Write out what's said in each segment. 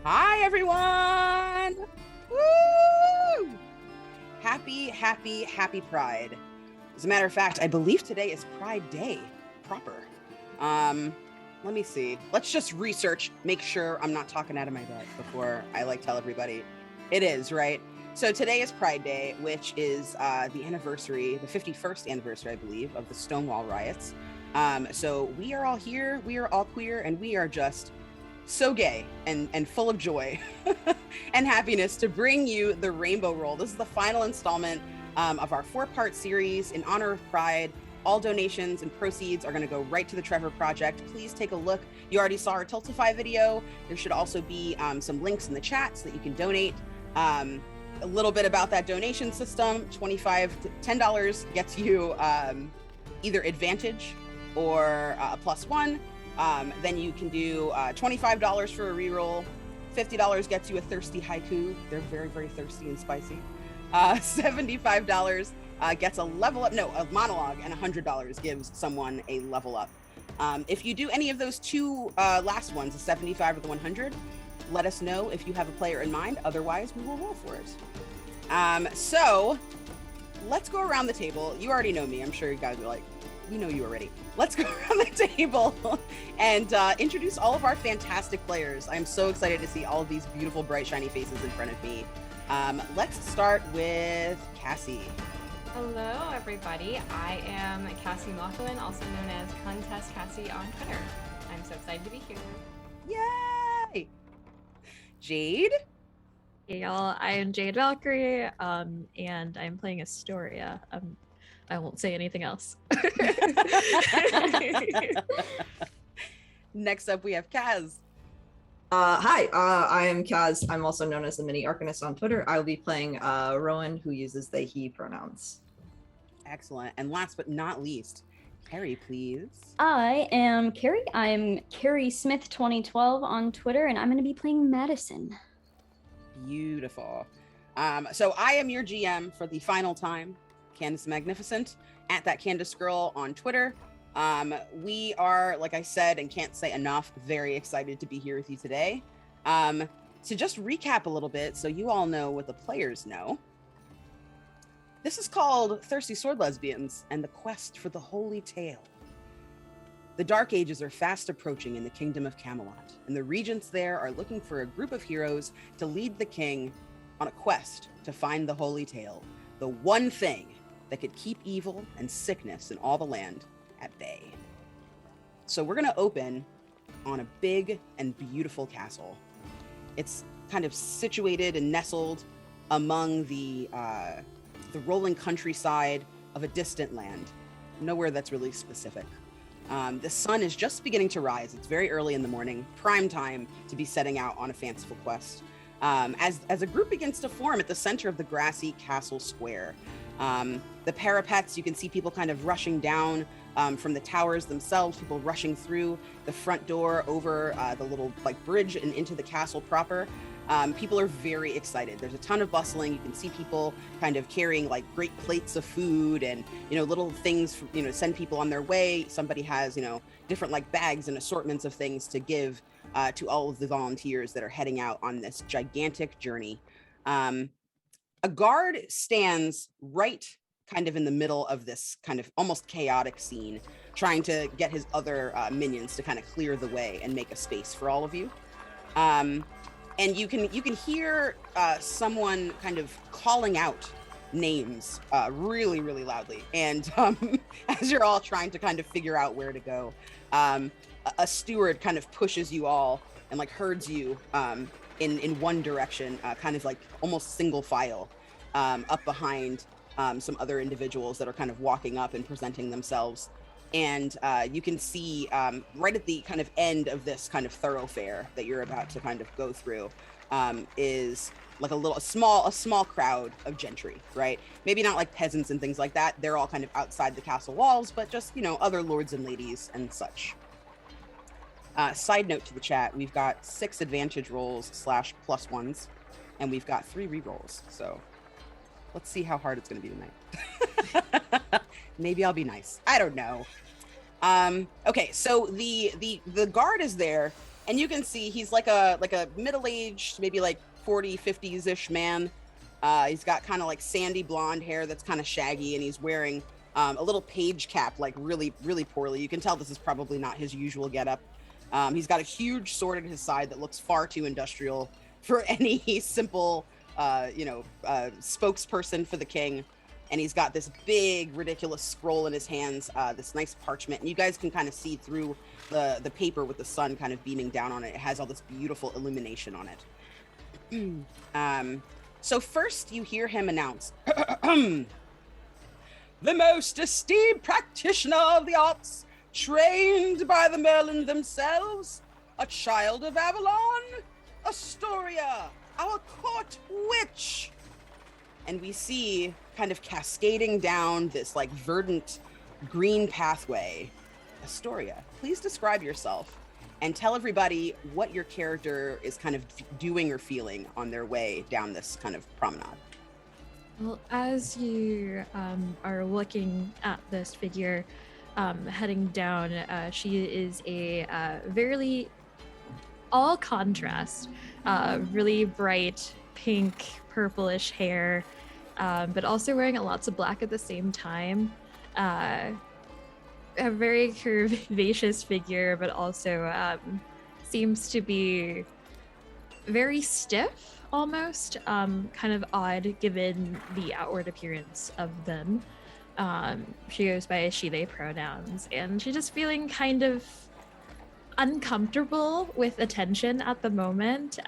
Hi, everyone! Woo! Happy Pride. As a matter of fact, I believe today is Pride Day proper. Let me see. Let's just research, make sure I'm not talking out of my butt before I tell everybody. It is, right? So today is Pride Day, which is the anniversary, the 51st anniversary, I believe, of the Stonewall riots. So we are all here, we are all queer, and we are just so gay and full of joy and happiness to bring you the Rainbow Roll. This is the final installment of our 4-part series in honor of Pride. All donations and proceeds are going to go right to the Trevor Project. Please take a look. You already saw our Tiltify video. There should also be some links in the chat so that you can donate. A little bit about that donation system. $25 to $10 gets you either advantage or a +1. Then you can do $25 for a reroll. $50 gets you a thirsty haiku. They're very, very thirsty and spicy. $75 gets a level up, a monologue, and $100 gives someone a level up. If you do any of those two last ones, the 75 or the 100, let us know if you have a player in mind. Otherwise, we will roll for it. So let's go around the table. You already know me. I'm sure you guys are like, we know you already. Let's go around the table and introduce all of our fantastic players. I'm so excited to see all of these beautiful, bright, shiny faces in front of me. Let's start with Cassie. Hello, everybody. I am Cassie Mothwin, also known as Contest Cassie on Twitter. I'm so excited to be here. Yay! Jade? Hey y'all, I am Jade Valkyrie, and I'm playing Astoria. I won't say anything else. Next up, we have Kaz. Hi, I am Kaz. I'm also known as the Mini Arcanist on Twitter. I'll be playing Rowan, who uses they, he pronouns. Excellent. And last but not least, Carrie, please. I am Carrie. I'm Carrie Smith 2012 on Twitter, and I'm going to be playing Madison. Beautiful. So I am your GM for the final time, Candace Magnificent, at that Candace Girl on Twitter. We are, like I said, and can't say enough, very excited to be here with you today. To just recap a little bit so you all know what the players know. This is called Thirsty Sword Lesbians and the Quest for the Holy Tale. The Dark Ages are fast approaching in the Kingdom of Camelot, and the regents there are looking for a group of heroes to lead the king on a quest to find the Holy Tale, the one thing that could keep evil and sickness in all the land at bay. So we're going to open on a big and beautiful castle. It's kind of situated and nestled among the rolling countryside of a distant land, nowhere that's really specific. The sun is just beginning to rise. It's very early in the morning, prime time to be setting out on a fanciful quest. As a group begins to form at the center of the grassy castle square. The parapets, you can see people kind of rushing down from the towers themselves, people rushing through the front door over the little bridge and into the castle proper. People are very excited. There's a ton of bustling. You can see people kind of carrying great plates of food and, little things, to send people on their way. Somebody has, different bags and assortments of things to give to all of the volunteers that are heading out on this gigantic journey. A guard stands right kind of in the middle of this kind of almost chaotic scene, trying to get his other minions to kind of clear the way and make a space for all of you. And you can hear someone kind of calling out names really, really loudly. And as you're all trying to kind of figure out where to go, a steward kind of pushes you all and herds you in one direction, kind of almost single file up behind some other individuals that are kind of walking up and presenting themselves. And you can see right at the kind of end of this kind of thoroughfare that you're about to kind of go through is a small crowd of gentry, right? Maybe not peasants and things like that. They're all kind of outside the castle walls, but just, other lords and ladies and such. Side note to the chat, we've got 6 advantage rolls / +1s, and we've got 3 rerolls. So let's see how hard it's going to be tonight. Maybe I'll be nice. I don't know. Okay, so the guard is there, And you can see he's like a middle-aged, maybe like 40, 50s-ish man. He's got kind of like sandy blonde hair that's kind of shaggy, and he's wearing a little page cap, like really, really poorly. You can tell this is probably not his usual getup. He's got a huge sword at his side that looks far too industrial for any simple, spokesperson for the king. And he's got this big, ridiculous scroll in his hands, this nice parchment. And you guys can kind of see through the paper with the sun kind of beaming down on it. It has all this beautiful illumination on it. So first you hear him announce, the most esteemed practitioner of the arts, trained by the Merlin themselves, a child of Avalon, Astoria, our court witch. And we see kind of cascading down this like verdant green pathway. Astoria, please describe yourself and tell everybody what your character is kind of doing or feeling on their way down this kind of promenade. Well, as you are looking at this figure heading down, she is a very all contrast, really bright pink, purplish hair, but also wearing lots of black at the same time. A very curvaceous figure, but also seems to be very stiff almost, kind of odd given the outward appearance of them. She goes by she, they pronouns, and she's just feeling kind of uncomfortable with attention at the moment,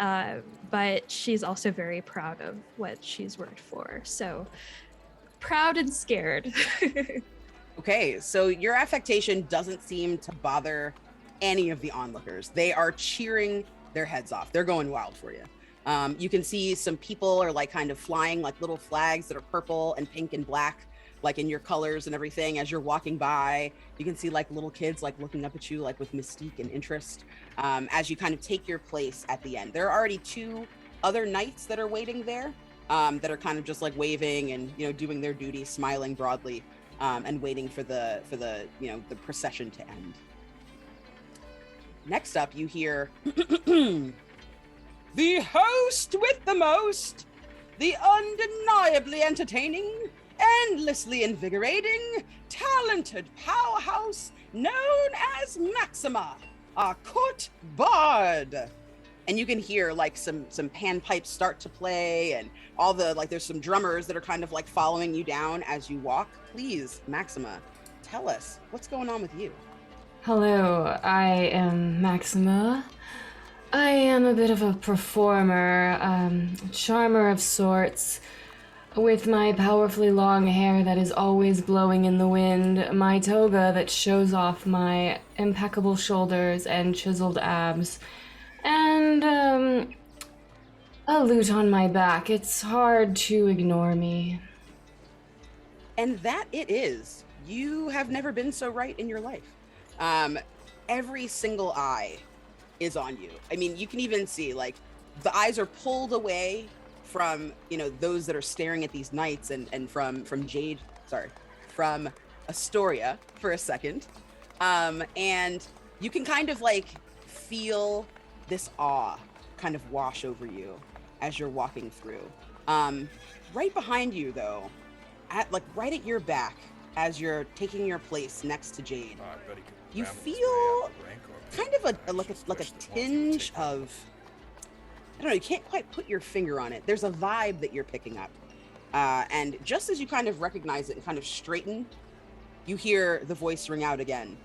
but she's also very proud of what she's worked for. So proud and scared. Okay, so your affectation doesn't seem to bother any of the onlookers. They are cheering their heads off. They're going wild for you. You can see some people are like kind of flying like little flags that are purple and pink and black, like in your colors and everything. As you're walking by, you can see like little kids like looking up at you like with mystique and interest, as you kind of take your place at the end. There are already 2 other knights that are waiting there, that are kind of just like waving and doing their duty, smiling broadly, and waiting for the the procession to end. Next up, you hear the host with the most, the undeniably entertaining, endlessly invigorating, talented powerhouse known as Maxima, our court bard. And you can hear like some panpipes start to play, and all the there's some drummers that are kind of like following you down as you walk. Please, Maxima, tell us what's going on with you. Hello, I am Maxima. I am a bit of a performer, charmer of sorts, with my powerfully long hair that is always blowing in the wind, my toga that shows off my impeccable shoulders and chiseled abs, and a lute on my back. It's hard to ignore me. And that it is. You have never been so right in your life. Every single eye is on you. I mean, you can even see like the eyes are pulled away from those that are staring at these knights and from Astoria for a second, and you can kind of like feel this awe kind of wash over you as you're walking through. Right behind you though, right at your back, as you're taking your place next to Jade, you feel kind of a tinge of, I don't know, you can't quite put your finger on it. There's a vibe that you're picking up. And just as you kind of recognize it and kind of straighten, you hear the voice ring out again.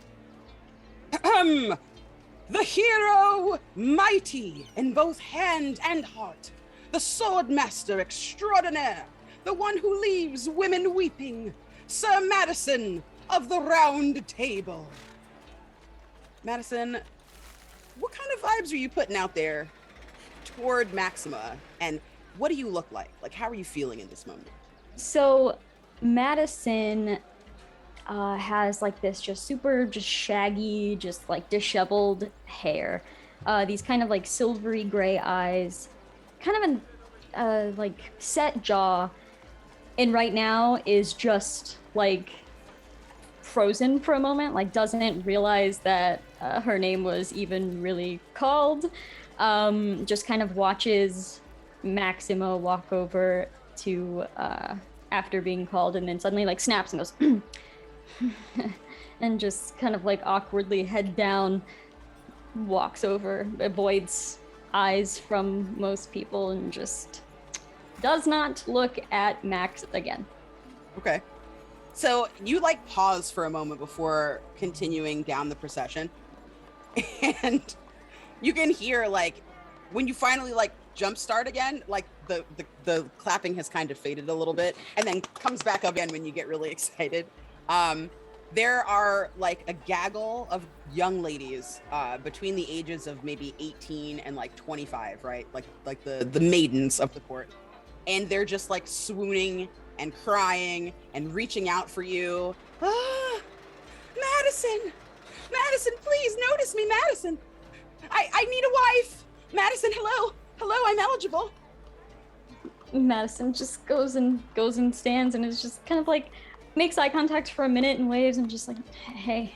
The hero, mighty in both hand and heart, the sword master extraordinaire, the one who leaves women weeping, Sir Madison of the Round Table. Madison, what kind of vibes are you putting out there toward Maxima, and what do you look like? Like, how are you feeling in this moment? So Madison has like this just shaggy, just like disheveled hair, these kind of like silvery gray eyes, kind of an like set jaw, and right now is just like frozen for a moment, like doesn't realize that her name was even really called. Just kind of watches Maximo walk over to after being called, and then suddenly like snaps and goes and just kind of like awkwardly head down, walks over, avoids eyes from most people, and just does not look at Max again. Okay. So you like pause for a moment before continuing down the procession, and you can hear like when you finally like jump start again, like the clapping has kind of faded a little bit and then comes back up again when you get really excited. There are like a gaggle of young ladies between the ages of maybe 18 and like 25, right? Like the maidens of the court. And they're just like swooning and crying and reaching out for you. Ah, Madison, please notice me, Madison. I need a wife. Madison, hello, I'm eligible. Madison just goes and stands and is just kind of like makes eye contact for a minute and waves and just like, hey.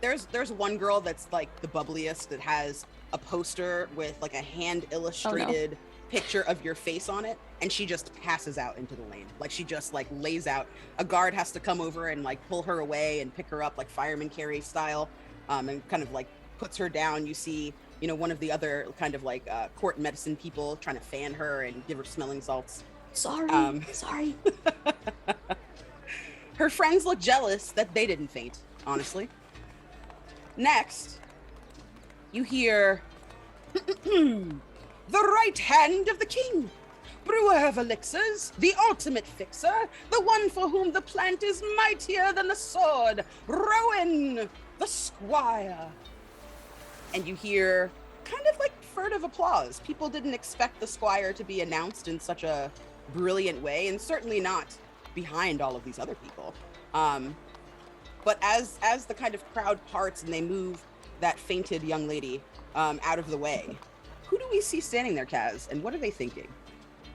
There's one girl that's like the bubbliest that has a poster with like a hand illustrated picture of your face on it, and she just passes out into the lane. Like she just like lays out. A guard has to come over and like pull her away and pick her up like fireman carry style, and kind of like puts her down. You see, you know, one of the other kind of like court medicine people trying to fan her and give her smelling salts. Sorry. Her friends look jealous that they didn't faint, honestly. Next, you hear the right hand of the king, brewer of elixirs, the ultimate fixer, the one for whom the plant is mightier than the sword, Rowan, the squire. And you hear kind of like furtive applause. People didn't expect the squire to be announced in such a brilliant way, and certainly not behind all of these other people. But as the kind of crowd parts and they move that fainted young lady out of the way, who do we see standing there, Kaz, and what are they thinking?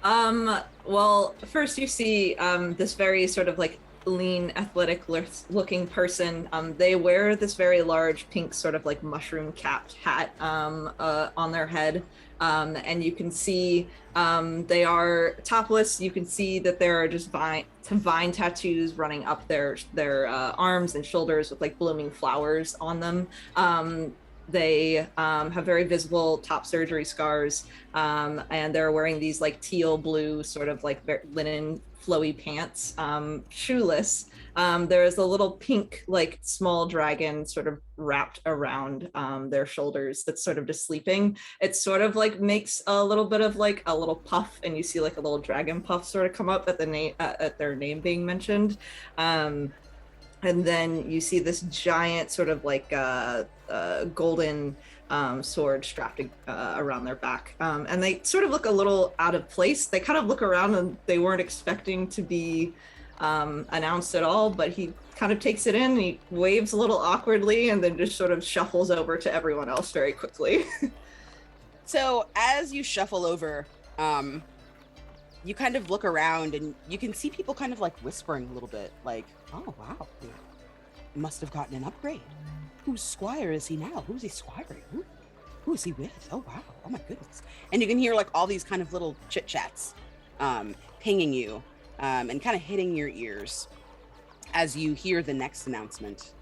Well, first you see this very sort of like lean, athletic looking person. They wear this very large pink sort of like mushroom capped hat on their head. And you can see they are topless. You can see that there are just vine tattoos running up their arms and shoulders with like blooming flowers on them. They have very visible top surgery scars, and they're wearing these like teal blue sort of like linen flowy pants, shoeless. There is a little pink like small dragon sort of wrapped around their shoulders that's sort of just sleeping. It sort of like makes a little bit of like a little puff, and you see like a little dragon puff sort of come up at the name at their name being mentioned. And then you see this giant sort of like golden sword strapped around their back. And they sort of look a little out of place. They kind of look around and they weren't expecting to be announced at all, but he kind of takes it in, and he waves a little awkwardly and then just sort of shuffles over to everyone else very quickly. So as you shuffle over, you kind of look around and you can see people kind of like whispering a little bit, like, oh, wow, must have gotten an upgrade. Whose squire is he now? Who's he squiring? Who is he with? Oh, wow. Oh, my goodness. And you can hear like all these kind of little chit chats pinging you and kind of hitting your ears as you hear the next announcement.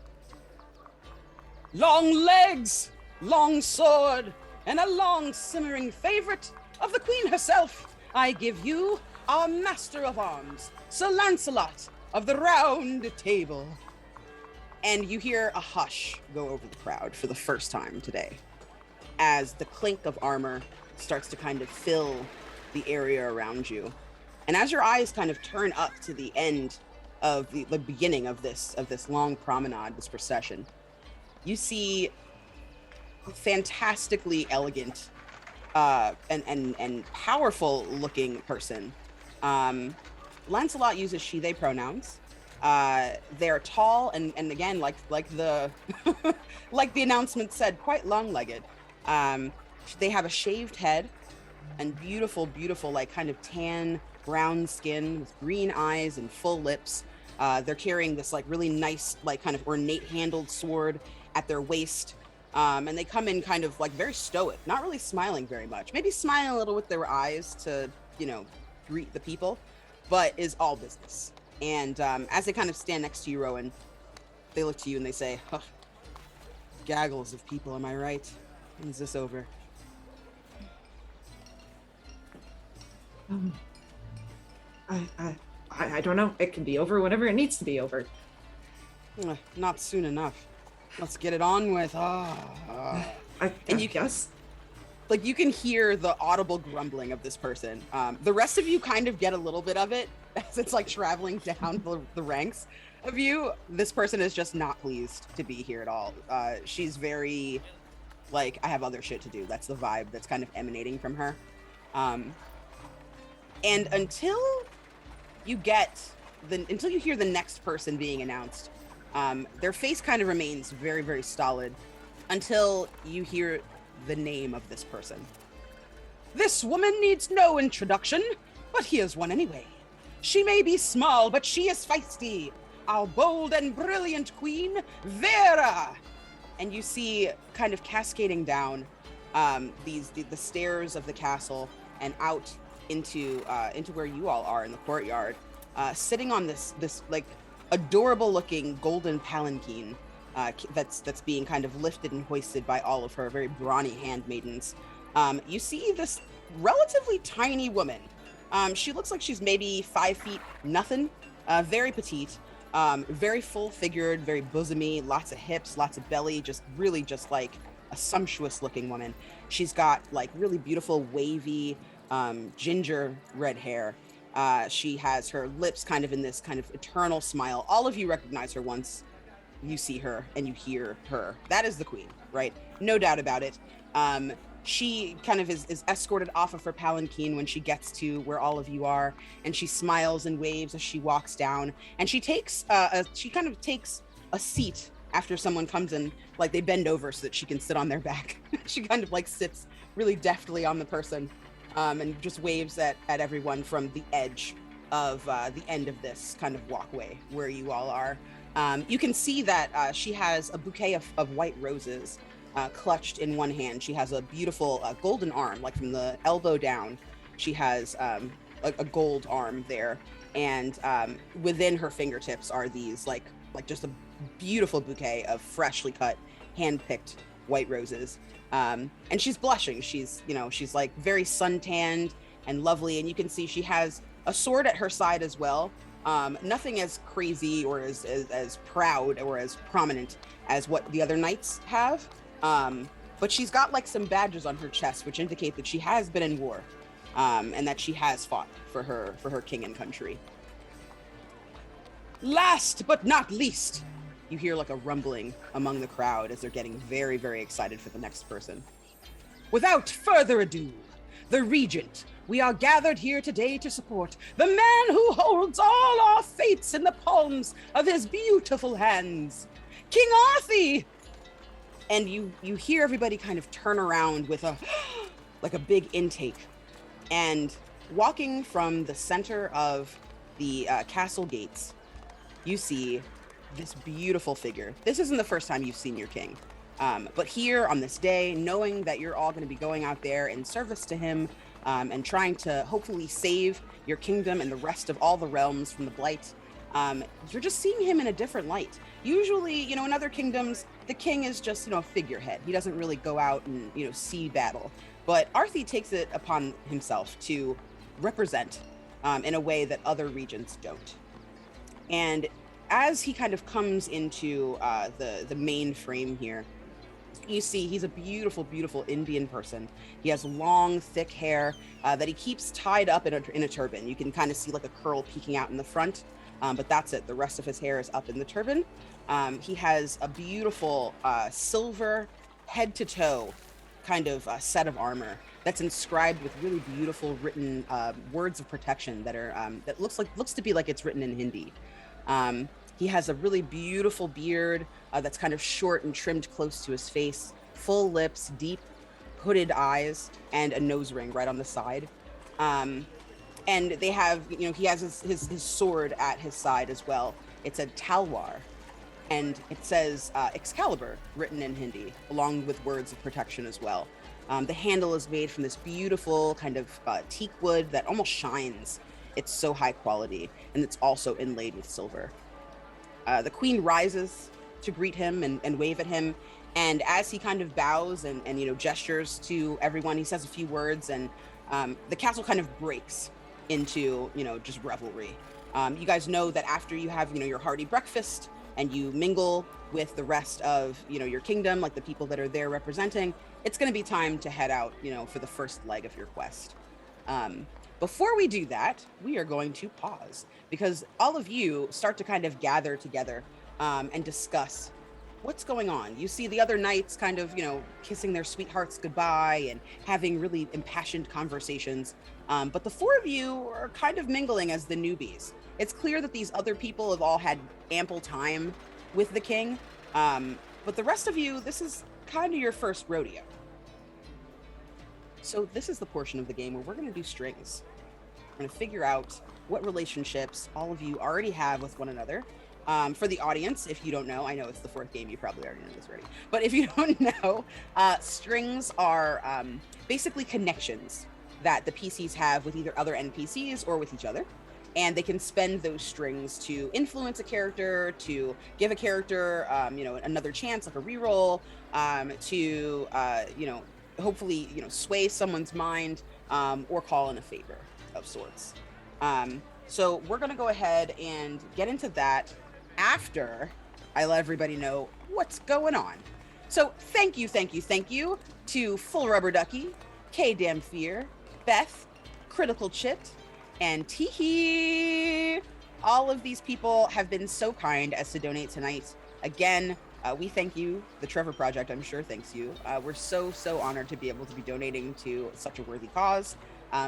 Long legs, long sword, and a long simmering favorite of the queen herself. I give you our master of arms, Sir Lancelot of the Round Table. And you hear a hush go over the crowd for the first time today, as the clink of armor starts to kind of fill the area around you. And as your eyes kind of turn up to the end of the beginning of this long promenade, this procession, you see a fantastically elegant and powerful looking person. Lancelot uses she, they pronouns. They're tall and again, like the like the announcement said, quite long-legged. They have a shaved head and beautiful, like kind of tan brown skin with green eyes and full lips. They're carrying this like really nice, like kind of ornate handled sword at their waist. And they come in kind of like very stoic, not really smiling very much, maybe smiling a little with their eyes to, greet the people, but is all business. And as they kind of stand next to you, Rowan, they look to you and they say, huh, gaggles of people, am I right? When is this over? I don't know. It can be over whenever it needs to be over. Not soon enough. Let's get it on with. You guess. Like you can hear the audible grumbling of this person. The rest of you kind of get a little bit of it as it's like traveling down the ranks of you. This person is just not pleased to be here at all. She's very like, I have other shit to do. That's the vibe that's kind of emanating from her. And until you hear the next person being announced, their face kind of remains very, very stolid until you hear the name of this person. This woman needs no introduction, but here's one anyway. She may be small, but she is feisty. Our bold and brilliant queen, Vera. And you see kind of cascading down the stairs of the castle and out into where you all are in the courtyard, sitting on this like adorable looking golden palanquin that's being kind of lifted and hoisted by all of her very brawny handmaidens. You see this relatively tiny woman. She looks like she's maybe 5 feet nothing, very petite, very full figured, very bosomy, lots of hips, lots of belly, just really just like a sumptuous looking woman. She's got like really beautiful wavy ginger red hair. She has her lips kind of in this kind of eternal smile. All of you recognize her once you see her and you hear her. That is the queen, right? No doubt about it. She kind of is escorted off of her palanquin when she gets to where all of you are, and she smiles and waves as she walks down. And she takes she kind of takes a seat after someone comes in, like they bend over so that she can sit on their back. She kind of like sits really deftly on the person. And just waves at everyone from the edge of the end of this kind of walkway where you all are. You can see that she has a bouquet of white roses clutched in one hand. She has a beautiful golden arm, like from the elbow down. She has a gold arm there. And within her fingertips are these like just a beautiful bouquet of freshly cut, hand-picked white roses. And she's blushing. She's like very suntanned and lovely. And you can see she has a sword at her side as well. Nothing as crazy or as proud or as prominent as what the other knights have. But she's got like some badges on her chest, which indicate that she has been in war, and that she has fought for her king and country. Last but not least, you hear like a rumbling among the crowd as they're getting very, very excited for the next person. Without further ado, the regent, we are gathered here today to support the man who holds all our fates in the palms of his beautiful hands, King Arthie. And you hear everybody kind of turn around with a big intake. And walking from the center of the castle gates, you see this beautiful figure. This isn't the first time you've seen your king. But here on this day, knowing that you're all going to be going out there in service to him and trying to hopefully save your kingdom and the rest of all the realms from the Blight, you're just seeing him in a different light. Usually, in other kingdoms, the king is just, a figurehead. He doesn't really go out and, see battle. But Arthie takes it upon himself to represent in a way that other regents don't. And as he kind of comes into the main frame here, you see he's a beautiful, beautiful Indian person. He has long, thick hair that he keeps tied up in a turban. You can kind of see like a curl peeking out in the front, but that's it. The rest of his hair is up in the turban. He has a beautiful silver head-to-toe kind of set of armor that's inscribed with really beautiful written words of protection that are that looks to be like it's written in Hindi. He has a really beautiful beard that's kind of short and trimmed close to his face, full lips, deep hooded eyes, and a nose ring right on the side. And they have, he has his sword at his side as well. It's a talwar, and it says Excalibur written in Hindi, along with words of protection as well. The handle is made from this beautiful kind of teak wood that almost shines. It's so high quality, and it's also inlaid with silver. The queen rises to greet him and wave at him, and as he kind of bows and gestures to everyone, he says a few words, and the castle kind of breaks into just revelry. You guys know that after you have your hearty breakfast and you mingle with the rest of your kingdom, like the people that are there representing, it's going to be time to head out for the first leg of your quest. Before we do that, we are going to pause because all of you start to kind of gather together and discuss what's going on. You see the other knights kind of kissing their sweethearts goodbye and having really impassioned conversations, but the four of you are kind of mingling as the newbies. It's clear that these other people have all had ample time with the king, but the rest of you, this is kind of your first rodeo. So this is the portion of the game where we're going to do strings. We're going to figure out what relationships all of you already have with one another. For the audience, if you don't know, I know it's the fourth game, you probably already know this already, but if you don't know, strings are basically connections that the PCs have with either other NPCs or with each other. And they can spend those strings to influence a character, to give a character, another chance, like a reroll, to, hopefully, sway someone's mind, or call in a favor of sorts. So we're going to go ahead and get into that after I let everybody know what's going on. So thank you to Full Rubber Ducky, K Damn Fear, Beth, Critical Chit, and Teehee. All of these people have been so kind as to donate tonight. Again, we thank you. The Trevor Project, I'm sure, thanks you. We're so honored to be able to be donating to such a worthy cause.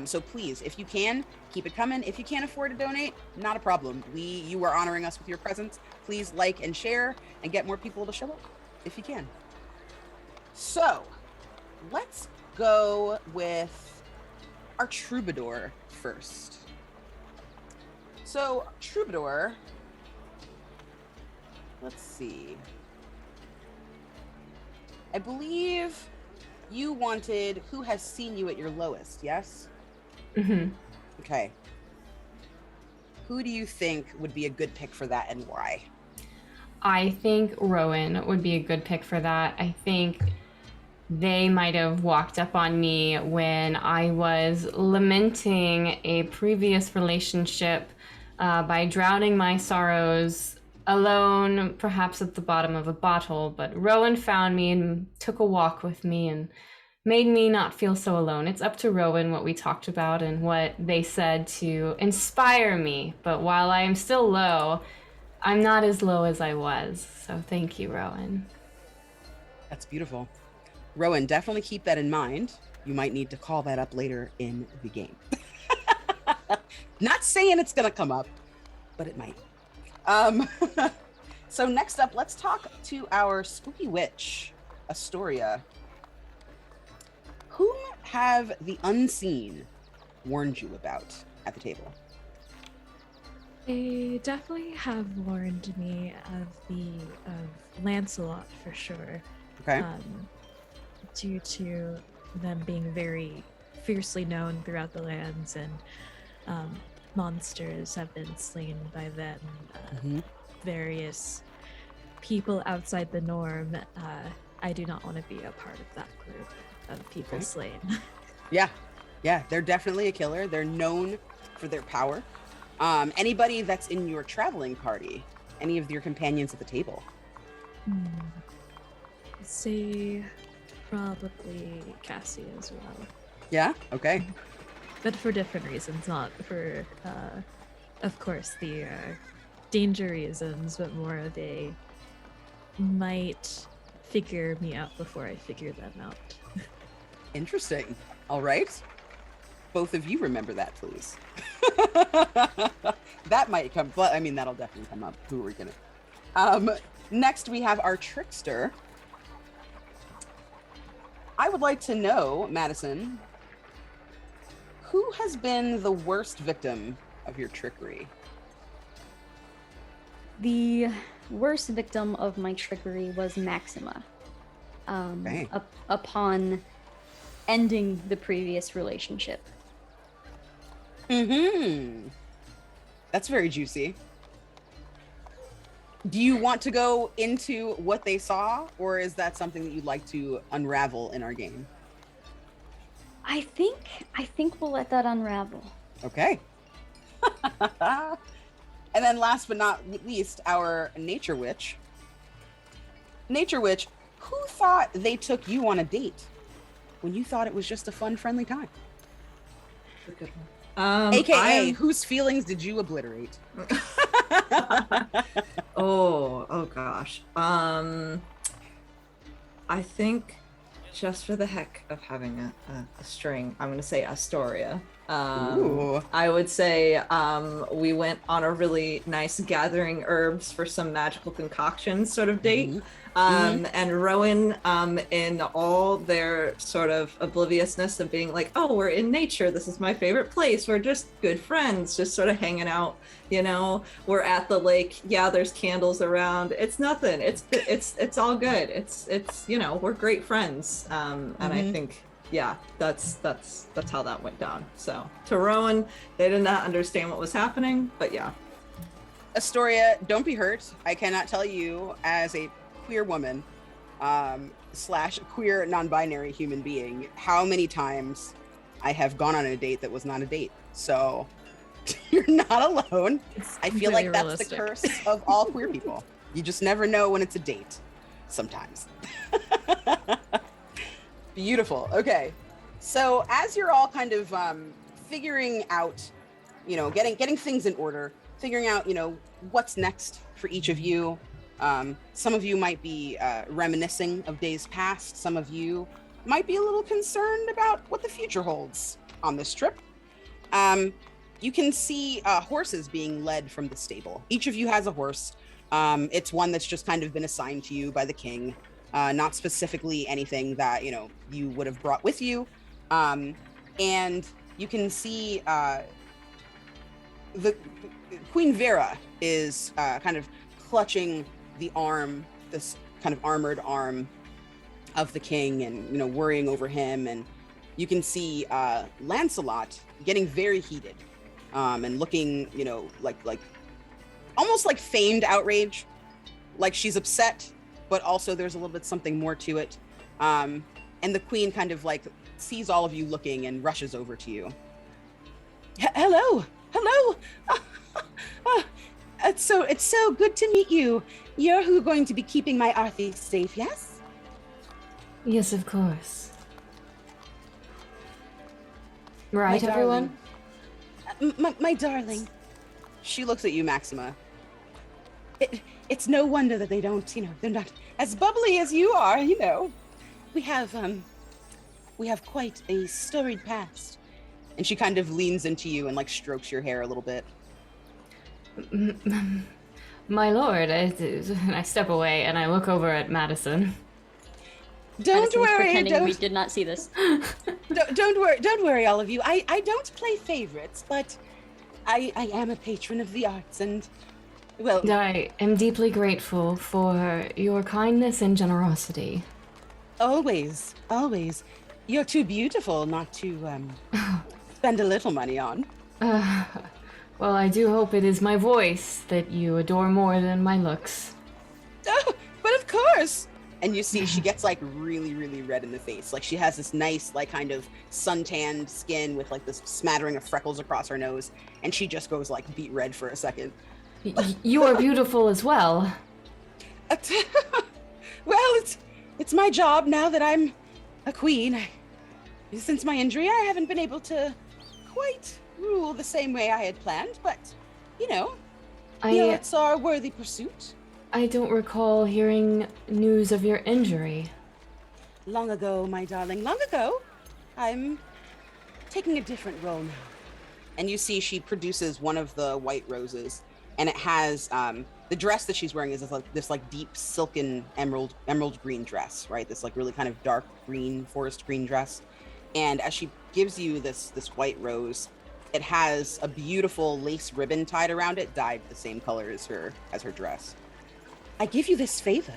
So please, if you can, keep it coming. If you can't afford to donate, not a problem. You are honoring us with your presence. Please like and share and get more people to show up if you can. So let's go with our troubadour first. So troubadour, let's see. I believe you wanted who has seen you at your lowest, yes? Mm-hmm. Okay. Who do you think would be a good pick for that and why? I think Rowan would be a good pick for that. I think they might have walked up on me when I was lamenting a previous relationship by drowning my sorrows alone, perhaps at the bottom of a bottle. But Rowan found me and took a walk with me and made me not feel so alone. It's up to Rowan what we talked about and what they said to inspire me. But while I am still low, I'm not as low as I was. So thank you, Rowan. That's beautiful. Rowan, definitely keep that in mind. You might need to call that up later in the game. Not saying it's going to come up, but it might. So next up, let's talk to our spooky witch, Astoria. Whom have the unseen warned you about at the table? They definitely have warned me of Lancelot for sure. Okay. Due to them being very fiercely known throughout the lands, and monsters have been slain by them. Various people outside the norm. I do not want to be a part of that group of people slain. Yeah, they're definitely a killer. They're known for their power. Anybody that's in your traveling party, any of your companions at the table? Say probably Cassie as well. Yeah, okay. But for different reasons, not for, of course, the danger reasons, but more they might figure me out before I figure them out. Interesting. All right. Both of you remember that, please. That might come, but I mean, that'll definitely come up. Who are we gonna? Next, we have our trickster. I would like to know, Madison, who has been the worst victim of your trickery? The worst victim of my trickery was Maxima. Okay. Upon ending the previous relationship. That's very juicy. Do you want to go into what they saw, or is that something that you'd like to unravel in our game? I think we'll let that unravel. Okay. And then last but not least, our nature witch. Nature witch, who thought they took you on a date when you thought it was just a fun, friendly time? A good one. AKA, whose feelings did you obliterate? Oh gosh. I think just for the heck of having a string, I'm gonna say Astoria. Ooh. I would say we went on a really nice gathering herbs for some magical concoctions sort of date. And Rowan, in all their sort of obliviousness of being like, oh, we're in nature, this is my favorite place, we're just good friends, just sort of hanging out, you know, we're at the lake, yeah, there's candles around, it's nothing, it's all good, it's you know, we're great friends. And I think, yeah, that's how that went down. So to Rowan, they did not understand what was happening, but yeah. Astoria, don't be hurt. I cannot tell you as a queer woman slash queer non-binary human being how many times I have gone on a date that was not a date. So you're not alone. I feel like that's realistic. the curse of all queer people. You just never know when it's a date sometimes. Beautiful. Okay. So as you're all kind of figuring out, you know, getting things in order, figuring out, you know, what's next for each of you. Some of you might be reminiscing of days past. Some of you might be a little concerned about what the future holds on this trip. You can see horses being led from the stable. Each of you has a horse. It's one that's just kind of been assigned to you by the king, not specifically anything that, you know, you would have brought with you. And you can see the Queen Vera is kind of clutching the arm, this kind of armored arm of the king, and, you know, worrying over him. And you can see Lancelot getting very heated and looking, you know, like almost like feigned outrage, like she's upset, but also there's a little bit something more to it. And the queen kind of like sees all of you looking and rushes over to you. Hello. It's so good to meet you. You're who going to be keeping my Arthie safe, yes? Yes, of course. Right, My everyone? My darling. She looks at you, Maxima. It's no wonder that they don't, you know, they're not as bubbly as you are, you know. We have quite a storied past. And she kind of leans into you and like strokes your hair a little bit. My lord, I step away and I look over at Madison. Don't Madison's worry, pretending we did not see this. don't worry, all of you. I don't play favorites, but I am a patron of the arts, and well, I am deeply grateful for your kindness and generosity. always. You're too beautiful not to spend a little money on. Well, I do hope it is my voice that you adore more than my looks. Oh, but of course. And you see she gets like really, really red in the face. Like she has this nice, like kind of suntanned skin with like this smattering of freckles across her nose. And she just goes like beet red for a second. You are beautiful as well. Well, it's my job now that I'm a queen. Since my injury, I haven't been able to quite rule the same way I had planned, but you know, it's our worthy pursuit. I don't recall hearing news of your injury. Long ago, my darling, long ago. I'm taking a different role now. And you see she produces one of the white roses, and it has the dress that she's wearing is this deep silken emerald green dress, right? This like really kind of dark green, forest green dress. And as she gives you this white rose, It has a beautiful lace ribbon tied around it, dyed the same color as her dress. I give you this favor.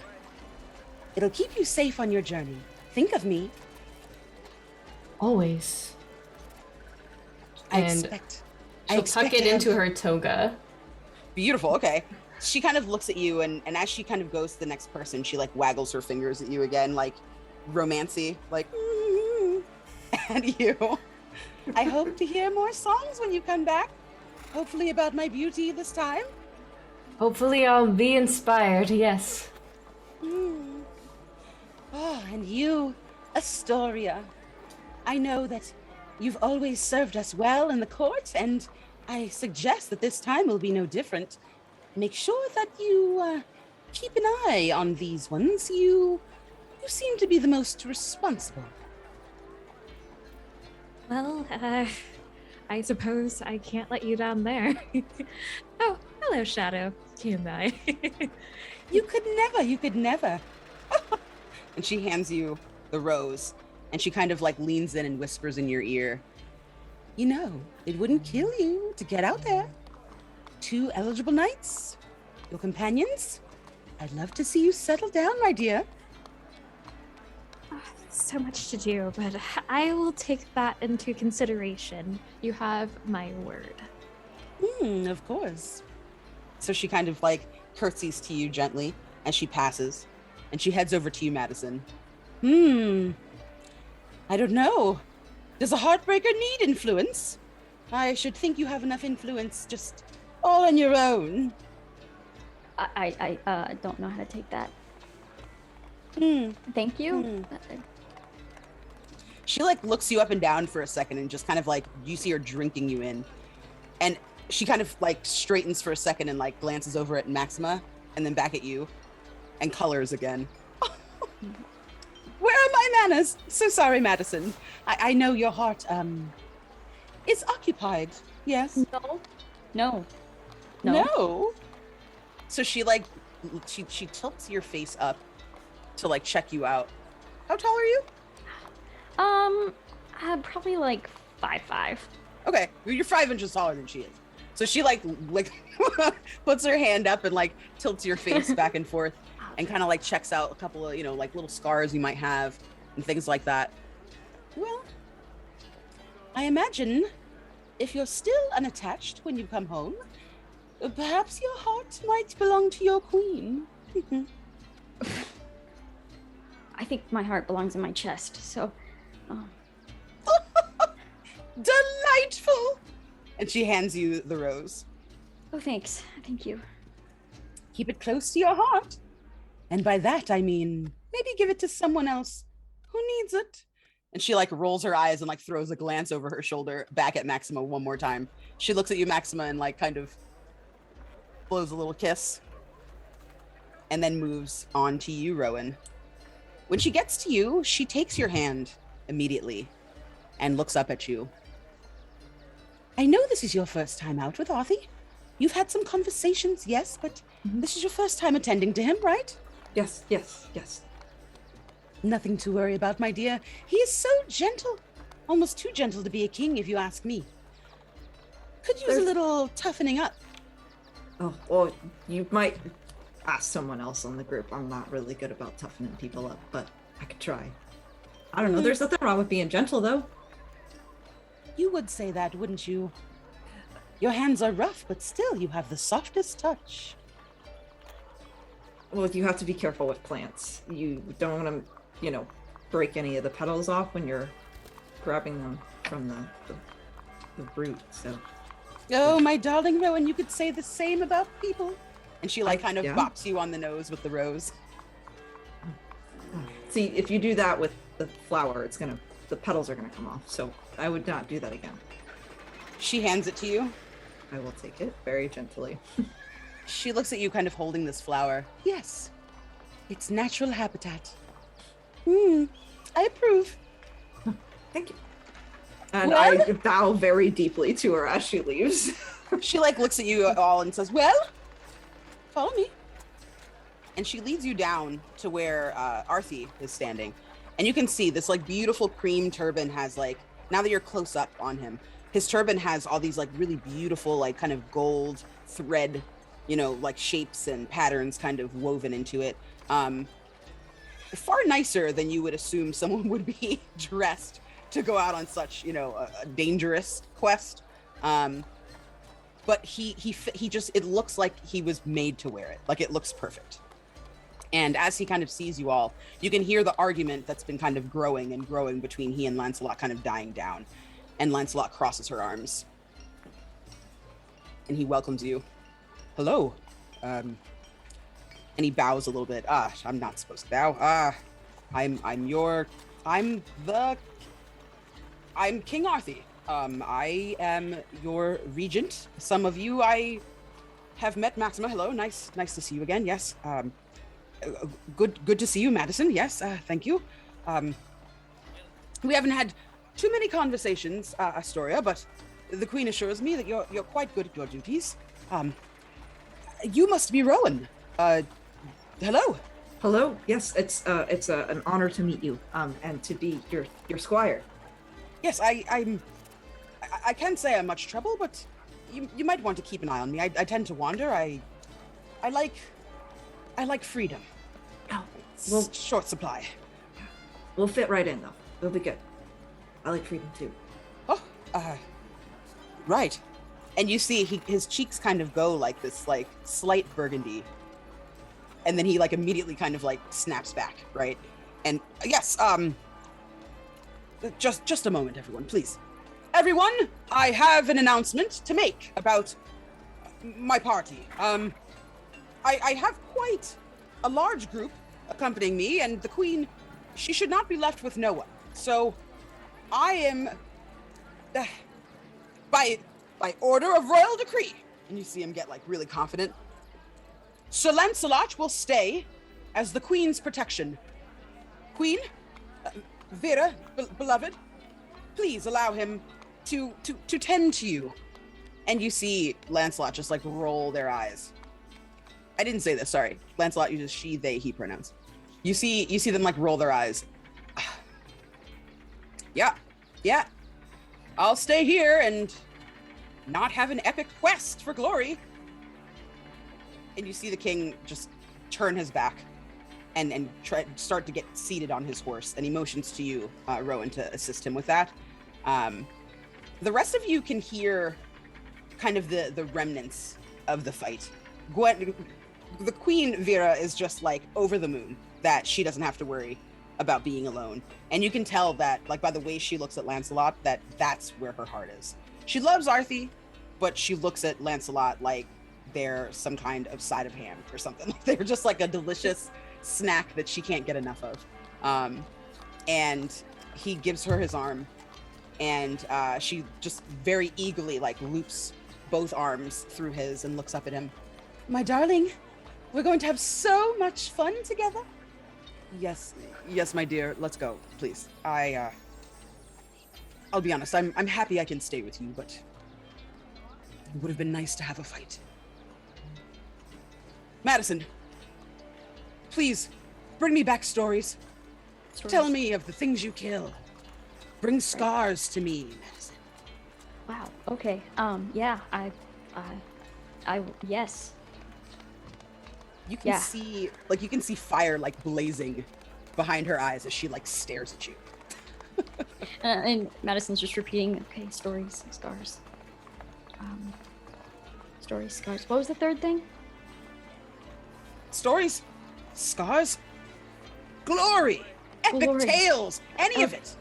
It'll keep you safe on your journey. Think of me. Always. I And expect She'll tuck to it have- into her toga. Beautiful. Okay. She kind of looks at you, and as she kind of goes to the next person, she like waggles her fingers at you again, like romancy, like, and you. I hope to hear more songs when you come back. Hopefully about my beauty this time. Hopefully I'll be inspired, yes. Oh, and you, Astoria. I know that you've always served us well in the court, and I suggest that this time will be no different. Make sure that you keep an eye on these ones. You seem to be the most responsible. Well, I suppose I can't let you down there. Oh, hello, Shadow. Came by. You could never. And she hands you the rose, and she kind of like leans in and whispers in your ear, you know, it wouldn't kill you to get out there. 2 eligible knights, your companions. I'd love to see you settle down, my dear. So much to do, but I will take that into consideration. You have my word. Of course. So she kind of like curtsies to you gently as she passes, and she heads over to you, Madison. I don't know. Does a heartbreaker need influence? I should think you have enough influence just all on your own. I don't know how to take that. Thank you. She like looks you up and down for a second and just kind of like, you see her drinking you in. And she kind of like straightens for a second and like glances over at Maxima and then back at you and colors again. Where are my manners? So sorry, Madison. I know your heart is occupied. Yes. No. So she like she tilts your face up to like check you out. How tall are you? Probably like 5'5". Okay, you're 5 inches taller than she is. So she like puts her hand up and like tilts your face back and forth and kind of like checks out a couple of, you know, like little scars you might have and things like that. Well, I imagine if you're still unattached when you come home, perhaps your heart might belong to your queen. I think my heart belongs in my chest, so... Delightful! And she hands you the rose. Oh, thanks. Thank you. Keep it close to your heart. And by that, I mean, maybe give it to someone else who needs it. And she like rolls her eyes and like throws a glance over her shoulder back at Maxima one more time. She looks at you, Maxima, and like kind of blows a little kiss. And then moves on to you, Rowan. When she gets to you, she takes your hand immediately and looks up at you. I know this is your first time out with Arthie. You've had some conversations, yes, but this is your first time attending to him, right? Yes. Nothing to worry about, my dear. He is so gentle. Almost too gentle to be a king, if you ask me. Could use a little toughening up. Oh, well, you might ask someone else on the group. I'm not really good about toughening people up, but I could try. I don't know. There's nothing wrong with being gentle, though. You would say that, wouldn't you? Your hands are rough, but still you have the softest touch. Well, you have to be careful with plants. You don't want to, break any of the petals off when you're grabbing them from the root, so... Oh, my darling Rowan, you could say the same about people. And she kind of bops you on the nose with the rose. See, if you do that with the flower, the petals are gonna come off, so I would not do that again. She hands it to you. I will take it very gently. She looks at you kind of holding this flower. Yes, it's natural habitat. I approve. Thank you. And I bow very deeply to her as she leaves. She looks at you all and says, well, follow me. And she leads you down to where Arthie is standing. And you can see this beautiful cream turban has now that you're close up on him, his turban has all these like really beautiful, like kind of gold thread, like shapes and patterns kind of woven into it. Far nicer than you would assume someone would be dressed to go out on such, a dangerous quest. But he just, it looks like he was made to wear it. Like it looks perfect. And as he kind of sees you all, you can hear the argument that's been kind of growing and growing between he and Lancelot kind of dying down. And Lancelot crosses her arms. And he welcomes you. Hello. And he bows a little bit. I'm not supposed to bow. I'm King Arthie. I am your regent. Some of you I have met. Maxima, hello. Nice to see you again. Yes. Good to see you, Madison. Yes. Thank you. We haven't had too many conversations, Astoria, but the Queen assures me that you're quite good at your duties. You must be Rowan. Hello. Hello. Yes, it's an honor to meet you. And to be your squire. Yes, I can't say I'm much trouble, but you might want to keep an eye on me. I tend to wander. I like freedom. Oh, well, short supply. We'll fit right in though. We'll be good. I like freedom too. Oh, right. And you see his cheeks kind of go like this, like slight burgundy. And then he like immediately kind of like snaps back, right? And yes, just a moment, everyone, please. Everyone, I have an announcement to make about my party. I have quite a large group accompanying me, and the Queen, she should not be left with no one. So I am, by order of royal decree, and you see him get like really confident, Sir Lancelot will stay as the Queen's protection. Queen, Vera, beloved, please allow him to tend to you. And you see Lancelot just like roll their eyes. I didn't say this, sorry. Lancelot uses she, they, he pronouns. You see them like roll their eyes. Yeah. I'll stay here and not have an epic quest for glory. And you see the king just turn his back and start to get seated on his horse, and he motions to you, Rowan, to assist him with that. The rest of you can hear kind of the remnants of the fight. The Queen, Vera, is just like over the moon that she doesn't have to worry about being alone. And you can tell that, like, by the way she looks at Lancelot, that's where her heart is. She loves Arthie, but she looks at Lancelot like they're some kind of side of ham or something. They're just like a delicious snack that she can't get enough of. And he gives her his arm, and she just very eagerly like loops both arms through his and looks up at him. My darling, we're going to have so much fun together. Yes, my dear, let's go, please. I'll be honest, I'm happy I can stay with you, but it would have been nice to have a fight. Madison, please, bring me back stories. Tell me of the things you kill. Bring scars to me, Madison. Wow. Okay. Yeah. Yes. You can see, like, you can see fire like blazing behind her eyes as she like stares at you. And Madison's just repeating. Okay. Stories, scars. Stories, scars. What was the third thing? Stories, scars, glory, epic tales, any of it.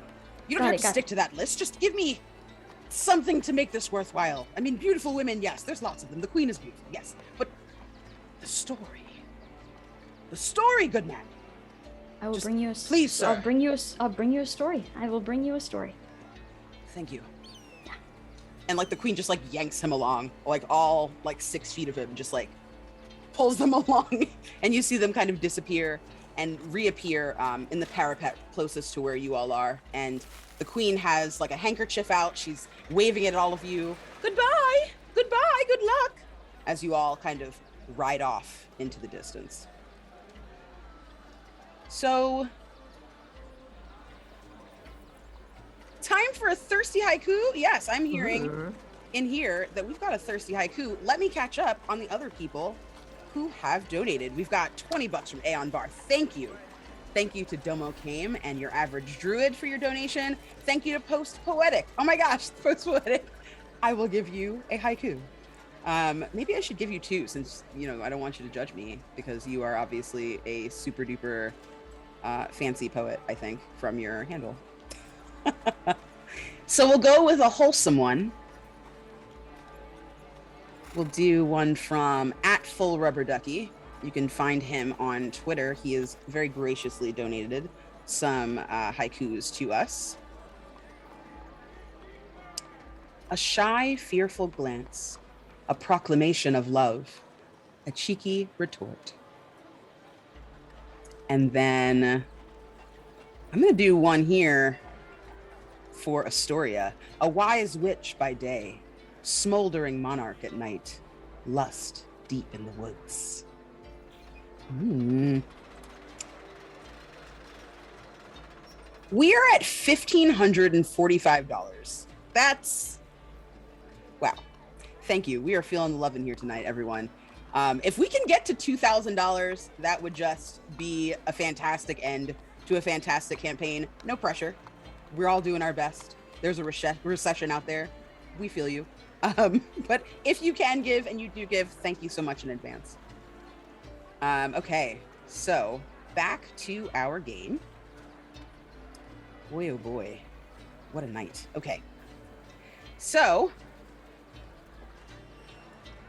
You don't have to stick to that list. Just give me something to make this worthwhile. I mean, beautiful women, yes, there's lots of them. The Queen is beautiful, yes. But the story, good man. I will bring you a please, sir. I'll bring you a story. I will bring you a story. Thank you. Yeah. And like the Queen just like yanks him along, like all like 6 feet of him, just like pulls them along, and you see them kind of disappear and reappear in the parapet closest to where you all are. And the Queen has like a handkerchief out. She's waving it at all of you. Goodbye, good luck, as you all kind of ride off into the distance. So time for a thirsty haiku? Yes, I'm hearing in here that we've got a thirsty haiku. Let me catch up on the other people who have donated. We've got 20 bucks from Aeon Bar. Thank you. Thank you to Domo Kame and Your Average Druid for your donation. Thank you to Post Poetic. Oh my gosh, Post Poetic. I will give you a haiku. Maybe I should give you two, since, you know, I don't want you to judge me, because you are obviously a super duper fancy poet, I think, from your handle. So we'll go with a wholesome one. We'll do one from @FullRubberDucky. You can find him on Twitter. He has very graciously donated some haikus to us. A shy, fearful glance, a proclamation of love, a cheeky retort. And then I'm going to do one here for Astoria. A wise witch by day, smoldering monarch at night, lust deep in the woods. We are at $1,545. That's wow. Thank you. We are feeling the love in here tonight, everyone. If we can get to $2,000, that would just be a fantastic end to a fantastic campaign. No pressure. We're all doing our best. There's a recession out there. We feel you. But if you can give, and you do give, thank you so much in advance. Okay, so back to our game. Boy, oh boy, what a night. Okay, so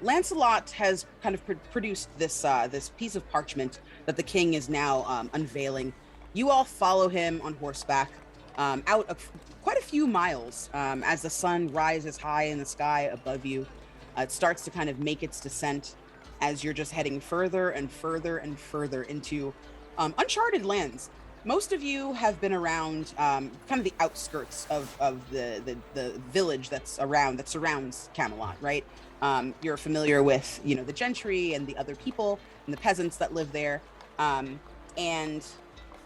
Lancelot has kind of produced this this piece of parchment that the king is now unveiling. You all follow him on horseback out of quite a few miles as the sun rises high in the sky above you. It starts to kind of make its descent as you're just heading further and further and further into uncharted lands. Most of you have been around kind of the outskirts of the village that surrounds Camelot, right? You're familiar with, you know, the gentry and the other people and the peasants that live there, and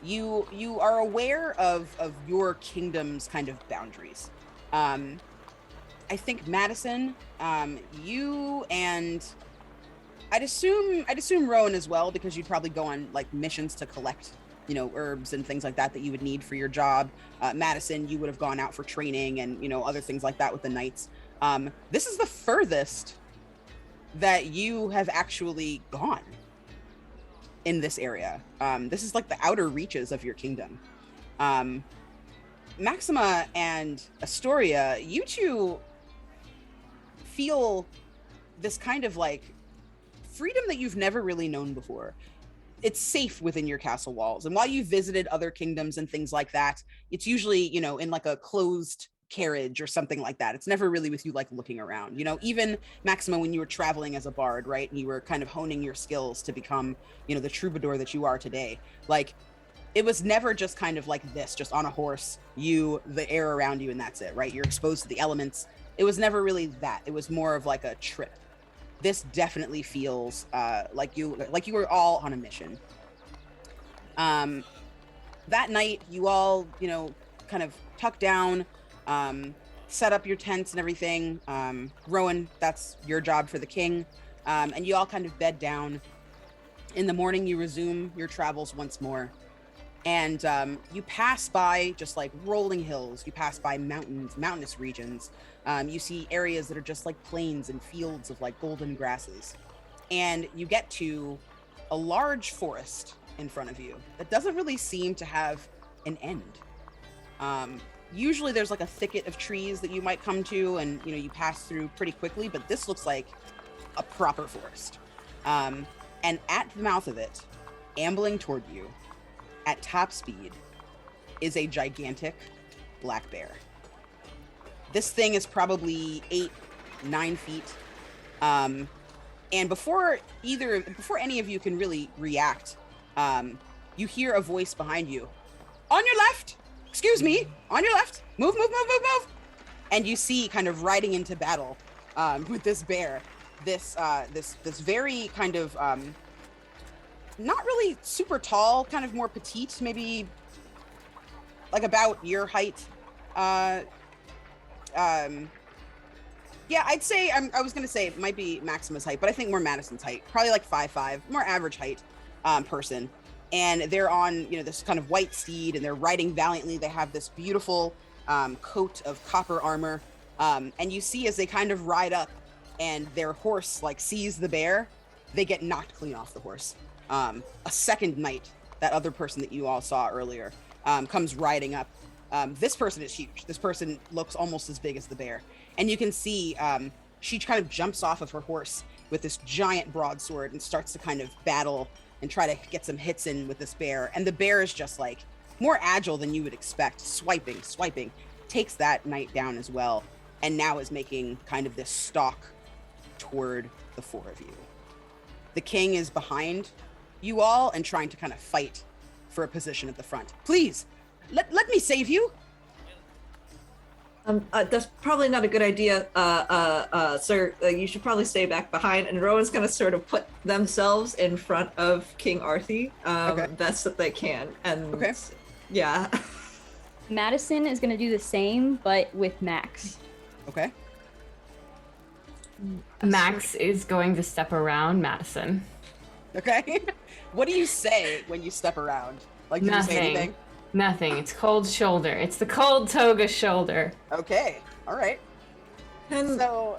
you are aware of your kingdom's kind of boundaries. I think Madison, you and I'd assume Rowan as well, because you'd probably go on like missions to collect, you know, herbs and things like that you would need for your job. Madison, you would have gone out for training and, you know, other things like that with the knights. This is the furthest that you have actually gone in this area. This is like the outer reaches of your kingdom. Maxima and Astoria, you two feel this kind of like freedom that you've never really known before. It's safe within your castle walls. And while you've visited other kingdoms and things like that, it's usually, you know, in like a closed carriage or something like that. It's never really with you like looking around, you know. Even Maxima, when you were traveling as a bard, right, and you were kind of honing your skills to become, you know, the troubadour that you are today, like it was never just kind of like this, just on a horse, you, the air around you, and that's it, right? You're exposed to the elements. It was never really that. It was more of like a trip. This definitely feels like you were all on a mission. That night, you all, you know, kind of tuck down, set up your tents and everything. Rowan, that's your job for the king. And you all kind of bed down. In the morning, you resume your travels once more. And you pass by just like rolling hills. You pass by mountainous regions. You see areas that are just like plains and fields of like golden grasses. And you get to a large forest in front of you that doesn't really seem to have an end. Usually there's like a thicket of trees that you might come to and, you know, you pass through pretty quickly, but this looks like a proper forest. And at the mouth of it, ambling toward you at top speed, is a gigantic black bear. This thing is probably 8-9 feet. And before any of you can really react, you hear a voice behind you. On your left! Excuse me! On your left! Move! And you see, kind of riding into battle with this bear, this very kind of not really super tall, kind of more petite, maybe like about your height, Uh, yeah, I'd say I was gonna say it might be Maxima's height, but I think more Madison's height. Probably like 5'5", more average height, person. And they're on, this kind of white steed, and they're riding valiantly. They have this beautiful coat of copper armor, and you see as they kind of ride up, and their horse like sees the bear, they get knocked clean off the horse. A second knight, that other person that you all saw earlier, comes riding up. This person is huge. This person looks almost as big as the bear. And you can see she kind of jumps off of her horse with this giant broadsword and starts to kind of battle and try to get some hits in with this bear. And the bear is just like more agile than you would expect, swiping, takes that knight down as well, and now is making kind of this stalk toward the four of you. The king is behind you all and trying to kind of fight for a position at the front. Please, let me save you. That's probably not a good idea, sir. You should probably stay back behind. And Rowan's gonna sort of put themselves in front of King Arthie, best that they can. And yeah. Madison is gonna do the same, but with Max. Okay. Max is going to step around Madison. Okay. What do you say when you step around? Like, do you say anything? Nothing. It's cold shoulder. It's the cold toga shoulder. Okay. All right. And so,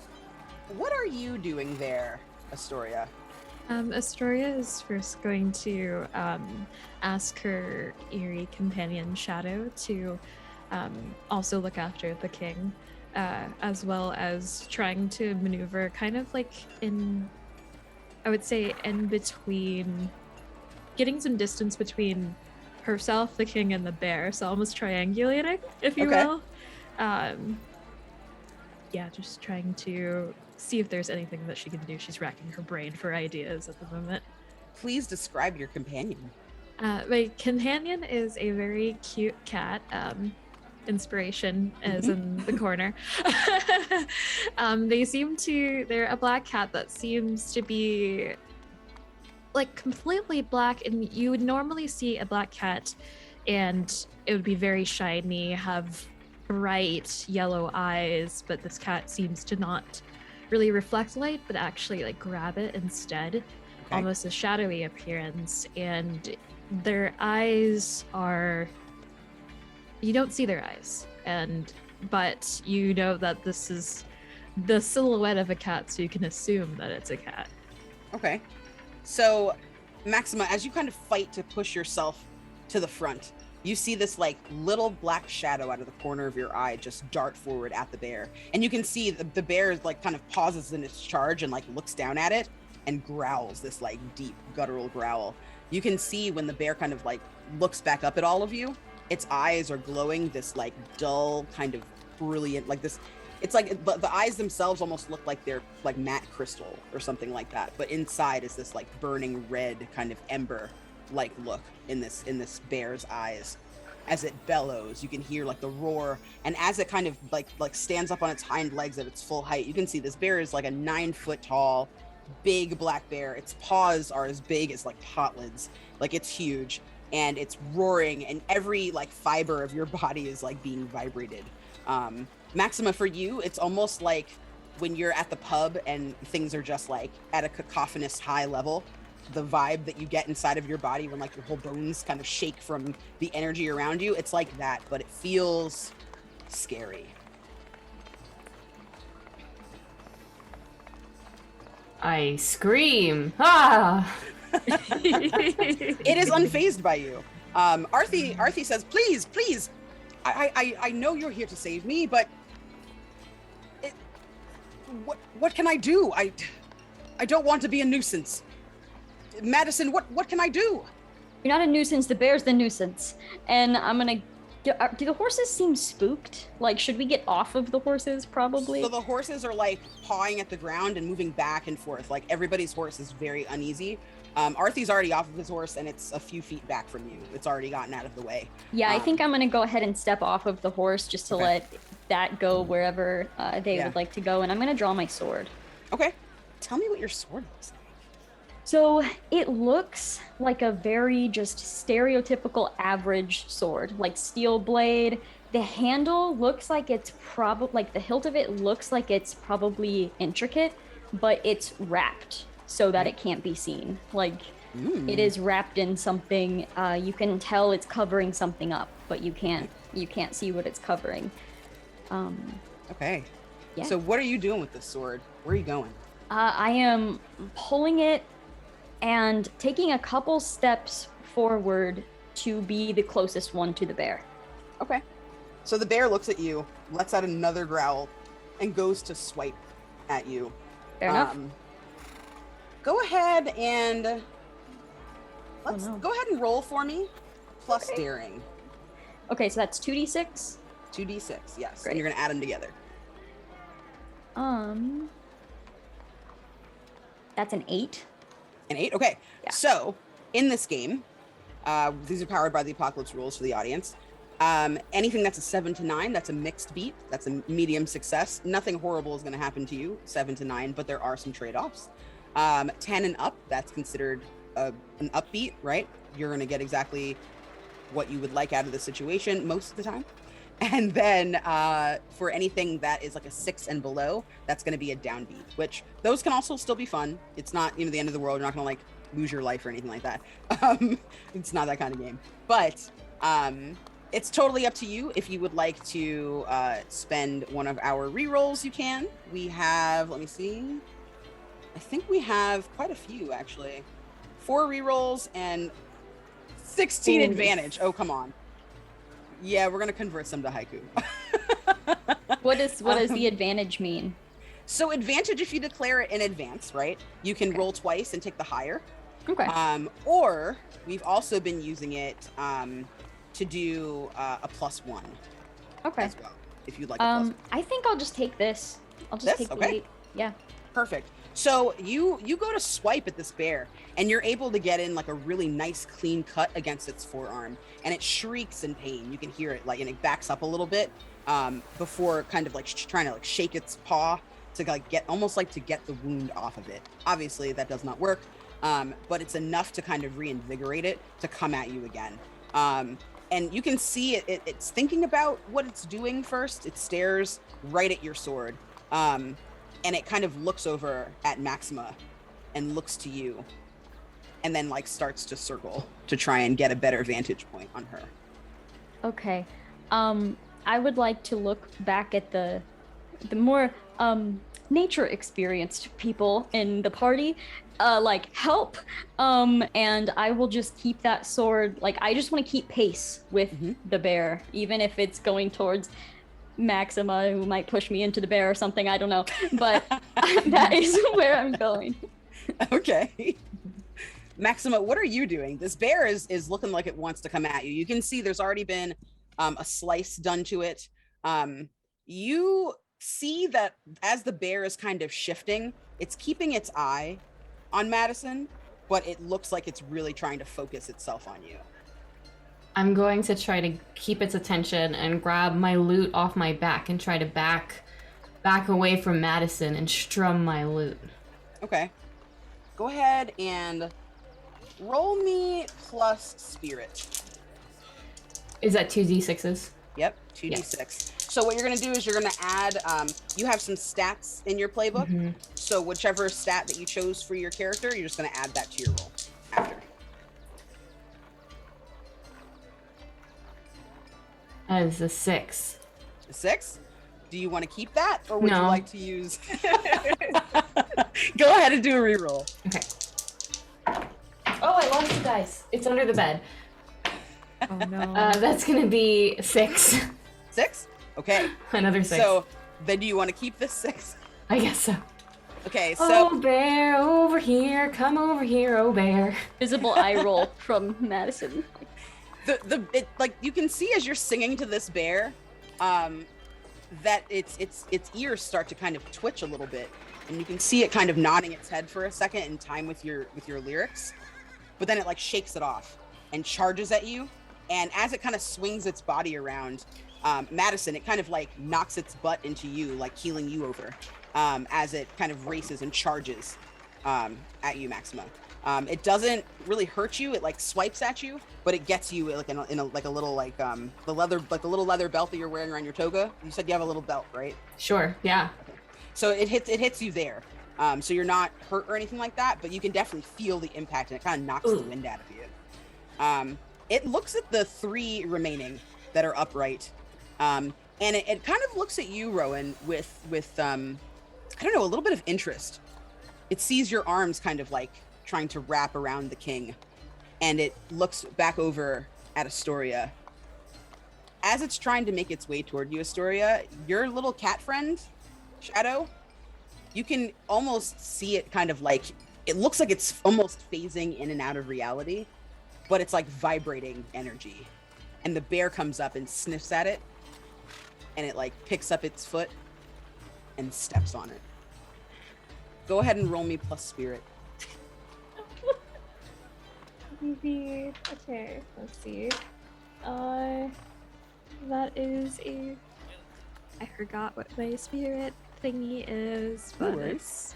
what are you doing there, Astoria? Astoria is first going to ask her eerie companion Shadow to also look after the king, as well as trying to maneuver kind of like I would say in between, getting some distance between herself, the king, and the bear, so almost triangulating, if you will. Yeah, just trying to see if there's anything that she can do. She's racking her brain for ideas at the moment. Please describe your companion. My companion is a very cute cat. Inspiration is in the corner. They're a black cat that seems to be like completely black, and you would normally see a black cat and it would be very shiny, have bright yellow eyes, but this cat seems to not really reflect light, but actually like grab it instead. Almost a shadowy appearance, and their eyes are, you don't see their eyes, but you know that this is the silhouette of a cat, so you can assume that it's a cat. Okay. So, Maxima, as you kind of fight to push yourself to the front, you see this like little black shadow out of the corner of your eye just dart forward at the bear. And you can see the bear like kind of pauses in its charge and like looks down at it and growls this like deep guttural growl. You can see when the bear kind of like looks back up at all of you, its eyes are glowing this like dull kind of brilliant, like this. It's like the eyes themselves almost look like they're like matte crystal or something like that. But inside is this like burning red kind of ember like look in this bear's eyes. As it bellows, you can hear like the roar. And as it kind of like stands up on its hind legs at its full height, you can see this bear is like a 9 foot tall, big black bear. Its paws are as big as like pot lids. Like it's huge, and it's roaring, and every like fiber of your body is like being vibrated. Maxima, for you, it's almost like when you're at the pub and things are just like at a cacophonous high level, the vibe that you get inside of your body when like your whole bones kind of shake from the energy around you. It's like that, but it feels scary. I scream. Ah! It is unfazed by you. Arthie says, please, I know you're here to save me, but what can I do? I don't want to be a nuisance. Madison, what can I do? You're not a nuisance, the bear's the nuisance. And I'm gonna... Do the horses seem spooked? Like, should we get off of the horses, probably? So the horses are, like, pawing at the ground and moving back and forth. Like, everybody's horse is very uneasy. Arthie's already off of his horse, and it's a few feet back from you. It's already gotten out of the way. Yeah, I think I'm gonna go ahead and step off of the horse just to let that go wherever they would like to go. And I'm gonna draw my sword. Okay. Tell me what your sword looks So it looks like a very just stereotypical average sword, like steel blade. The handle looks like it's probably like the hilt of it looks like it's probably intricate, but it's wrapped so that it can't be seen. Like it is wrapped in something. You can tell it's covering something up, but you can't see what it's covering. Okay. Yeah. So what are you doing with this sword? Where are you going? I am pulling it and taking a couple steps forward to be the closest one to the bear. Okay. So the bear looks at you, lets out another growl, and goes to swipe at you. Fair enough. Go ahead and let's no. go ahead and roll for me. Plus Okay. daring. Okay, so that's 2d6. 2d6, yes. Great. And you're gonna add them together. That's an 8. An 8? Okay. Yeah. So in this game, these are powered by the Apocalypse rules for the audience. Anything that's a 7 to 9, that's a mixed beat. That's a medium success. Nothing horrible is going to happen to you, 7 to 9, but there are some trade-offs. 10 and up, that's considered an upbeat, right? You're going to get exactly what you would like out of the situation most of the time. And then for anything that is like a 6 and below, that's going to be a downbeat, which those can also still be fun. It's not, the end of the world. You're not going to like lose your life or anything like that. It's not that kind of game. But it's totally up to you. If you would like to spend one of our rerolls, you can. We have, let me see. I think we have quite a few, actually. 4 rerolls and 16 advantage. Oh, come on. Yeah, we're going to convert some to haiku. What does the advantage mean? So advantage, if you declare it in advance, right? You can roll twice and take the higher. Okay. Or we've also been using it to do a +1 Okay. as well, if you'd like a +1. I think I'll just take this. I'll just This? take Okay. the 8. Yeah. Perfect. So you go to swipe at this bear, and you're able to get in like a really nice clean cut against its forearm, and it shrieks in pain. You can hear it, like, and it backs up a little bit before kind of like trying to like shake its paw to like get the wound off of it. Obviously that does not work, but it's enough to kind of reinvigorate it to come at you again. And you can see it's thinking about what it's doing first. It stares right at your sword. And it kind of looks over at Maxima and looks to you and then like starts to circle to try and get a better vantage point on her. Okay. I would like to look back at the more nature experienced people in the party, like help. And I will just keep that sword. Like I just want to keep pace with the bear, even if it's going towards Maxima, who might push me into the bear or something. I don't know, but that is where I'm going. Okay. Maxima, what are you doing? This bear is looking like it wants to come at you. You can see there's already been a slice done to it. You see that as the bear is kind of shifting, it's keeping its eye on Madison, but it looks like it's really trying to focus itself on you. I'm going to try to keep its attention and grab my loot off my back and try to back away from Madison and strum my loot. Okay. Go ahead and roll me plus spirit. Is that 2d6s? Yep, 2d6. So what you're going to do is you're going to add, you have some stats in your playbook. So whichever stat that you chose for your character, you're just going to add that to your roll after. That is a 6. A 6? Do you want to keep that, or would you No. like to use? Go ahead and do a reroll. Okay. Oh, I lost the dice. It's under the bed. Oh no. That's gonna be 6. 6? Okay. Another 6. So then do you want to keep this 6? I guess so. Okay, so Oh, bear, over here. Come over here, oh bear. Visible eye roll from Madison. like you can see as you're singing to this bear, that its ears start to kind of twitch a little bit, and you can see it kind of nodding its head for a second in time with your lyrics, but then it like shakes it off and charges at you. And as it kind of swings its body around, Madison, it kind of like knocks its butt into you, like keeling you over, as it kind of races and charges at you, Maxima. It doesn't really hurt you. It like swipes at you, but it gets you like in a like a little like the little leather belt that you're wearing around your toga. You said you have a little belt, right? Sure, yeah. Okay. So it hits you there. So you're not hurt or anything like that, but you can definitely feel the impact, and it kind of knocks the wind out of you. It looks at the 3 remaining that are upright, and it kind of looks at you, Rowan, with I don't know, a little bit of interest. It sees your arms kind of like trying to wrap around the king, and it looks back over at Astoria. As it's trying to make its way toward you, Astoria, your little cat friend, Shadow, you can almost see it kind of like, it looks like it's almost phasing in and out of reality, but it's like vibrating energy. And the bear comes up and sniffs at it, and it like picks up its foot and steps on it. Go ahead and roll me plus spirit. Maybe. Okay, let's see. That is a. I forgot what my spirit thingy is, but it's.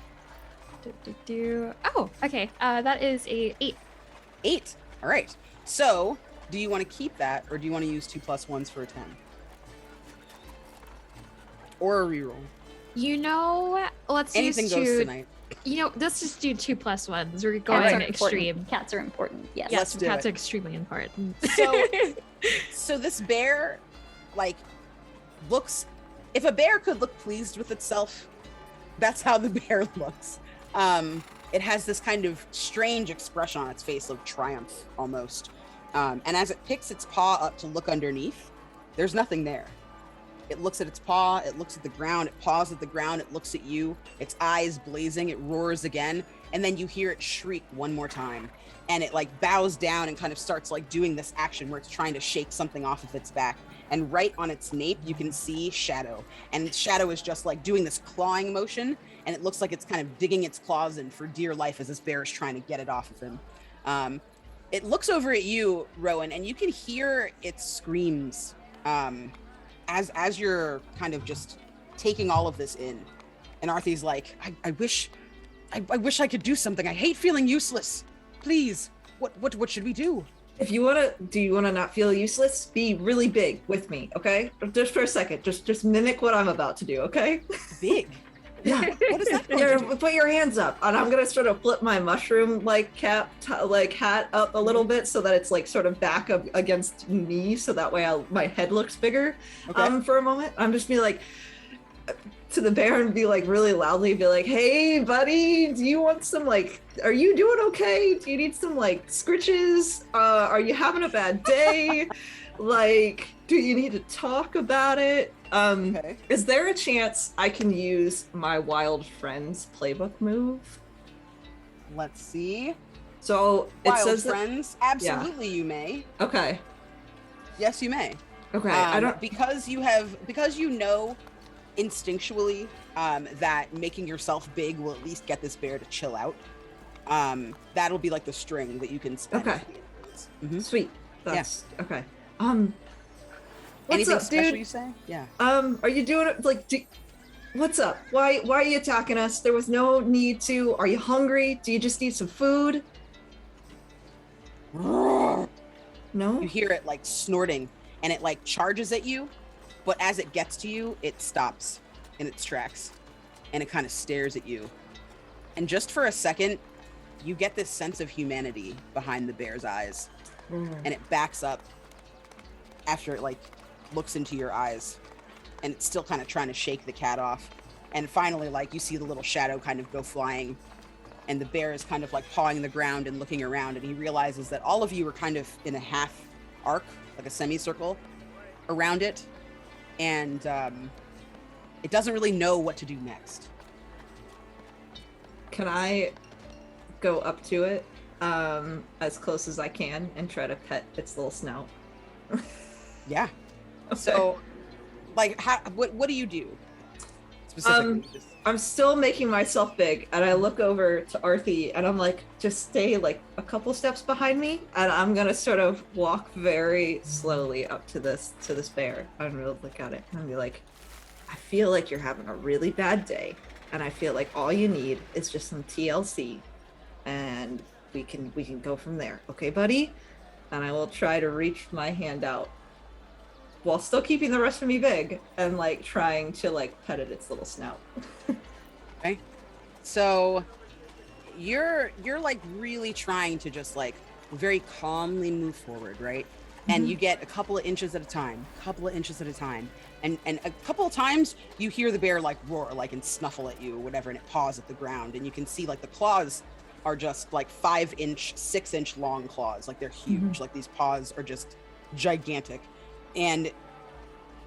Oh, okay. That is a 8. 8. All right. So, do you want to keep that, or do you want to use 2 plus 1s for a 10? Or a reroll? You know, let's Anything use goes 2. tonight. You know, let's just do 2 plus 1s. We're Cats going are extreme. important. Cats are important. Yes. Yes, Let's do cats it. are extremely important. So this bear, like, looks. If a bear could look pleased with itself, that's how the bear looks. It has this kind of strange expression on its face of triumph, almost. And as it picks its paw up to look underneath, there's nothing there. It looks at its paw, it looks at the ground, it paws at the ground, it looks at you, its eyes blazing, it roars again, and then you hear it shriek one more time. And it like bows down and kind of starts like doing this action where it's trying to shake something off of its back. And right on its nape, you can see Shadow. And Shadow is just like doing this clawing motion, and it looks like it's kind of digging its claws in for dear life as this bear is trying to get it off of him. It looks over at you, Rowan, and you can hear its screams as you're kind of just taking all of this in. And Arthie's like, I wish I could do something. I hate feeling useless. Please, what should we do? If you do you wanna not feel useless? Be really big with me, okay? Just for a second, just mimic what I'm about to do, okay? Big. Yeah. What is that? going to do? Put your hands up, and I'm gonna sort of flip my mushroom hat up a little bit so that it's like sort of back up against me, so that way my head looks bigger. Okay. For a moment, I'm just be like to the bear and be like really loudly, be like, "Hey, buddy, do you want some like? Are you doing okay? Do you need some like scritches? Are you having a bad day? Like, do you need to talk about it?" Okay. Is there a chance I can use my Wild Friends playbook move? Let's see. So it Wild says friends. Absolutely, you may. Okay. Yes, you may. Okay. I don't. because you know instinctually that making yourself big will at least get this bear to chill out. That'll be like the string that you can spend. Okay. Mhm. Sweet. That's okay. What's Anything up, special dude? you say? Yeah. Are you doing it like? What's up? Why are you attacking us? There was no need to. Are you hungry? Do you just need some food? No. You hear it like snorting, and it like charges at you, but as it gets to you, it stops in its tracks, and it kind of stares at you. And just for a second, you get this sense of humanity behind the bear's eyes, and it backs up after it like looks into your eyes, and it's still kind of trying to shake the cat off. And finally, like, you see the little shadow kind of go flying, and the bear is kind of like pawing the ground and looking around, and he realizes that all of you are kind of in a half arc, like a semicircle around it, and it doesn't really know what to do next. Can I go up to it as close as I can and try to pet its little snout? Yeah. Okay. So, like, what do you do specifically? I'm still making myself big, and I look over to Arthie, and I'm like, just stay like a couple steps behind me, and I'm gonna sort of walk very slowly up to this bear and really look at it and be like, I feel like you're having a really bad day, and I feel like all you need is just some TLC, and we can go from there. Okay, buddy? And I will try to reach my hand out while still keeping the rest of me big and like trying to like pet at its little snout. Okay. So you're like really trying to just like very calmly move forward, right? And you get a couple of inches at a time, and a couple of times you hear the bear like roar, like and snuffle at you or whatever, and it paws at the ground, and you can see like the claws are just like 5-inch, 6-inch long claws, like they're huge. Like these paws are just gigantic, and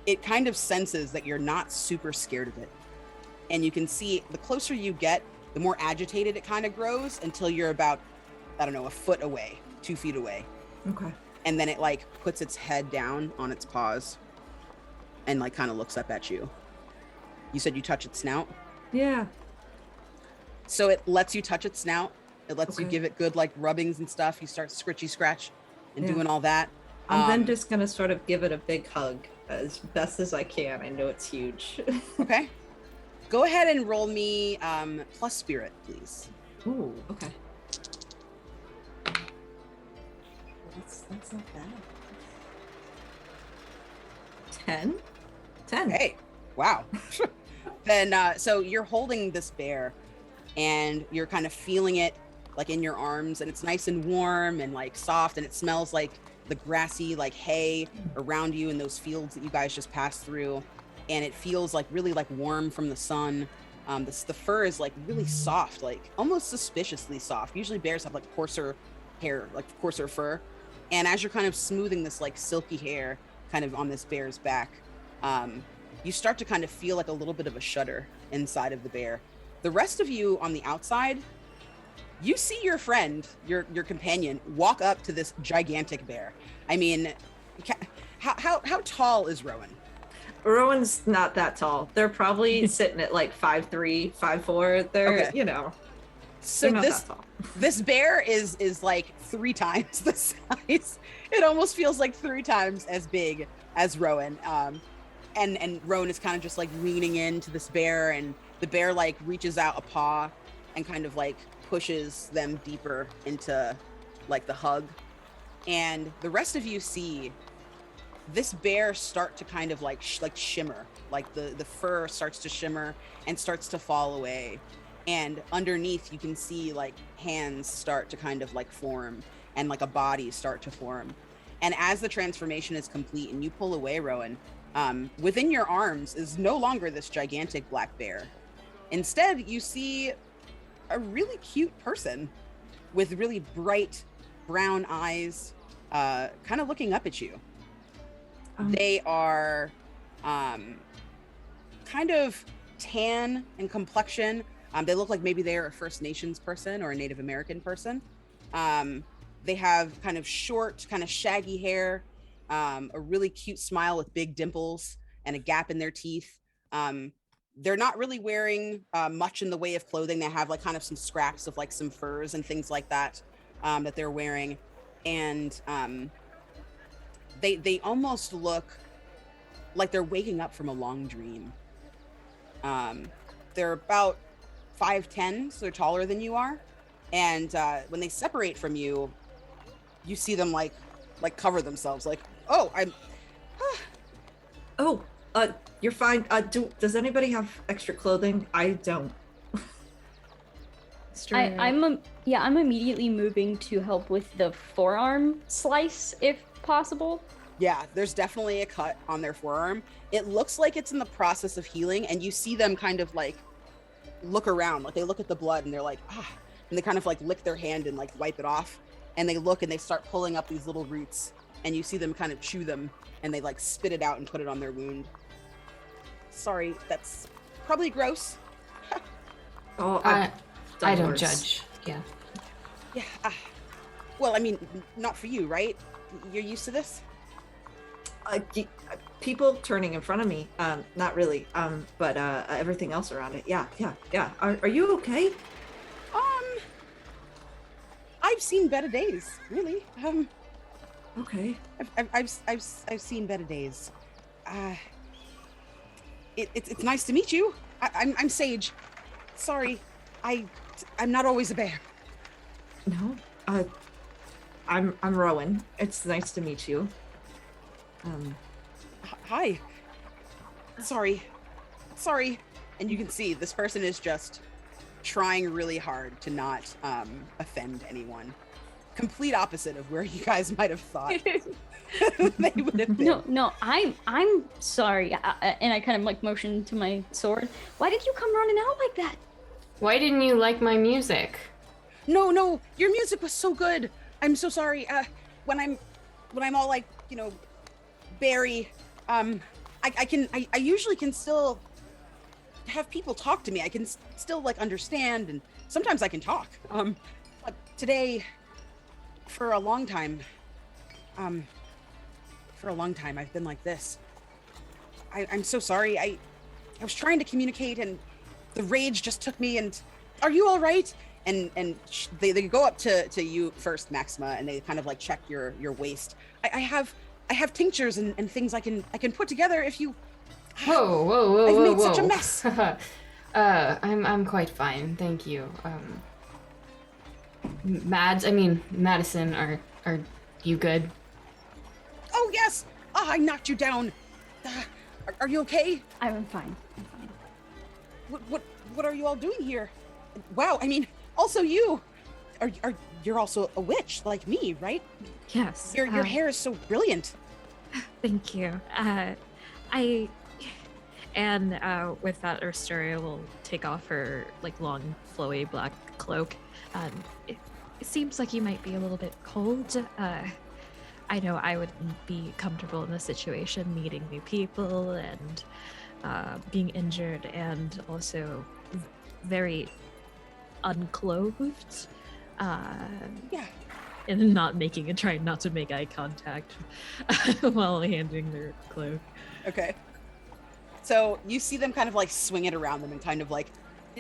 it kind of senses that you're not super scared of it. And you can see the closer you get, the more agitated it kind of grows until you're about, I don't know, a foot away, 2 feet away. Okay. And then it like puts its head down on its paws and like kind of looks up at you. You said you touch its snout? Yeah. So it lets you touch its snout. It lets you Okay. give it good like rubbings and stuff. You start scritchy scratch and doing all that. I'm then just gonna sort of give it a big hug as best as I can. I know it's huge. Okay. Go ahead and roll me plus spirit, please. Ooh, okay. That's not bad. 10? Hey, wow. Then, so you're holding this bear and you're kind of feeling it like in your arms, and it's nice and warm and like soft, and it smells like the grassy like hay around you in those fields that you guys just passed through. And it feels like really like warm from the sun. The fur is like really soft, like almost suspiciously soft. Usually bears have like coarser hair, like coarser fur. And as you're kind of smoothing this like silky hair kind of on this bear's back, you start to kind of feel like a little bit of a shudder inside of the bear. The rest of you on the outside, you see your friend, your companion, walk up to this gigantic bear. I mean, how tall is Rowan? Rowan's not that tall. They're probably sitting at like 5'3", 5'4". They're, Okay. you know, So they're not this that tall. this bear is like 3 times the size. It almost feels like 3 times as big as Rowan. And Rowan is kind of just like leaning into this bear, and the bear like reaches out a paw and kind of like pushes them deeper into like the hug. And the rest of you see this bear start to kind of like shimmer, like the fur starts to shimmer and starts to fall away. And underneath you can see like hands start to kind of like form and like a body start to form. And as the transformation is complete and you pull away, Rowan, within your arms is no longer this gigantic black bear. Instead, you see a really cute person with really bright brown eyes, kind of looking up at you. They are kind of tan in complexion. They look like maybe they're a First Nations person or a Native American person. They have kind of short, kind of shaggy hair, a really cute smile with big dimples and a gap in their teeth. They're not really wearing much in the way of clothing. They have like kind of some scraps of like some furs and things like that that they're wearing. And they almost look like they're waking up from a long dream. They're about 5'10", so they're taller than you are. And when they separate from you, you see them like cover themselves, like, oh, I'm. Oh, you're fine. Does anybody have extra clothing? I don't. I'm immediately moving to help with the forearm slice if possible. Yeah, there's definitely a cut on their forearm. It looks like it's in the process of healing, and you see them kind of like look around, like they look at the blood and they're like, and they kind of like lick their hand and like wipe it off, and they look and they start pulling up these little roots, and you see them kind of chew them and they like spit it out and put it on their wound. Sorry, that's probably gross. Oh, I don't worse. judge. Yeah. Yeah. Well, I mean, not for you, right? You're used to this? People turning in front of me, not really, but everything else around it. Yeah. Are you okay? I've seen better days, really. Okay. I've seen better days. It's nice to meet you. I'm Sage. Sorry, I'm not always a bear. No, I'm Rowan. It's nice to meet you. Hi. Sorry. And you can see this person is just trying really hard to not offend anyone. Complete opposite of where you guys might have thought they would have been. No, I'm sorry. And I kind of like motion to my sword. Why did you come running out like that? Why didn't you like my music? No, your music was so good. I'm so sorry. When I'm all like, berry, I usually can still have people talk to me. I can still like understand, and sometimes I can talk. But today, for a long time, I've been like this. I'm so sorry. I was trying to communicate, and the rage just took me. And are you all right? And they go up to you first, Maxima, and they kind of like check your waist. I have tinctures and things I can put together if you. Whoa! I've made such a mess. I'm quite fine, thank you. Madison, are you good? Oh yes. I knocked you down. Are you okay? I'm fine. What are you all doing here? Wow. Also you. You're also a witch like me, right? Yes. Your hair is so brilliant. Thank you. With that, Ursteria will take off her like long, flowy black cloak. It seems like you might be a little bit cold. I know I wouldn't be comfortable in this situation, meeting new people and being injured, and also very unclothed. Yeah. And trying not to make eye contact while handing their cloak. Okay. So you see them kind of like swing it around them and kind of like,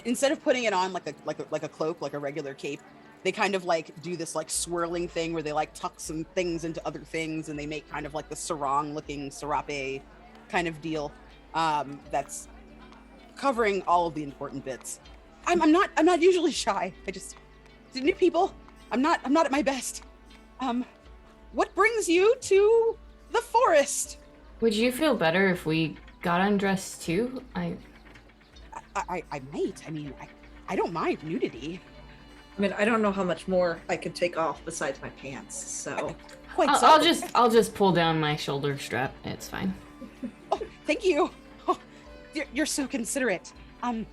instead of putting it on like a cloak, like a regular cape, they kind of like do this like swirling thing where they like tuck some things into other things, and they make kind of like the sarong looking serape kind of deal. That's covering all of the important bits. I'm not usually shy. I just new people. I'm not at my best. What brings you to the forest? Would you feel better if we got undressed too? I might. I don't mind nudity. I don't know how much more I could take off besides my pants, so. I'll just pull down my shoulder strap. It's fine. Oh, thank you. Oh, you're so considerate. My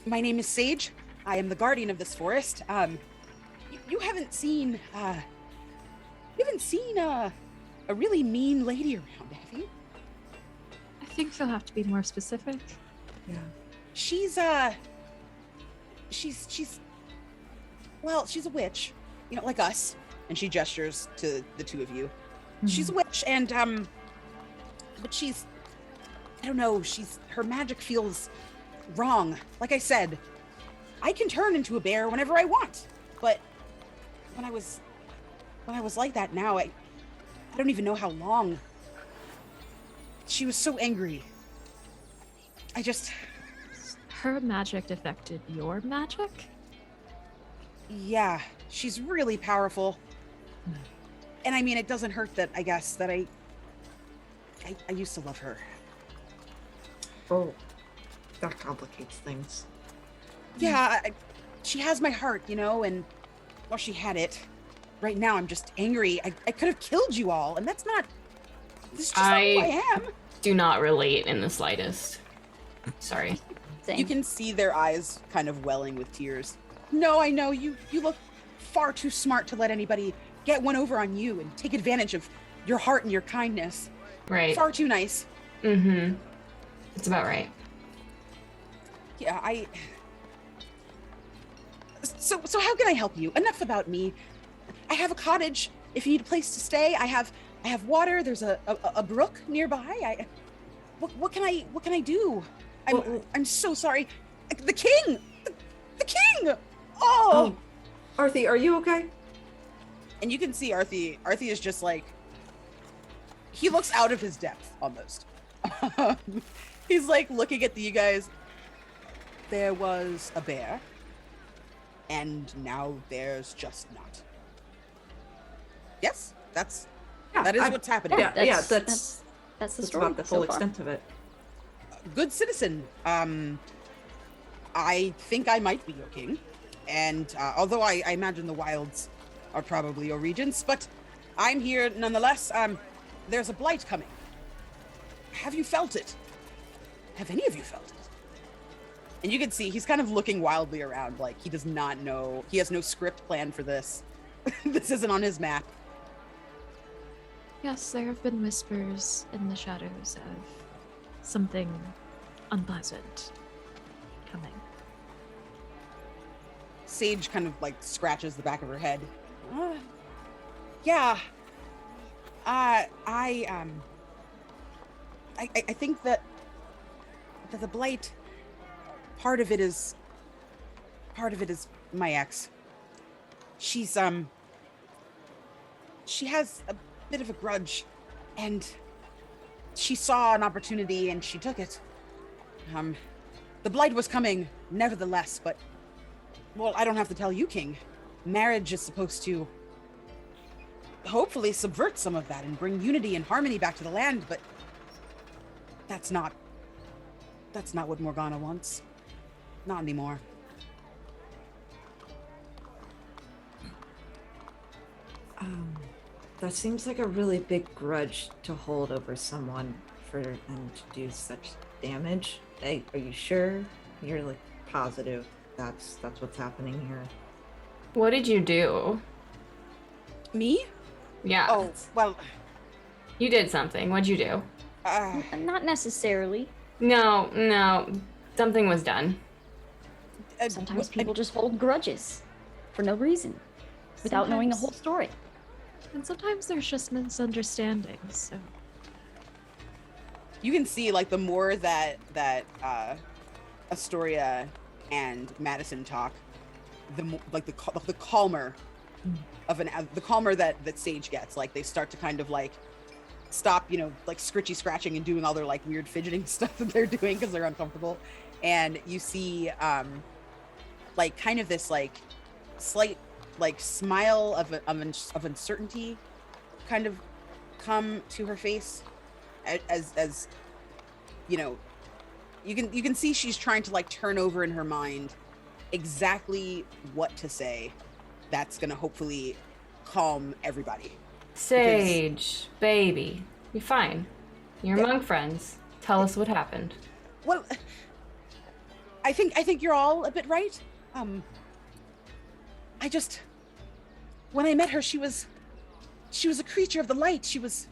name is Sage. I am the guardian of this forest. You haven't seen a really mean lady around, have you? I think you'll have to be more specific. Yeah. She's a witch, like us. And she gestures to the two of you. Mm-hmm. She's a witch, and but I don't know, her magic feels wrong. Like I said, I can turn into a bear whenever I want, but when I was like that now, I don't even know how long. She was so angry. Her magic affected your magic? Yeah, she's really powerful. And it doesn't hurt that I guess that I used to love her. Oh, that complicates things. Yeah, she has my heart, and she had it. Right now, I'm just angry. I could have killed you all, and this is just not who I am. Do not relate in the slightest. Sorry. Same. You can see their eyes kind of welling with tears. No, I know, you look far too smart to let anybody get one over on you and take advantage of your heart and your kindness. Right. Far too nice. Mm-hmm. It's about right. Yeah, So how can I help you? Enough about me. I have a cottage. If you need a place to stay, I have water. There's a brook nearby. What can I do? I'm so sorry. The king. The king. Oh, Arthie, are you okay? And you can see Arthie. Arthie is just like, he looks out of his depth almost. He's like looking at you guys. There was a bear. and now there's just not. Yes, that is what's happening. That's That's the story. about the so full far. extent of it. Good citizen. I think I might be your king, and although I imagine the wilds are probably your regents, but I'm here nonetheless. There's a blight coming. Have you felt it? Have any of you felt it? And you can see he's kind of looking wildly around, like he does not know. He has no script planned for this. This isn't on his map. Yes, there have been whispers in the shadows of something unpleasant coming. Sage kind of like scratches the back of her head. Yeah. I think that the blight, part of it is my ex. She has a bit of a grudge, and she saw an opportunity and she took it. The blight was coming nevertheless, but, well, I don't have to tell you, King. Marriage is supposed to hopefully subvert some of that and bring unity and harmony back to the land, but that's not what Morgana wants. Not anymore. That seems like a really big grudge to hold over someone for them to do such damage. Hey, are you sure? You're like positive that's what's happening here. What did you do? Me? Yeah. Oh, well, You did something. What'd you do? Not necessarily. No. Something was done. Sometimes people just hold grudges for no reason, without knowing the whole story. And sometimes there's just misunderstandings, so. You can see, like, the more that Astoria and Madison talk, the more, like, the calmer the calmer that Sage gets. Like, they start to kind of like stop, like scritchy scratching and doing all their like weird fidgeting stuff that they're doing because they're uncomfortable. And you see like kind of this like slight like smile of uncertainty kind of come to her face as you can see she's trying to like turn over in her mind exactly what to say that's gonna hopefully calm everybody. Sage, baby, you're fine. You're among friends. Tell us what happened. Well, I think you're all a bit right. When I met her, she was a creature of the light. She was,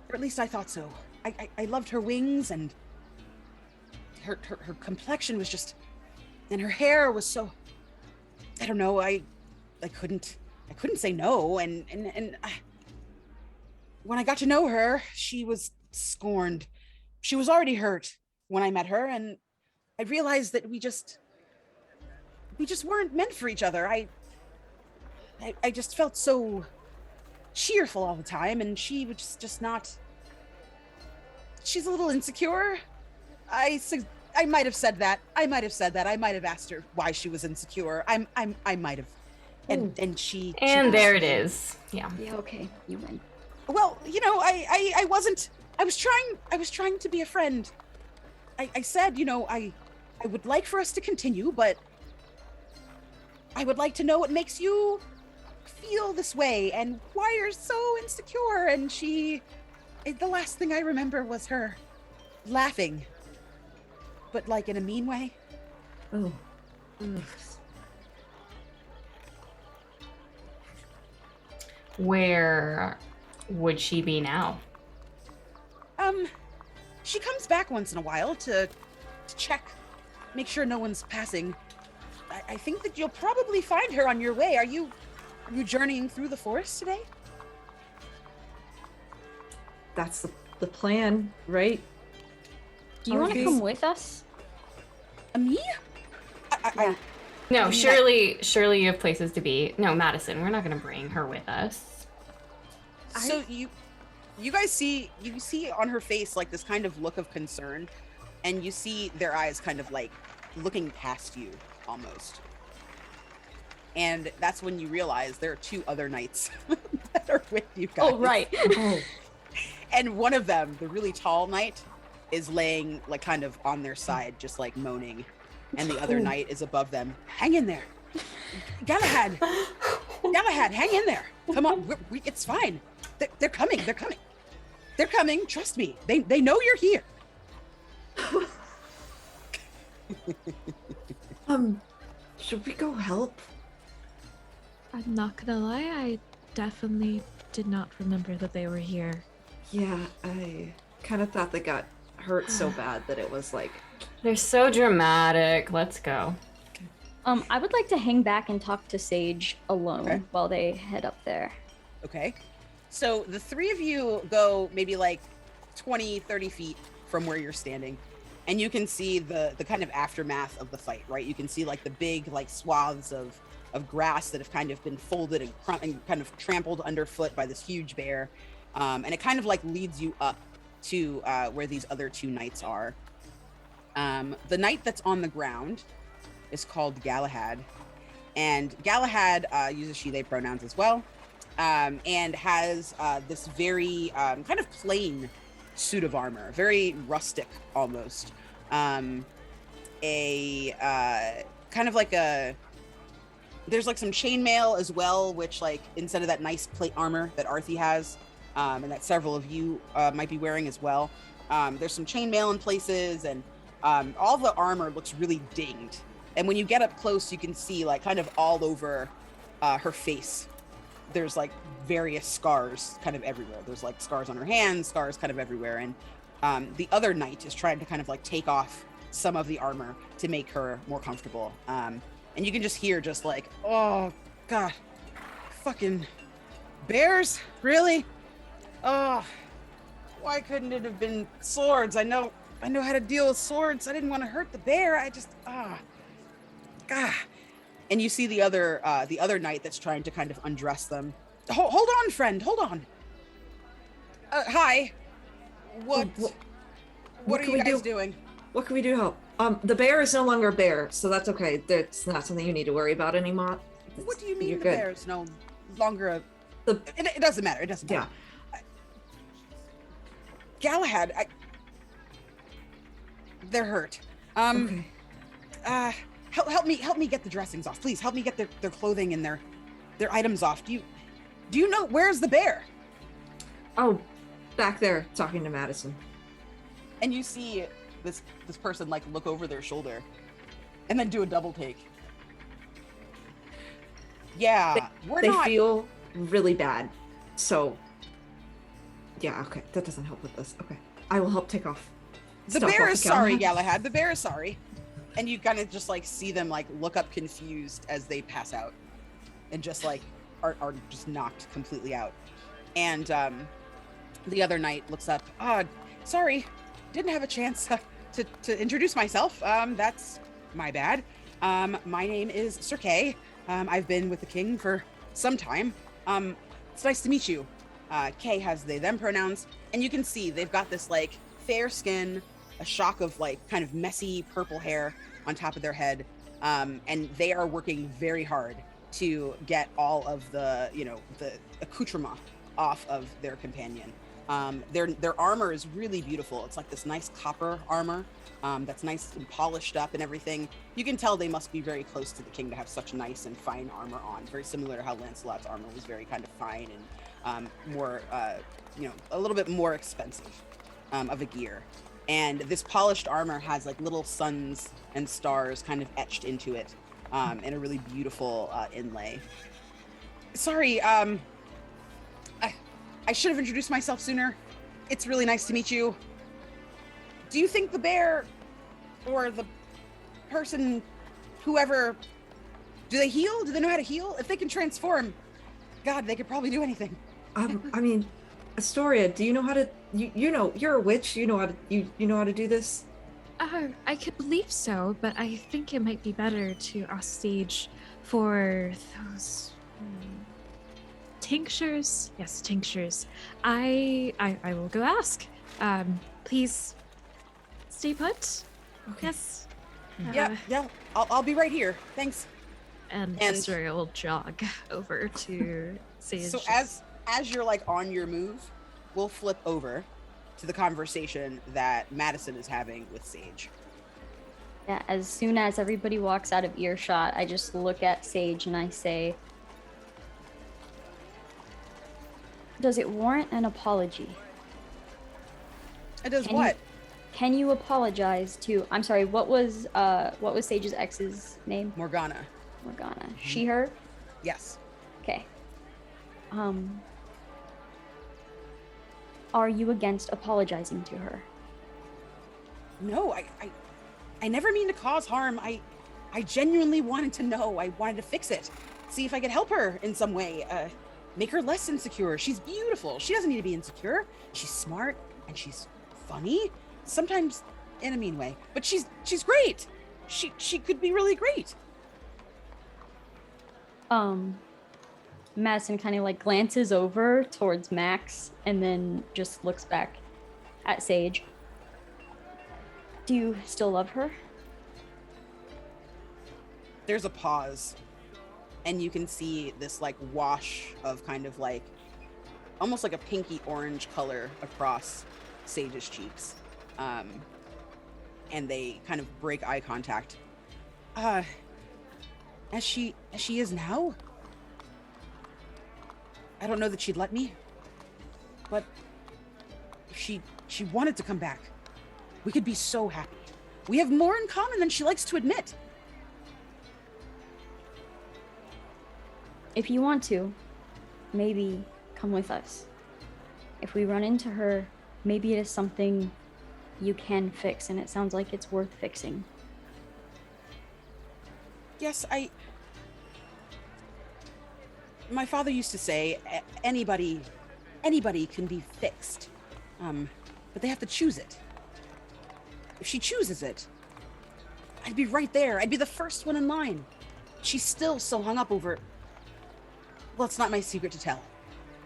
or at least I thought so. I loved her wings, and her complexion was just, and her hair was so, I don't know, I couldn't say no, and when I got to know her, she was scorned. She was already hurt when I met her, and I realized that we just weren't meant for each other. I just felt so cheerful all the time, and she was just not. She's a little insecure. I might have said that. I might have asked her why she was insecure. I might have. And she there it is. Yeah. Yeah, okay, you win. Well, I wasn't. I was trying to be a friend. I said, I would like for us to continue, but I would like to know what makes you feel this way and why you're so insecure. And the last thing I remember was her laughing, but like in a mean way. Oh. Where would she be now? She comes back once in a while to check, make sure no one's passing. I think that you'll probably find her on your way. Are you journeying through the forest today? That's the plan, right? Do you want to come with us? Me? Yeah. No, surely you have places to be. No, Madison, we're not going to bring her with us. So you guys see on her face like this kind of look of concern, and you see their eyes kind of like looking past you almost. And that's when you realize there are 2 other knights that are with you guys. Oh, right. Oh, And one of them, the really tall knight, is laying like kind of on their side, just like moaning. And the other knight is above them. Hang in there. Galahad, hang in there. Come on, it's fine. They're coming. They're coming. Trust me. They know you're here. Should we go help? I'm not gonna lie, I definitely did not remember that they were here. Yeah, I kind of thought they got hurt so bad that it was like. They're so dramatic. Let's go. I would like to hang back and talk to Sage alone Okay. while they head up there. Okay. So the 3 of you go maybe like 20, 30 feet from where you're standing. And you can see the kind of aftermath of the fight, right? You can see like the big like swaths of grass that have kind of been folded and kind of trampled underfoot by this huge bear. And it kind of like leads you up to where these other 2 knights are. The knight that's on the ground is called Galahad. And Galahad uses she, they pronouns as well. And has this very kind of plain suit of armor, very rustic almost. Kind of like there's like some chainmail as well, which like instead of that nice plate armor that Arthie has, and that several of you might be wearing as well, there's some chainmail in places, and all the armor looks really dinged. And when you get up close, you can see like kind of all over her face. There's like various scars kind of everywhere. There's like scars on her hands, scars kind of everywhere. And the other knight is trying to kind of like take off some of the armor to make her more comfortable. And you can just hear just like, oh God, fucking bears, really? Oh, why couldn't it have been swords? I know how to deal with swords. I didn't want to hurt the bear. I just, God. And you see the other knight that's trying to kind of undress them. Hold on, friend. Hold on. Hi. What are can you we guys do? doing? What can we do to help? The bear is no longer a bear, so that's okay. That's not something you need to worry about anymore. What do you mean You're the good. bear is no longer a... The- It doesn't matter. It doesn't matter. Galahad, they're hurt. Okay. Help me get the dressings off, please. Help me get their clothing and their items off. Do you know where's the bear? Oh, back there talking to Madison. And you see this person like look over their shoulder and then do a double take. Yeah, They feel really bad. So, yeah, okay. That doesn't help with this. Okay. I will help take off. The stuff bear off is the sorry, Galahad. Galahad. The bear is sorry. And you kind of just like see them like look up confused as they pass out and just like are just knocked completely out. And the other knight looks up. Sorry, didn't have a chance to introduce myself. That's my bad. My name is Sir Kay. I've been with the king for some time. It's nice to meet you. Kay has they, them pronouns. And you can see they've got this like fair skin, a shock of like kind of messy purple hair on top of their head. And they are working very hard to get all of the, the accoutrement off of their companion. Their armor is really beautiful. It's like this nice copper armor that's nice and polished up and everything. You can tell they must be very close to the king to have such nice and fine armor on. Very similar to how Lancelot's armor was very kind of fine and more, a little bit more expensive of a gear. And this polished armor has like little suns and stars kind of etched into it in a really beautiful inlay. Sorry, I should have introduced myself sooner. It's really nice to meet you. Do you think the bear or the person, whoever, do they heal? Do they know how to heal? If they can transform, God, they could probably do anything. I mean, Astoria, do you know how to? You know, you're a witch. You know how to. You know how to do this. I could believe so, but I think it might be better to ask Sage for those tinctures. Yes, tinctures. I will go ask. Please stay put. Okay. Yes. Yeah. I'll be right here. Thanks. And And- Esther will jog over to Sage. So as you're like on your move, we'll flip over to the conversation that Madison is having with Sage. Yeah, as soon as everybody walks out of earshot, I just look at Sage and I say, does it warrant an apology? It does Can what? Can you apologize to, I'm sorry, what was Sage's ex's name? Morgana. Morgana. She, her? Yes. Okay. Are you against apologizing to her? No, I never mean to cause harm. I genuinely wanted to know. I wanted to fix it. See if I could help her in some way. Make her less insecure. She's beautiful. She doesn't need to be insecure. She's smart and she's funny. Sometimes in a mean way. But she's great. She could be really great. Madison kind of like glances over towards Max and then just looks back at Sage. Do you still love her? There's a pause. And you can see this like wash of kind of like almost like a pinky orange color across Sage's cheeks. And they kind of break eye contact. As she is now? I don't know that she'd let me. But if she wanted to come back, we could be so happy. We have more in common than she likes to admit. If you want to, maybe come with us. If we run into her, maybe it is something you can fix, and it sounds like it's worth fixing. Yes, my father used to say anybody can be fixed, but they have to choose it. If she chooses it, I'd be right there. I'd be the first one in line. She's still so hung up over, well, it's not my secret to tell,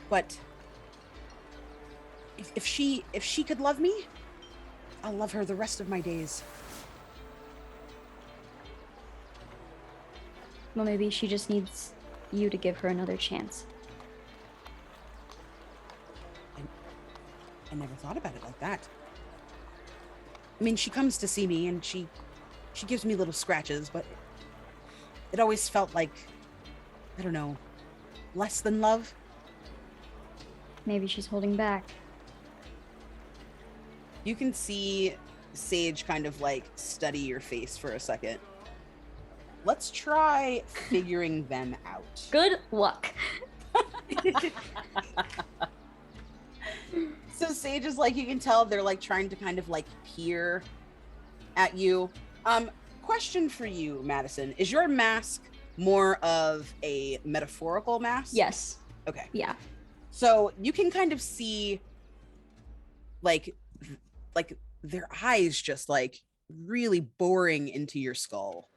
but if she could love me, I'll love her the rest of my days. Well, maybe she just needs you to give her another chance. I never thought about it like that. I mean, she comes to see me and she gives me little scratches, but it always felt like, I don't know, less than love. Maybe she's holding back. You can see Sage kind of like study your face for a second. Let's try figuring them out. Good luck. So Sage is like, you can tell they're like trying to kind of like peer at you. Question for you, Madison. Is your mask more of a metaphorical mask? Yes. Okay. Yeah. So you can kind of see like their eyes just like really boring into your skull.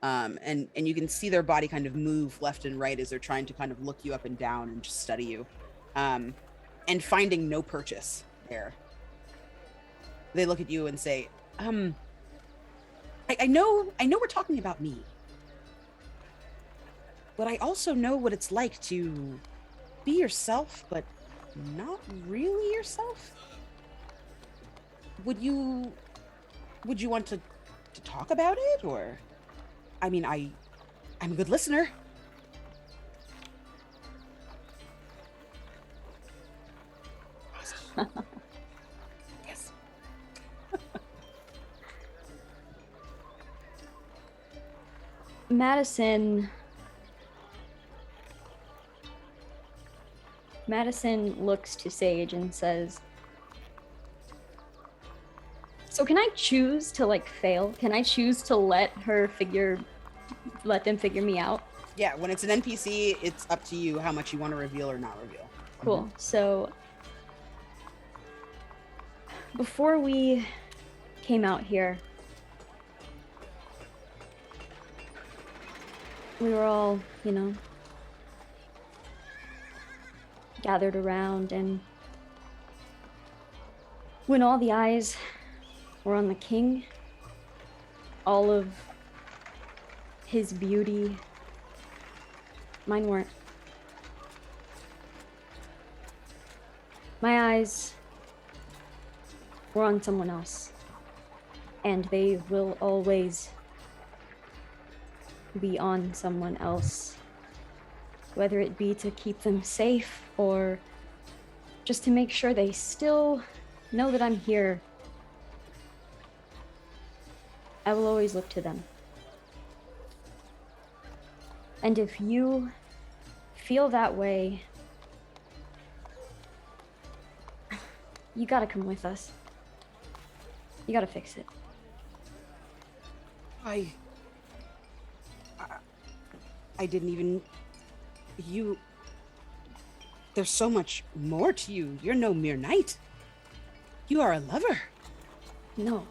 And you can see their body kind of move left and right as they're trying to kind of look you up and down and just study you. And finding no purchase there. They look at you and say, I know we're talking about me. But I also know what it's like to be yourself, but not really yourself. Would you want to talk about it, or? I mean, I'm a good listener. Yes. Madison looks to Sage and says, so can I choose to like fail? Can I choose to let them figure me out? Yeah, when it's an NPC, it's up to you how much you want to reveal or not reveal. Cool. So before we came out here, we were all, gathered around, and when all the eyes were on the king, all of his beauty Mine weren't. My eyes were on someone else. And they will always be on someone else. Whether it be to keep them safe or just to make sure they still know that I'm here. I will always look to them. And if you feel that way, you gotta come with us. You gotta fix it. I didn't even... There's so much more to you. You're no mere knight. You are a lover. No.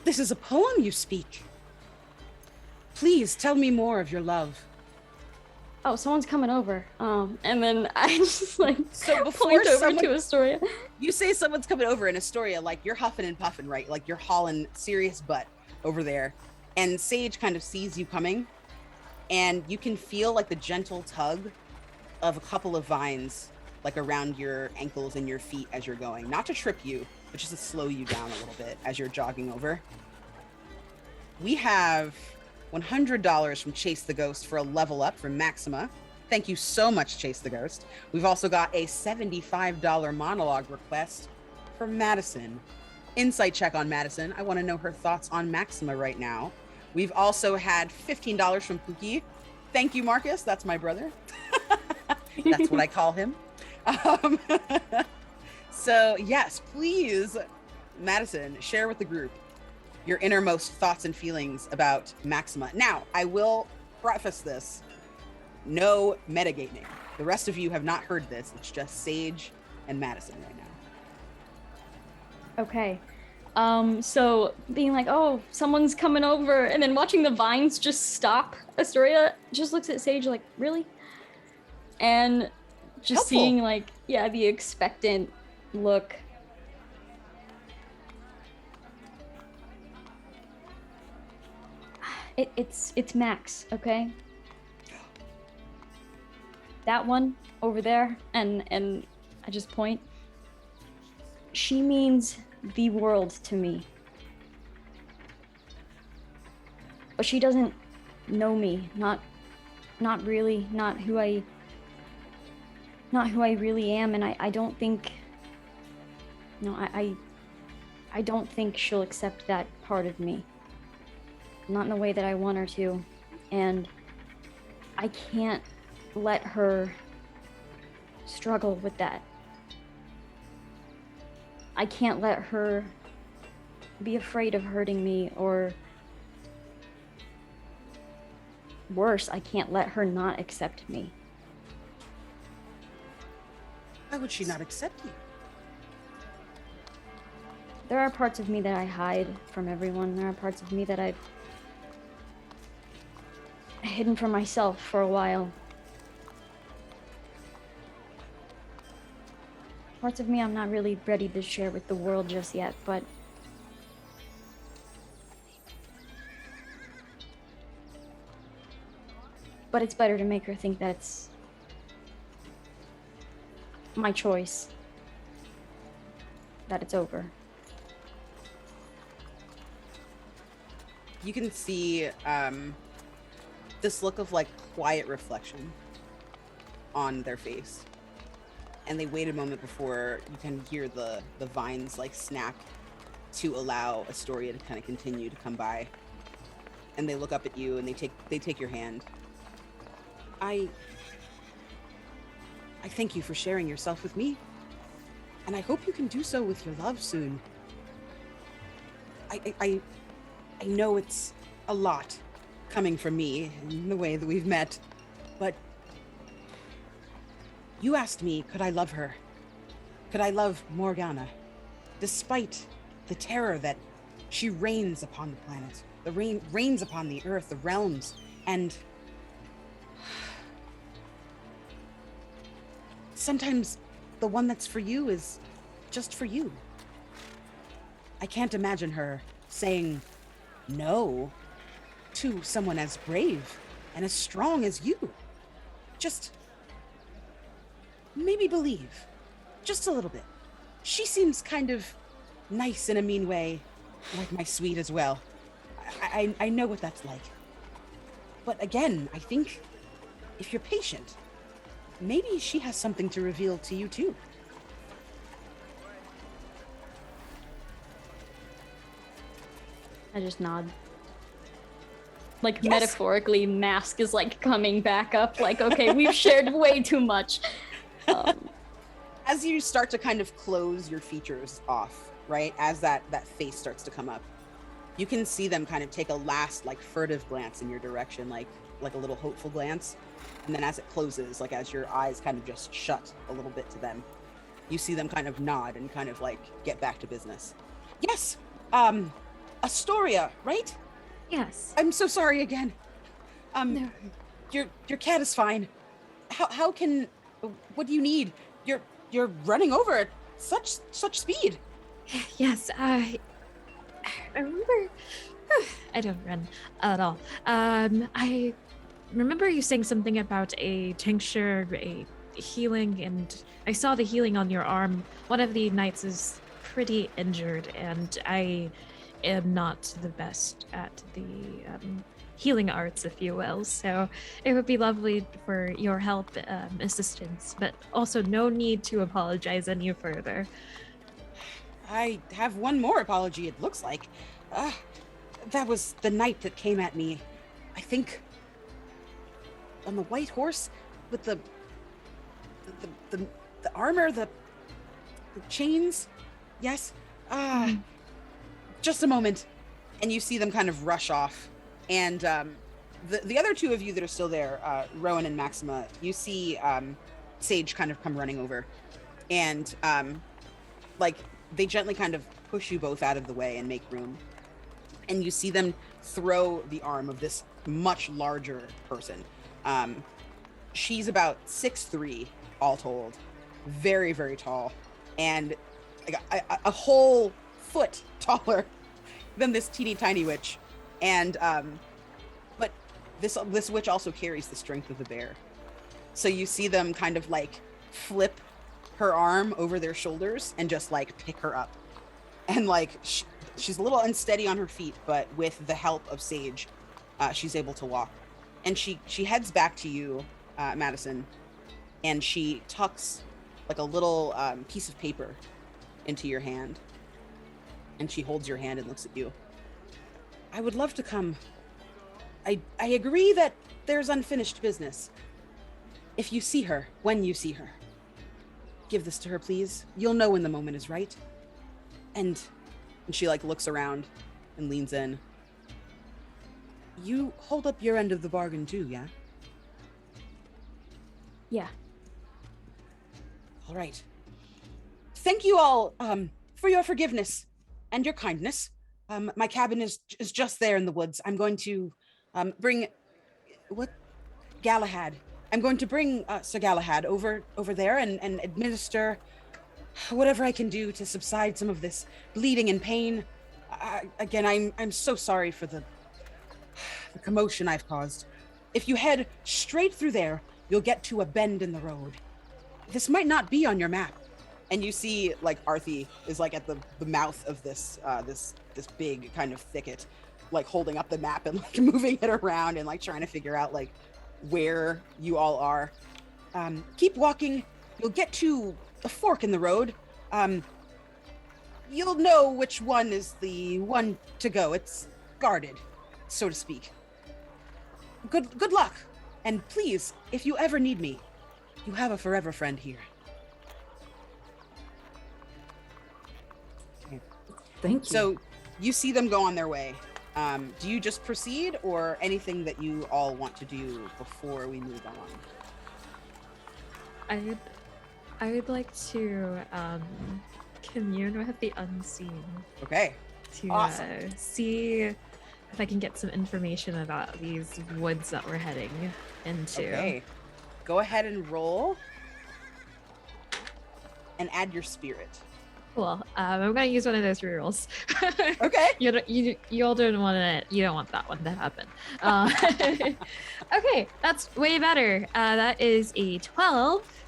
This is a poem you speak. Please tell me more of your love. Oh, someone's coming over. And then I just like So before point over someone- to Astoria. You say someone's coming over in Astoria, like you're huffing and puffing, right? Like you're hauling serious butt over there. And Sage kind of sees you coming, and you can feel like the gentle tug of a couple of vines like around your ankles and your feet as you're going. Not to trip you, but just to slow you down a little bit as you're jogging over. We have $100 from Chase the Ghost for a level up from Maxima. Thank you so much, Chase the Ghost. We've also got a $75 monologue request from Madison. Insight check on Madison. I want to know her thoughts on Maxima right now. We've also had $15 from Pookie. Thank you, Marcus. That's my brother. That's what I call him. So yes, please, Madison, share with the group your innermost thoughts and feelings about Maxima. Now, I will preface this. No metagaming. The rest of you have not heard this. It's just Sage and Madison right now. Okay. So being like, oh, someone's coming over, and then watching the vines just stop, Astoria just looks at Sage like, really? And just Helpful. seeing like, yeah, the expectant look. It's Max, okay? That one over there, and I just point. She means the world to me. But she doesn't know me, not really, not who I really am, and I don't think, I don't think she'll accept that part of me. Not in the way that I want her to, and I can't let her struggle with that. I can't let her be afraid of hurting me, or worse, I can't let her not accept me. Why would she not accept you? There are parts of me that I hide from everyone. There are parts of me that I've hidden from myself for a while. Parts of me I'm not really ready to share with the world just yet, but it's better to make her think that it's my choice, that it's over. You can see this look of like quiet reflection on their face. And they wait a moment before you can hear the vines like snap to allow Astoria to kind of continue to come by. And they look up at you and they take your hand. I thank you for sharing yourself with me. And I hope you can do so with your love soon. I know it's a lot coming from me in the way that we've met, but you asked me, could I love her? Could I love Morgana? Despite the terror that she reigns upon the planet, reigns upon the earth, the realms, and sometimes the one that's for you is just for you. I can't imagine her saying no to someone as brave and as strong as you. just maybe believe. Just a little bit. She seems kind of nice in a mean way, like my sweet as well. I know what that's like. But again, I think if you're patient, maybe she has something to reveal to you too. I just nod. Like, Yes. metaphorically, mask is like coming back up. Like, okay, we've shared way too much. As you start to kind of close your features off, right? As that face starts to come up, you can see them kind of take a last like furtive glance in your direction, like a little hopeful glance. And then as it closes, like as your eyes kind of just shut a little bit to them, you see them kind of nod and kind of like get back to business. Yes, Astoria, right? Yes. I'm so sorry again. No. Your cat is fine. How can? What do you need? You're running over at such speed. Yes, I remember. I don't run at all. I remember you saying something about a tincture, a healing, and I saw the healing on your arm. One of the knights is pretty injured, and I am not the best at the healing arts, if you will. So it would be lovely for your help, assistance, but also no need to apologize any further. I have one more apology, it looks like. That was the knight that came at me, I think, on the white horse with the armor, the chains. Yes. Just a moment. And you see them kind of rush off. And the other two of you that are still there, Rowan and Maxima, you see Sage kind of come running over. And like they gently kind of push you both out of the way and make room. And you see them throw the arm of this much larger person. She's about 6'3", all told. Very, very tall. And a whole foot taller than this teeny tiny witch. And but this witch also carries the strength of the bear. So you see them kind of like flip her arm over their shoulders and just like pick her up. And like she's a little unsteady on her feet, but with the help of Sage, she's able to walk. And she heads back to you, Madison, and she tucks like a little piece of paper into your hand. And she holds your hand and looks at you. I would love to come. I agree that there's unfinished business. If you see her, when you see her, give this to her, please. You'll know when the moment is right. And she like looks around and leans in. You hold up your end of the bargain too, yeah? Yeah. All right. Thank you all for your forgiveness and your kindness. My cabin is just there in the woods. I'm going to bring Galahad. I'm going to bring Sir Galahad over there and administer whatever I can do to subside some of this bleeding and pain. Again, I'm so sorry for the commotion I've caused. If you head straight through there, you'll get to a bend in the road. This might not be on your map. And you see, like, Arthie is, like, at the mouth of this big kind of thicket, like, holding up the map and, like, moving it around and, like, trying to figure out, like, where you all are. Keep walking. You'll get to a fork in the road. You'll know which one is the one to go. It's guarded, so to speak. Good luck. And please, if you ever need me, you have a forever friend here. Thank you. So you see them go on their way. Do you just proceed or anything that you all want to do before we move on? I would like to commune with the unseen Okay. to Awesome. see if I can get some information about these woods that we're heading into. Okay. Go ahead and roll and add your spirit. Cool. I'm gonna use one of those rerolls. Okay. You all don't want it. You don't want that one to happen. Okay, that's way better. That is a 12.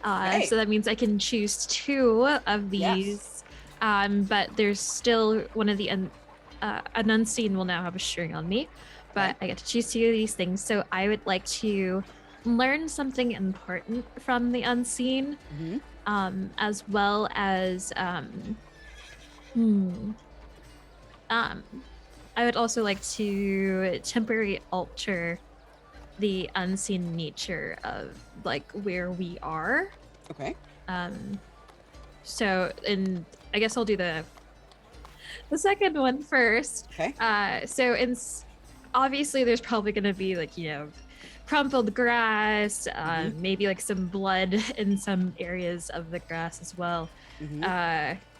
Okay. So that means I can choose 2 of these. But there's still one of the an unseen will now have a string on me, but I get to choose 2 of these things. So I would like to learn something important from the unseen. As well as I would also like to temporarily alter the unseen nature of like where we are. Okay. So, and I guess I'll do the second one first. Okay. So obviously there's probably going to be like, crumpled grass, maybe like some blood in some areas of the grass as well,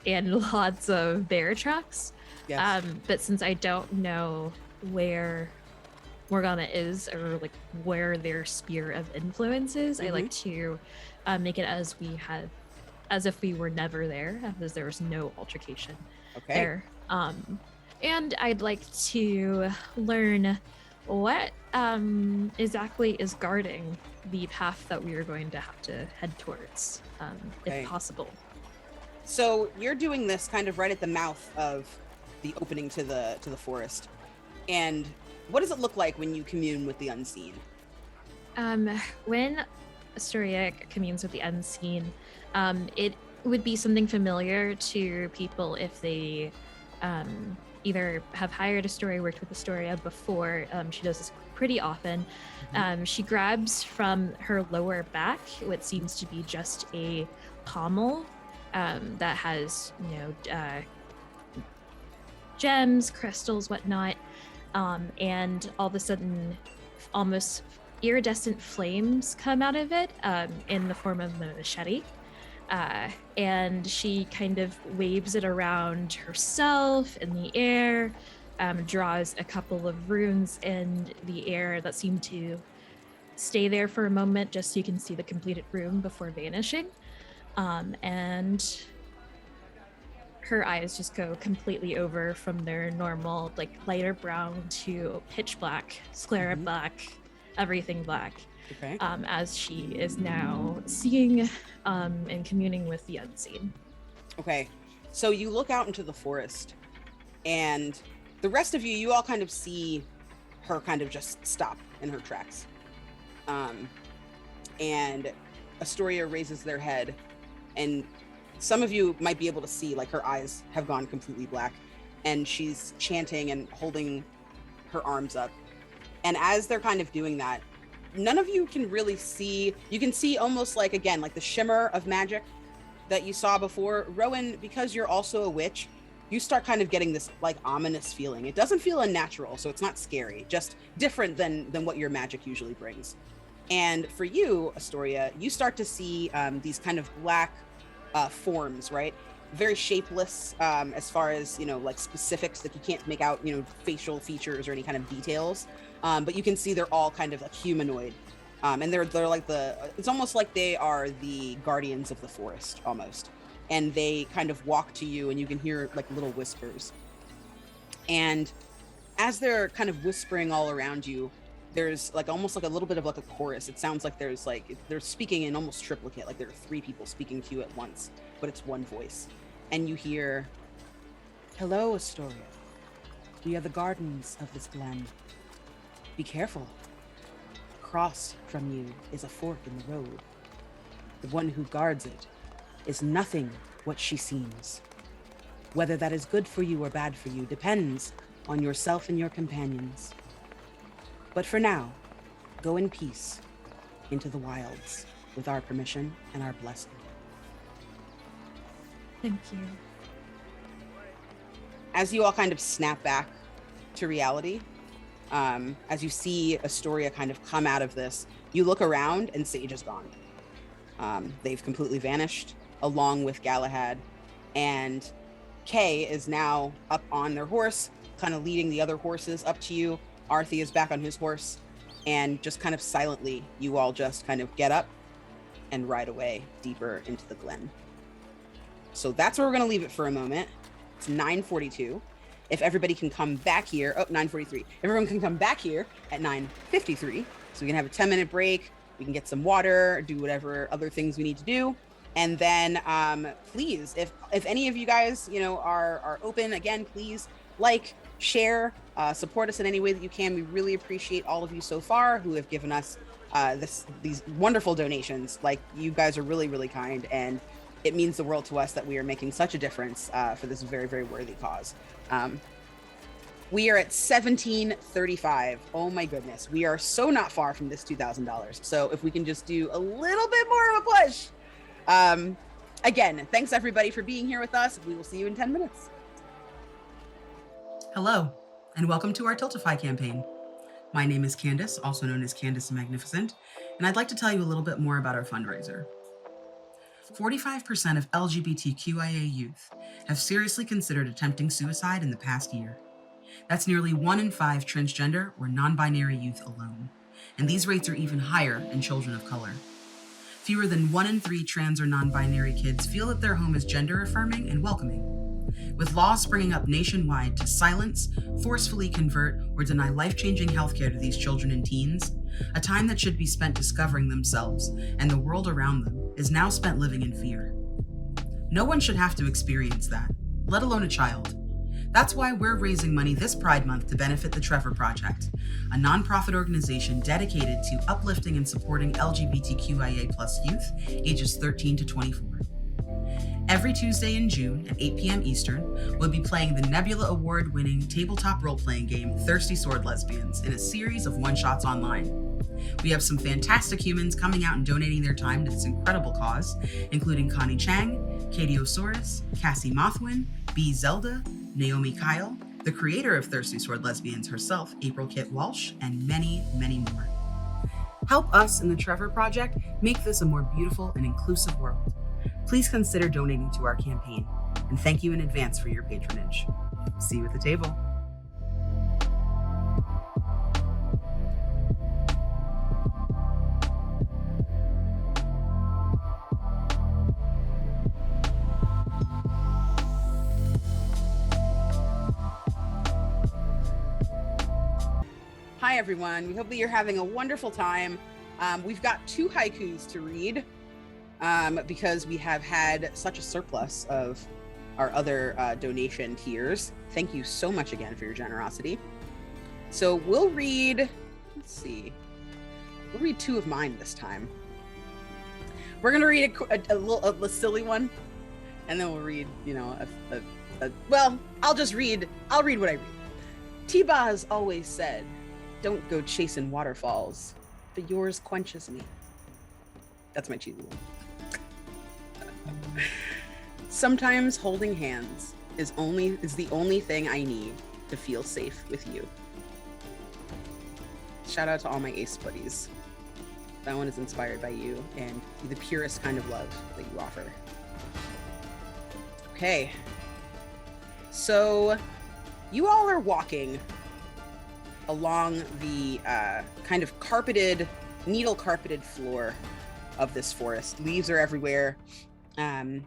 and lots of bear tracks. Yes. But since I don't know where Morgana is or like where their sphere of influence is, I like to make it as if we were never there, as there was no altercation there. And I'd like to learn what exactly is guarding the path that we are going to have to head towards, if possible. So you're doing this kind of right at the mouth of the opening to the forest. And what does it look like when you commune with the unseen? When Astoria communes with the unseen, it would be something familiar to people if they either have hired Astoria, worked with Astoria before. She does this pretty often. She grabs from her lower back what seems to be just a pommel that has, gems, crystals, whatnot, and all of a sudden, almost iridescent flames come out of it in the form of a machete. And she kind of waves it around herself in the air, draws a couple of runes in the air that seem to stay there for a moment just so you can see the completed rune before vanishing. And her eyes just go completely over from their normal, like, lighter brown to pitch black, sclera black, everything black. Okay. As she is now seeing and communing with the unseen. Okay. So you look out into the forest, and the rest of you all kind of see her kind of just stop in her tracks. And Astoria raises their head, and some of you might be able to see, like, her eyes have gone completely black, and she's chanting and holding her arms up. And as they're kind of doing that, none of you can really see. You can see almost like, again, like the shimmer of magic that you saw before. Rowan, because you're also a witch, you start kind of getting this like ominous feeling. It doesn't feel unnatural, so it's not scary, just different than what your magic usually brings. And for you, Astoria, you start to see these kind of black forms, right? Very shapeless as far as, like specifics that you can't make out, facial features or any kind of details. But you can see they're all kind of like humanoid. And they're like it's almost like they are the guardians of the forest almost. And they kind of walk to you, and you can hear like little whispers. And as they're kind of whispering all around you, there's like almost like a little bit of like a chorus. It sounds like they're speaking in almost triplicate, like there are 3 people speaking to you at once, but it's one voice. And you hear, "Hello, Astoria. We are the gardens of this glen. Be careful. Across from you is a fork in the road. The one who guards it is nothing what she seems. Whether that is good for you or bad for you depends on yourself and your companions. But for now, go in peace into the wilds with our permission and our blessing." Thank you. As you all kind of snap back to reality, as you see Astoria kind of come out of this, you look around and Sage is gone. They've completely vanished, along with Galahad, and Kay is now up on their horse, kind of leading the other horses up to you. Arthie is back on his horse, and just kind of silently, you all just kind of get up and ride away deeper into the glen. So that's where we're going to leave it for a moment. It's 9:42. If everybody can come back here, 9:43. Everyone can come back here at 9:53. So we can have a 10-minute break. We can get some water, do whatever other things we need to do. And then please, if any of you guys, are open, again, please share, support us in any way that you can. We really appreciate all of you so far who have given us these wonderful donations. Like, you guys are really, really kind, and it means the world to us that we are making such a difference for this very, very worthy cause. We are at $1,735. Oh my goodness. We are so not far from this $2,000. So if we can just do a little bit more of a push. Again, thanks everybody for being here with us. We will see you in 10 minutes. Hello, and welcome to our Tiltify campaign. My name is Candace, also known as Candace the Magnificent, and I'd like to tell you a little bit more about our fundraiser. 45% of LGBTQIA youth have seriously considered attempting suicide in the past year. That's nearly 1 in 5 transgender or non-binary youth alone, and these rates are even higher in children of color. Fewer than 1 in 3 trans or non-binary kids feel that their home is gender-affirming and welcoming. With laws springing up nationwide to silence, forcefully convert, or deny life-changing healthcare to these children and teens, a time that should be spent discovering themselves and the world around them is now spent living in fear. No one should have to experience that, let alone a child. That's why we're raising money this Pride Month to benefit the Trevor Project, a nonprofit organization dedicated to uplifting and supporting LGBTQIA+ youth ages 13 to 24. Every Tuesday in June at 8 p.m. Eastern, we'll be playing the Nebula Award-winning tabletop role-playing game Thirsty Sword Lesbians in a series of one-shots online. We have some fantastic humans coming out and donating their time to this incredible cause, including Connie Chang, Katie Osaurus, Cassie Mothwin, B. Zelda, Naomi Kyle, the creator of Thirsty Sword Lesbians herself, April Kit Walsh, and many, many more. Help us in the Trevor Project make this a more beautiful and inclusive world. Please consider donating to our campaign, and thank you in advance for your patronage. See you at the table. Hi, everyone. We hope that you're having a wonderful time. We've got 2 haikus to read because we have had such a surplus of our other donation tiers. Thank you so much again for your generosity. So we'll read, we'll read 2 of mine this time. We're going to read a silly one, and then we'll read, well, I'll read what I read. T-Boz always said, "Don't go chasing waterfalls, but yours quenches me." That's my cheesy one. Sometimes holding hands is the only thing I need to feel safe with you. Shout out to all my ace buddies. That one is inspired by you and the purest kind of love that you offer. Okay. So you all are walking along the kind of needle carpeted floor of this forest. Leaves are everywhere. And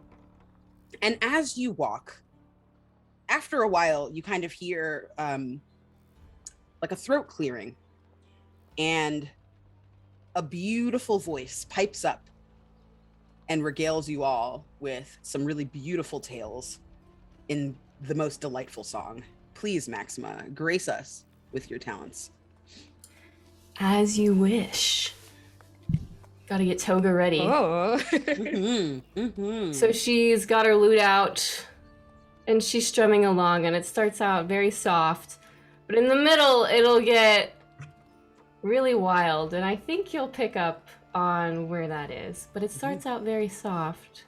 as you walk, after a while, you kind of hear like a throat clearing, and a beautiful voice pipes up and regales you all with some really beautiful tales in the most delightful song. Please, Maxima, grace us with your talents. As you wish. Gotta get Toga ready. Oh. So she's got her lute out, and she's strumming along, and it starts out very soft, but in the middle, it'll get really wild, and I think you'll pick up on where that is, but it starts out very soft.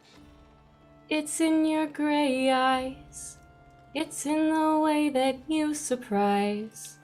It's in your gray eyes. It's in the way that you surprise.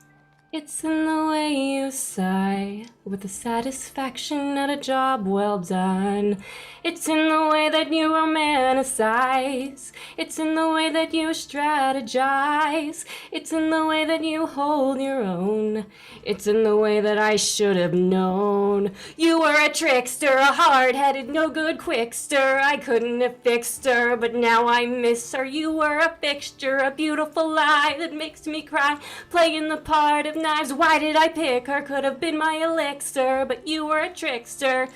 It's in the way you sigh. with the satisfaction at a job well done. It's in the way that you romanticize. It's in the way that you strategize. It's in the way that you hold your own. It's in the way that I should have known. You were a trickster, a hard-headed, no-good quickster. I couldn't have fixed her, but now I miss her. You were a fixture, a beautiful lie that makes me cry. Playing the part of knives, why did I pick her? Could have been my elixir, but you were a trickster.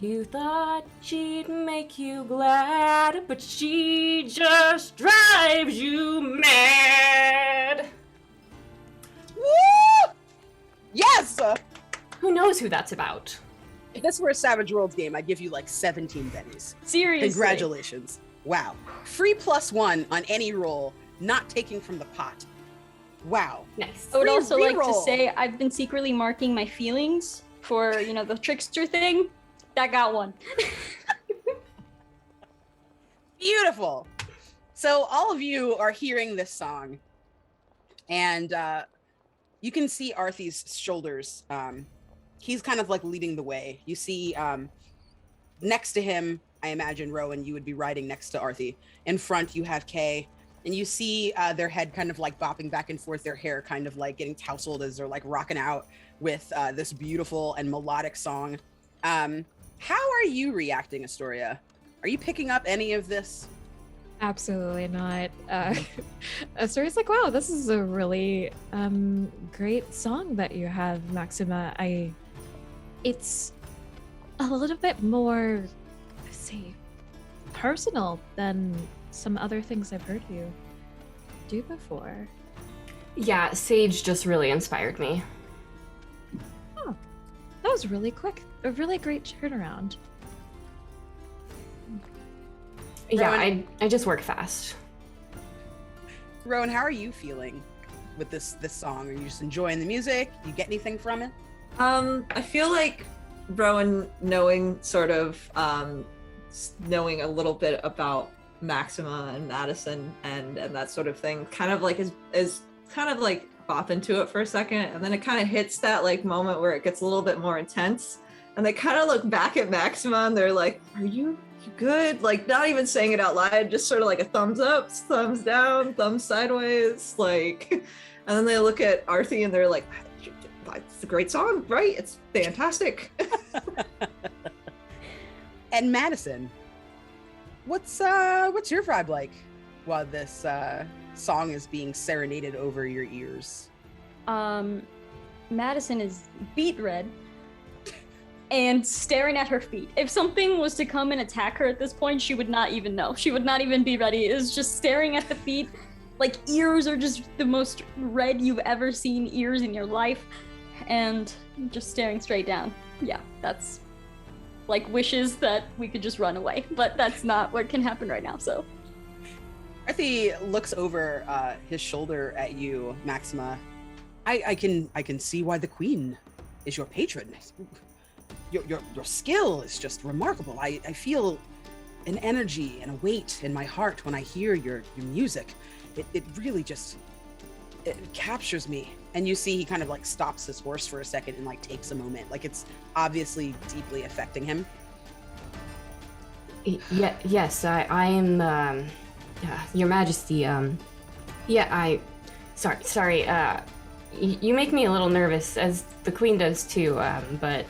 You thought she'd make you glad, but she just drives you mad. Woo! Yes! Who knows who that's about? If this were a Savage Worlds game, I'd give you like 17 bennies. Seriously. Congratulations. Wow. Free +1 on any roll, not taking from the pot. Wow. Nice. I would Free also like to reroll. say I've been secretly marking my feelings for, the trickster thing. That got one. Beautiful. So all of you are hearing this song, and you can see Arthie's shoulders. He's kind of like leading the way. You see next to him, I imagine, Rowan, you would be riding next to Arthie. In front, you have Kay, and you see their head kind of like bopping back and forth, their hair kind of like getting tousled as they're like rocking out with this beautiful and melodic song. How are you reacting, Astoria? Are you picking up any of this? Absolutely not. Astoria's like, wow, this is a really great song that you have, Maxima. It's a little bit more, say, personal than some other things I've heard you do before. Yeah, Sage just really inspired me. Oh, that was really quick. A really great turnaround. Yeah, Rowan? I just work fast. Rowan, how are you feeling with this song? Are you just enjoying the music? You get anything from it? I feel like Rowan knowing knowing a little bit about Maxima and Madison and that sort of thing kind of like is kind of like bop into it for a second, and then it kind of hits that like moment where it gets a little bit more intense, and they kind of look back at Maxima and they're like, are you good? Like not even saying it out loud, just sort of like a thumbs up, thumbs down, thumbs sideways, like, and then they look at Arthie and they're like, it's a great song, right? It's fantastic. And Madison, what's your vibe like while this song is being serenaded over your ears? Madison is beet red and staring at her feet. If something was to come and attack her at this point, she would not even know. She would not even be ready. It's just staring at the feet. Like, ears are just the most red you've ever seen ears in your life. And just staring straight down. Yeah, that's like wishes that we could just run away. But that's not what can happen right now, so. Arthie looks over his shoulder at you, Maxima. I can see why the queen is your patron. Your skill is just remarkable. I feel an energy and a weight in my heart when I hear your music. It really just, it captures me. And you see he kind of like stops his horse for a second and like takes a moment. Like it's obviously deeply affecting him. Yes, I am, Your Majesty, sorry, you make me a little nervous, as the Queen does too, but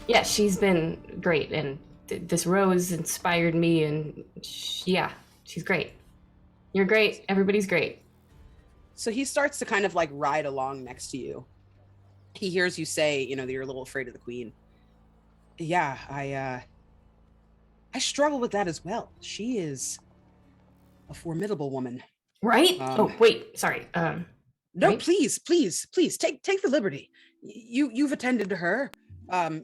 yeah, she's been great, and this rose inspired me, and she's great. You're great, everybody's great. So he starts to kind of like ride along next to you. He hears you say, that you're a little afraid of the queen. Yeah, I struggle with that as well. She is a formidable woman. Right? Oh, wait, sorry. No, right? please, take the liberty. You've attended to her.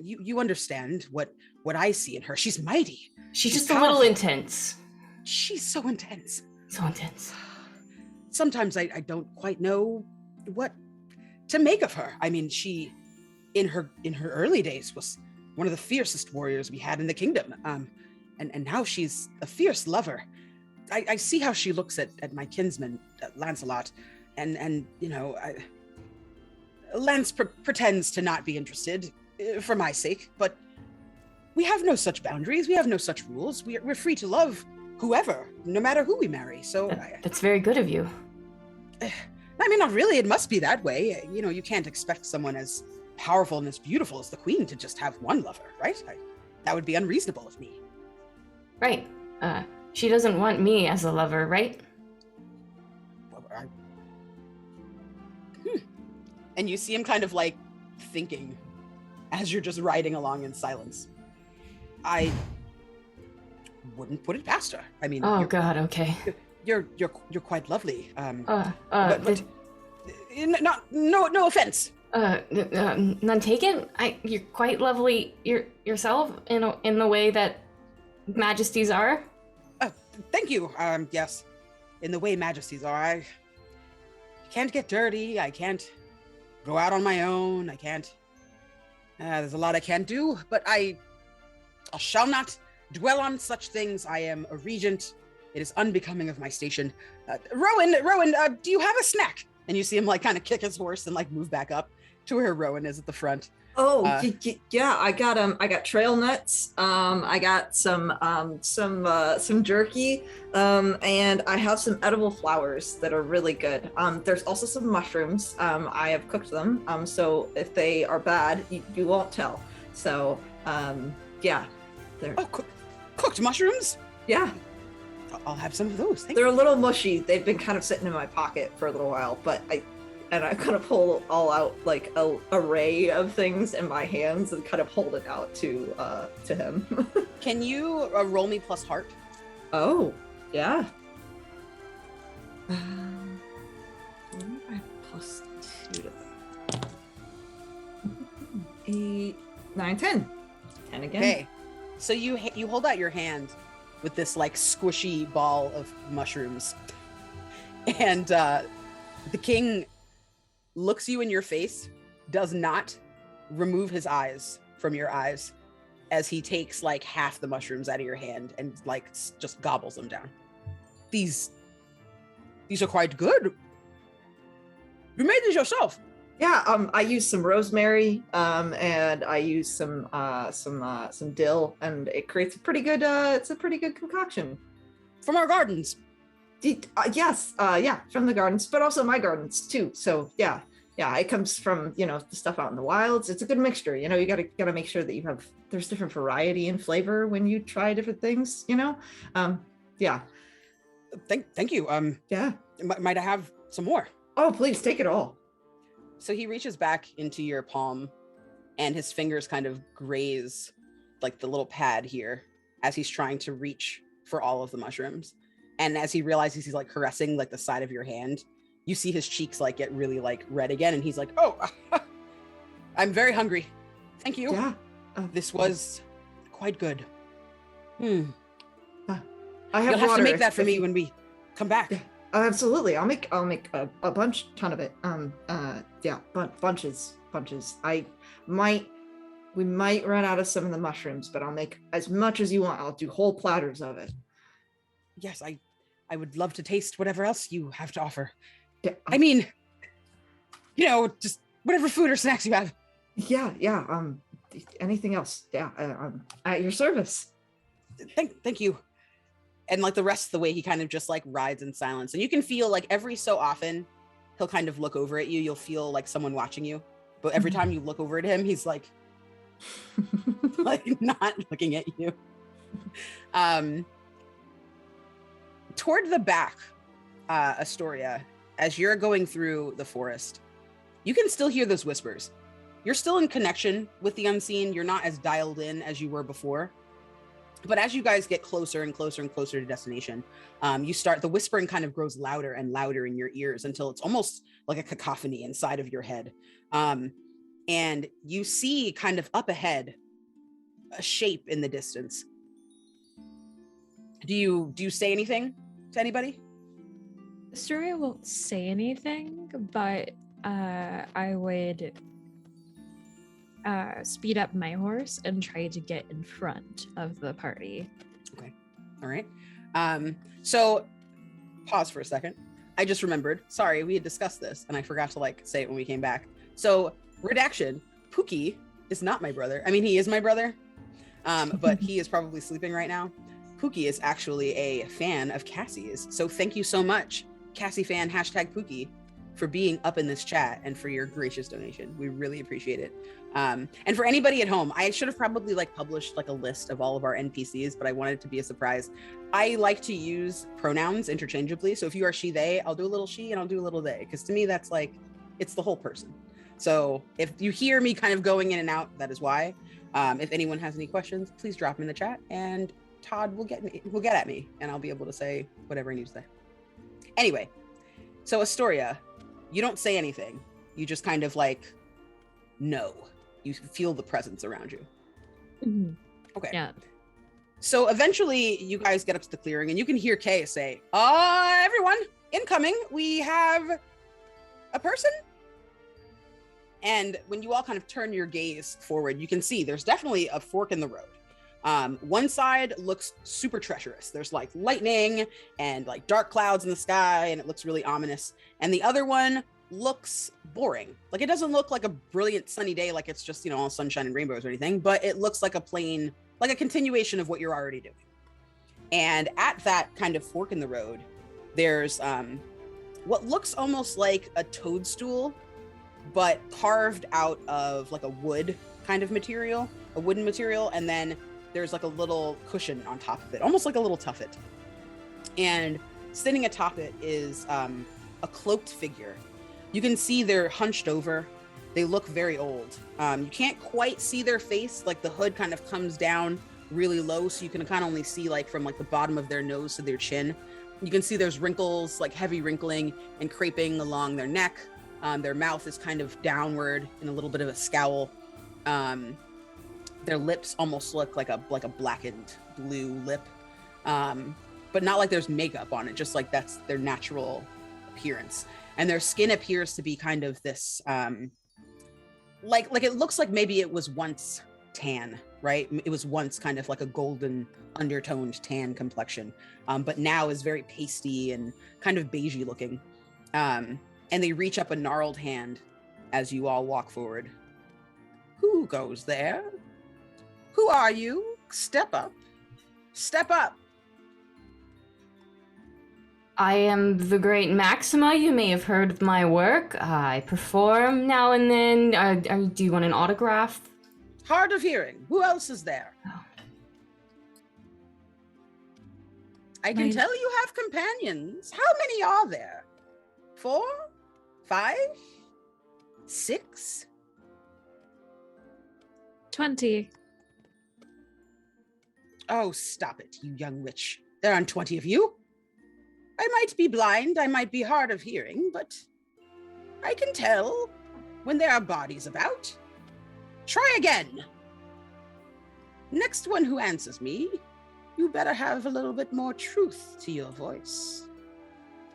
You understand what I see in her. She's mighty. She's just powerful. a little intense. She's so intense. So intense. Sometimes I don't quite know what to make of her. I mean, she, in her early days, was one of the fiercest warriors we had in the kingdom. And now she's a fierce lover. I see how she looks at my kinsman, Lancelot, and Lance pretends to not be interested. for my sake, but we have no such boundaries. We have no such rules. We're free to love whoever, no matter who we marry. So That's very good of you. I mean, not really. It must be that way. You know, you can't expect someone as powerful and as beautiful as the queen to just have one lover, right? That would be unreasonable of me. Right. She doesn't want me as a lover, right? And you see him kind of like thinking as you're just riding along in silence. I wouldn't put it past her. I mean, oh God, okay. You're quite lovely. No offense. None taken. You're quite lovely yourself in the way that majesties are. Thank you. Yes, in the way majesties are. I can't get dirty. I can't go out on my own. I can't. There's a lot I can't do, but I shall not dwell on such things. I am a regent. It is unbecoming of my station. Rowan, do you have a snack? And you see him like kind of kick his horse and like move back up to where Rowan is at the front. Oh, yeah, I got trail nuts. I got some jerky, and I have some edible flowers that are really good. There's also some mushrooms. I have cooked them. So if they are bad, you won't tell. So, yeah. Cooked mushrooms? Yeah. I'll have some of those. They're a little mushy. They've been kind of sitting in my pocket for a little while, but I kind of pull all out like a array of things in my hands and kind of hold it out to him. Can you roll me plus heart? Oh, yeah. Plus 2 to that. 8, 9, 10. 10 again. Okay. So you hold out your hand with this like squishy ball of mushrooms, and the king looks you in your face, does not remove his eyes from your eyes as he takes like half the mushrooms out of your hand and like just gobbles them down. These are quite good. You made these yourself. Yeah, I used some rosemary, and I used some dill, and it creates a pretty good concoction. From our gardens. Yes, yeah, from the gardens, but also my gardens too. So yeah, it comes from the stuff out in the wilds. It's a good mixture. You gotta make sure that there's different variety and flavor when you try different things. Yeah. Thank you. Yeah. Might I have some more? Oh, please take it all. So he reaches back into your palm, and his fingers kind of graze like the little pad here as he's trying to reach for all of the mushrooms. And as he realizes he's like caressing like the side of your hand, you see his cheeks like get really like red again, and he's like, "Oh, I'm very hungry. Thank you. Yeah, this was quite good." I have You'll have to make that for me when we come back. Yeah, absolutely. I'll make a ton of it. Yeah, bunches. We might run out of some of the mushrooms, but I'll make as much as you want. I'll do whole platters of it. Yes, I would love to taste whatever else you have to offer. Yeah, I mean, just whatever food or snacks you have. Yeah. Anything else? Yeah, I'm at your service. Thank you. And like the rest of the way, he kind of just like rides in silence, and you can feel like every so often he'll kind of look over at you. You'll feel like someone watching you, but every time you look over at him, he's like, like not looking at you. Toward the back, Astoria, as you're going through the forest, you can still hear those whispers. You're still in connection with the unseen. You're not as dialed in as you were before. But as you guys get closer and closer and closer to destination, the whispering kind of grows louder and louder in your ears until it's almost like a cacophony inside of your head. And you see kind of up ahead, a shape in the distance. Do you say anything to anybody? Astoria won't say anything, but I would speed up my horse and try to get in front of the party. Okay. All right. So pause for a second. I just remembered. Sorry, we had discussed this and I forgot to say it when we came back. So redaction, Pookie is not my brother. I mean, he is my brother, but he is probably sleeping right now. Pookie is actually a fan of Cassie's. So thank you so much, Cassie fan, #Pookie, for being up in this chat and for your gracious donation. We really appreciate it. And for anybody at home, I should have probably like published like a list of all of our NPCs, but I wanted it to be a surprise. I like to use pronouns interchangeably. So if you are she, they, I'll do a little she and I'll do a little they, because to me, that's like, it's the whole person. So if you hear me kind of going in and out, that is why. If anyone has any questions, please drop them in the chat and Todd will get at me and I'll be able to say whatever I need to say. Anyway, so Astoria, you don't say anything. You just kind of like know. You feel the presence around you. Mhm. Okay. Yeah. So eventually you guys get up to the clearing and you can hear Kay say, everyone, incoming, we have a person. And when you all kind of turn your gaze forward, you can see there's definitely a fork in the road. One side looks super treacherous. There's like lightning and like dark clouds in the sky, and it looks really ominous. And the other one looks boring. Like it doesn't look like a brilliant sunny day, like it's just, all sunshine and rainbows or anything, but it looks like a plain, like a continuation of what you're already doing. And at that kind of fork in the road, there's what looks almost like a toadstool, but carved out of like a wood kind of material, a wooden material, and then there's like a little cushion on top of it, almost like a little tuffet. And sitting atop it is a cloaked figure. You can see they're hunched over. They look very old. You can't quite see their face, like the hood kind of comes down really low, so you can kind of only see like from like the bottom of their nose to their chin. You can see there's wrinkles, like heavy wrinkling and creping along their neck. Their mouth is kind of downward in a little bit of a scowl. Their lips almost look like a blackened blue lip, but not like there's makeup on it, just like that's their natural appearance. And their skin appears to be kind of this, like it looks like maybe it was once tan, right? It was once kind of like a golden undertoned tan complexion, but now is very pasty and kind of beigey looking. And they reach up a gnarled hand as you all walk forward. Who goes there? Who are you? Step up. Step up. I am the great Maxima. You may have heard of my work. I perform now and then. Do you want an autograph? Hard of hearing. Who else is there? Oh. I can tell you have companions. How many are there? 4? 5? 6? 20. Oh, stop it, you young witch. There aren't 20 of you. I might be blind, I might be hard of hearing, but I can tell when there are bodies about. Try again. Next one who answers me, you better have a little bit more truth to your voice.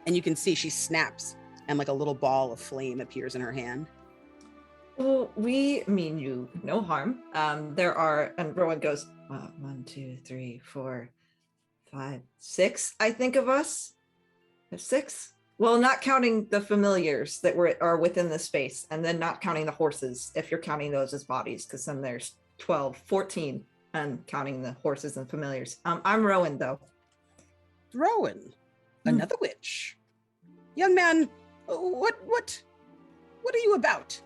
And you can see she snaps and like a little ball of flame appears in her hand. Well, we mean you no harm. There are, and Rowan goes, 1, 2, 3, 4, 5, 6, I think of us. There's 6. Well, not counting the familiars that are within the space, and then not counting the horses, if you're counting those as bodies, because then there's 12, 14, and counting the horses and familiars. I'm Rowan, though. Rowan, another witch. Young man, what are you about?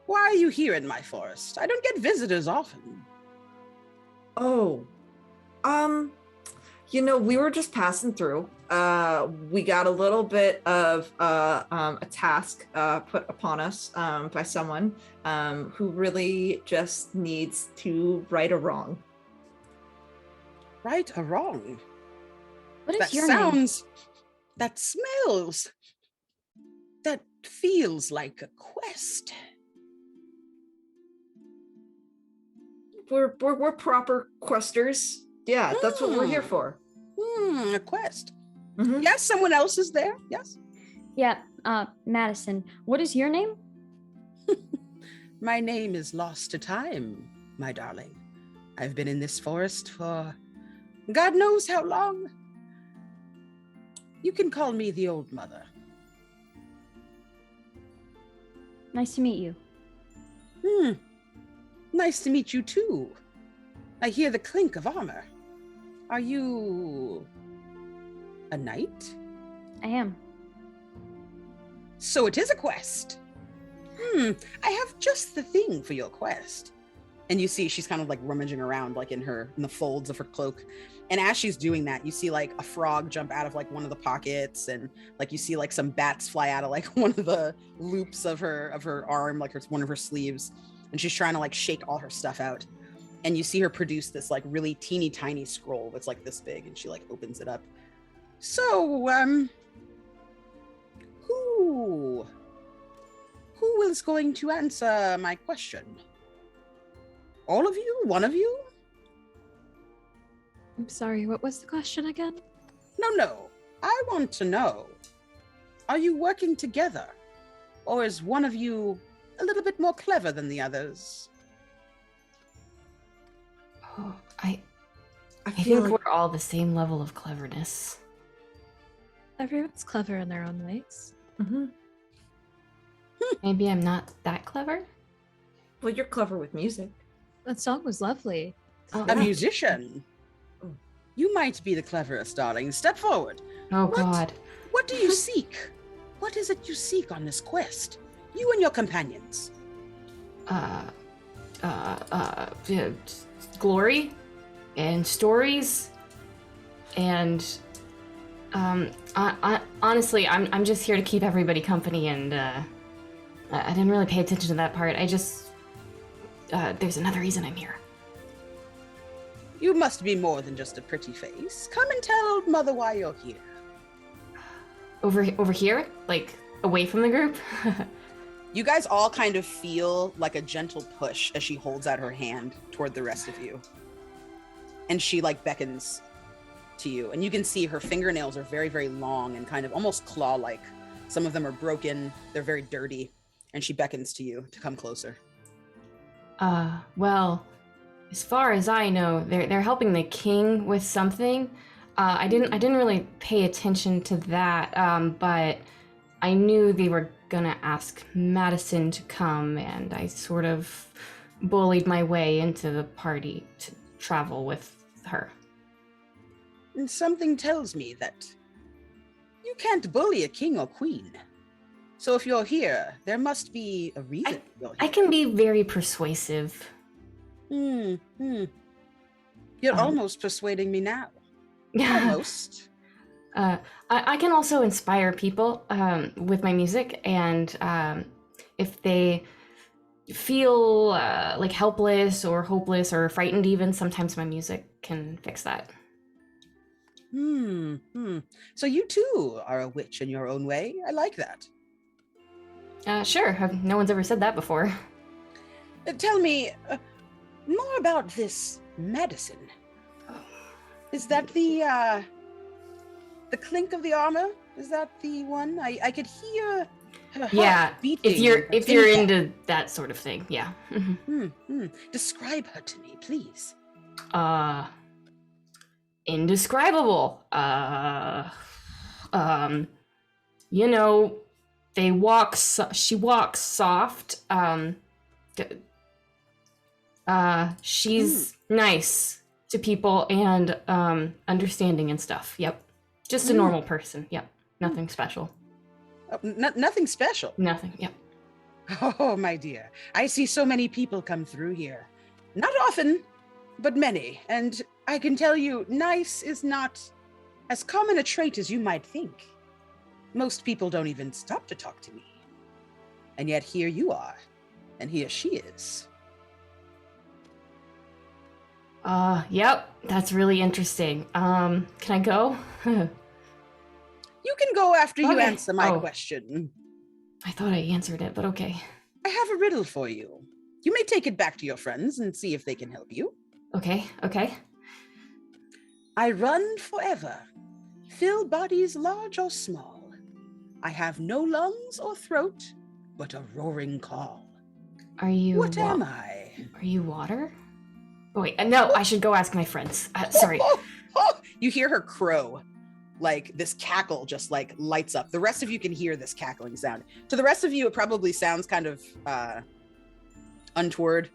Why are you here in my forest? I don't get visitors often. Oh, we were just passing through. We got a little bit of a task put upon us by someone who really just needs to right a wrong. Right or wrong? What is That your sounds, that smells, that feels like a quest. We're proper questers. Yeah, that's what we're here for. A quest. Mm-hmm. Yes, someone else is there. Yes. name? Yeah, Madison. What is your name? My name is Lost to Time, my darling. I've been in this forest for God knows how long. You can call me the Old Mother. Nice to meet you. Nice to meet you too. I hear the clink of armor. Are you a knight? I am. So it is a quest. I have just the thing for your quest. And you see she's kind of like rummaging around like in the folds of her cloak. And as she's doing that, you see like a frog jump out of like one of the pockets, and like you see like some bats fly out of like one of the loops of her arm, like one of her sleeves. And she's trying to like shake all her stuff out. And you see her produce this like really teeny tiny scroll that's like this big, and she like opens it up. So, who is going to answer my question? All of you? One of you? I'm sorry, what was the question again? No. I want to know. Are you working together? Or is one of you a little bit more clever than the others? Oh, I I think feel like we're all the same level of cleverness. Everyone's clever in their own ways. Maybe I'm not that clever? well, you're clever with music. That song was lovely. Oh, A musician? You might be the cleverest, darling. Step forward. oh What? God. What do you seek? What is it you seek on this quest? You and your companions. Yeah, glory and stories and honestly, I'm just here to keep everybody company, and I didn't really pay attention to that part. I just there's another reason I'm here. You must be more than just a pretty face. Come and tell old mother why you're here. Over here, like away from the group. You guys all kind of feel like a gentle push as she holds out her hand toward the rest of you. And she like beckons to you. And you can see her fingernails are very, very long and kind of almost claw-like. Some of them are broken. They're very dirty. And she beckons to you to come closer. Well, as far as I know, they're helping the king with something. I didn't really pay attention to that, but I knew they were gonna ask Madison to come, and I sort of bullied my way into the party to travel with her. And something tells me that you can't bully a king or queen. So if you're here, there must be a reason you're here. I can be very persuasive. You're almost persuading me now. Almost. I can also inspire people with my music, and if they feel like helpless or hopeless or frightened even, sometimes my music can fix that. So you too are a witch in your own way. I like that. Sure, no one's ever said that before. Tell me more about this medicine. Is that the clink of the armor? Is that the one? I could hear her heart beating. if you're into that sort of thing, yeah. Describe her to me, please. Indescribable. You know, they walk. She walks soft. She's nice to people and understanding and stuff. Yep. Just a normal person. Yep. Nothing special. Nothing special. Nothing. Yep. Oh, my dear. I see so many people come through here. Not often, but many. And I can tell you, nice is not as common a trait as you might think. Most people don't even stop to talk to me. And yet here you are. And here she is. Yep. That's really interesting. Can I go? You can go after you Okay. answer my question. I thought I answered it, but okay. I have a riddle for you. You may take it back to your friends and see if they can help you. Okay. I run forever, fill bodies large or small. I have no lungs or throat, but a roaring call. Are you What am I? Are you water? Oh, wait, no, I should go ask my friends. Sorry. You hear her crow. Like this cackle just like lights up. The rest of you can hear this cackling sound. To the rest of you, it probably sounds kind of untoward.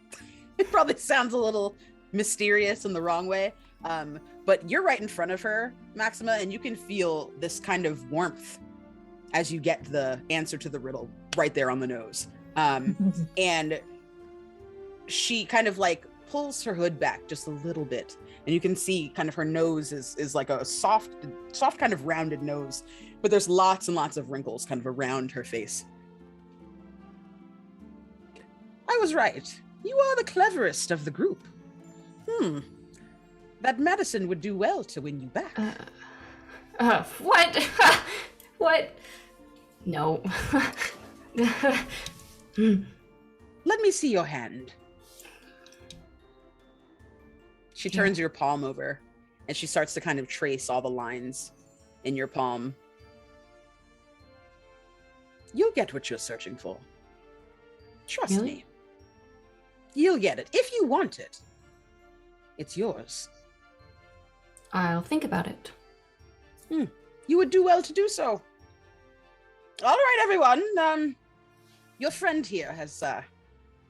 It probably sounds a little mysterious in the wrong way. But you're right in front of her, Maxima, and you can feel this kind of warmth as you get the answer to the riddle right there on the nose. And she kind of like pulls her hood back just a little bit, and you can see kind of her nose is like a soft kind of rounded nose, but there's lots and lots of wrinkles kind of around her face. I was right. You are the cleverest of the group. That Madison would do well to win you back. What? What? No. Let me see your hand. She turns your palm over, and she starts to kind of trace all the lines in your palm. You'll get what you're searching for. Trust me. You'll get it if you want it. It's yours. I'll think about it. You would do well to do so. All right, everyone. Your friend here has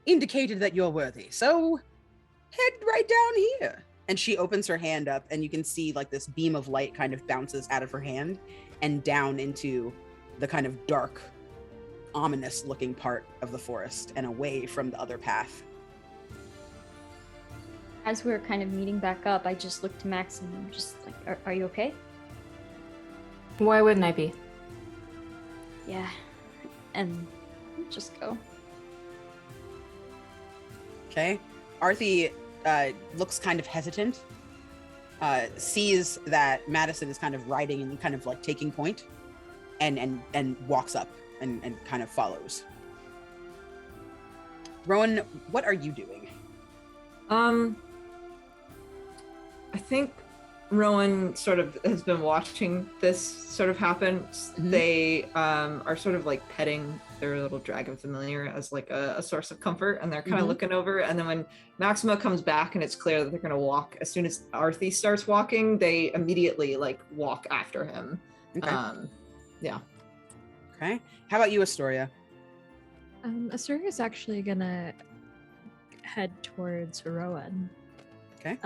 indicated that you're worthy, so head right down here. And she opens her hand up, and you can see like this beam of light kind of bounces out of her hand and down into the kind of dark, ominous looking part of the forest and away from the other path. As we're kind of meeting back up, I just look to Max and I'm just like, are you okay? Why wouldn't I be? Yeah. And just go. Okay. Arthie looks kind of hesitant, sees that Madison is kind of riding and kind of like taking point, and walks up and kind of follows. Rowan, what are you doing? I think Rowan sort of has been watching this sort of happen. Mm-hmm. They are sort of like petting their little dragon familiar as like a source of comfort, and they're kind of looking over. And then when Maxima comes back and it's clear that they're going to walk, as soon as Arthie starts walking, they immediately like walk after him. Okay. Yeah. Okay. How about you, Astoria? Astoria's actually gonna head towards Rowan. Okay.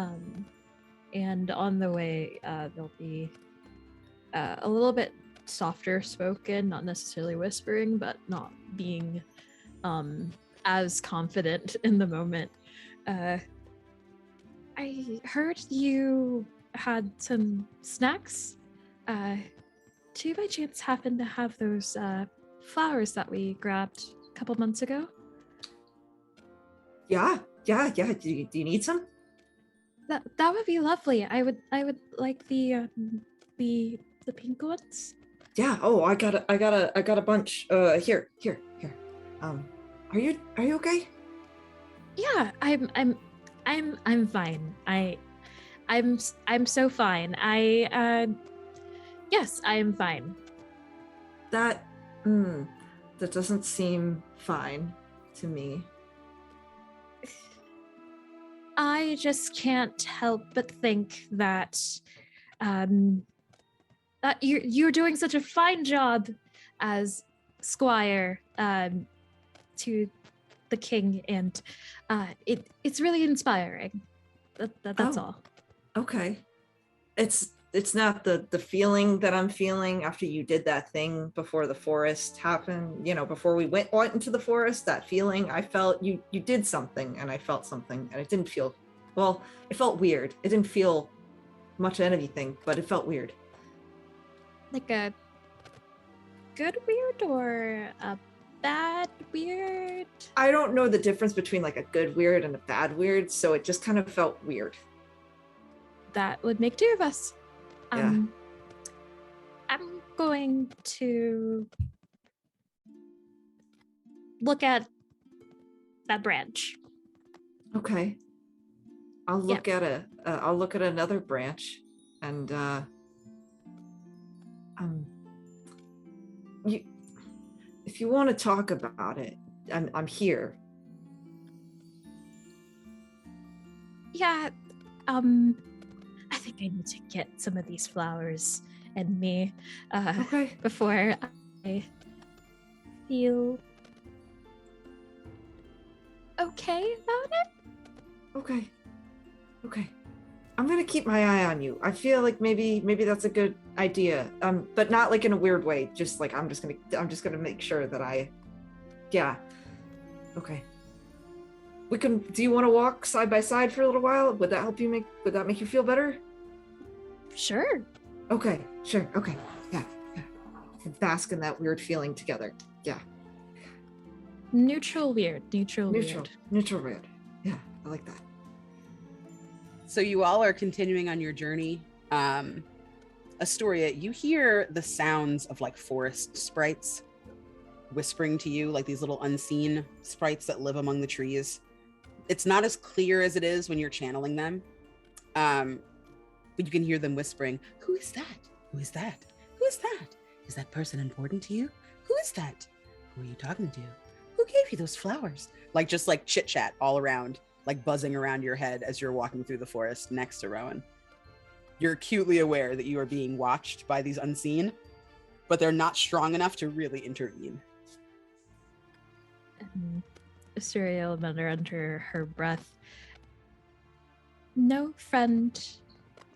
And on the way, they'll be a little bit softer spoken, not necessarily whispering, but not being as confident in the moment. I heard you had some snacks. Do you by chance happen to have those flowers that we grabbed a couple months ago? Yeah. Do you need some? That would be lovely. I would like the pink ones. Yeah. Oh, I got a bunch. Here. Are you okay? Yeah, I'm fine. I'm so fine. Yes, I am fine. That doesn't seem fine to me. I just can't help but think that that you're doing such a fine job as squire to the king, and it's really inspiring. That's all. Okay. It's not the feeling that I'm feeling after you did that thing before the forest happened, before we went into the forest. That feeling I felt, you did something, and I felt something, and it didn't feel, well, it felt weird. It didn't feel much of anything, but it felt weird. Like a good weird or a bad weird? I don't know the difference between like a good weird and a bad weird, so it just kind of felt weird. That would make two of us. Yeah. I'm going to look at that branch. Okay. I'll look at I'll look at another branch, and if you want to talk about it, I'm here. Yeah. I think I need to get some of these flowers and me Okay. before I feel okay about it. Okay. I'm gonna keep my eye on you. I feel like maybe that's a good idea. But not like in a weird way. Just like I'm just gonna make sure that yeah. Okay. Do you want to walk side by side for a little while? Would that make you feel better? Sure. Okay, sure. Okay. Yeah. And bask in that weird feeling together. Yeah. Neutral weird. Neutral weird. Yeah, I like that. So you all are continuing on your journey. Astoria, you hear the sounds of like forest sprites whispering to you, like these little unseen sprites that live among the trees. It's not as clear as it is when you're channeling them. But you can hear them whispering, "Who is that? Who is that? Who is that? Is that person important to you? Who is that? Who are you talking to? Who gave you those flowers?" Like just like chit chat all around, like buzzing around your head as you're walking through the forest next to Rowan. You're acutely aware that you are being watched by these unseen, but they're not strong enough to really intervene. Astoria will mutter under her breath. No friend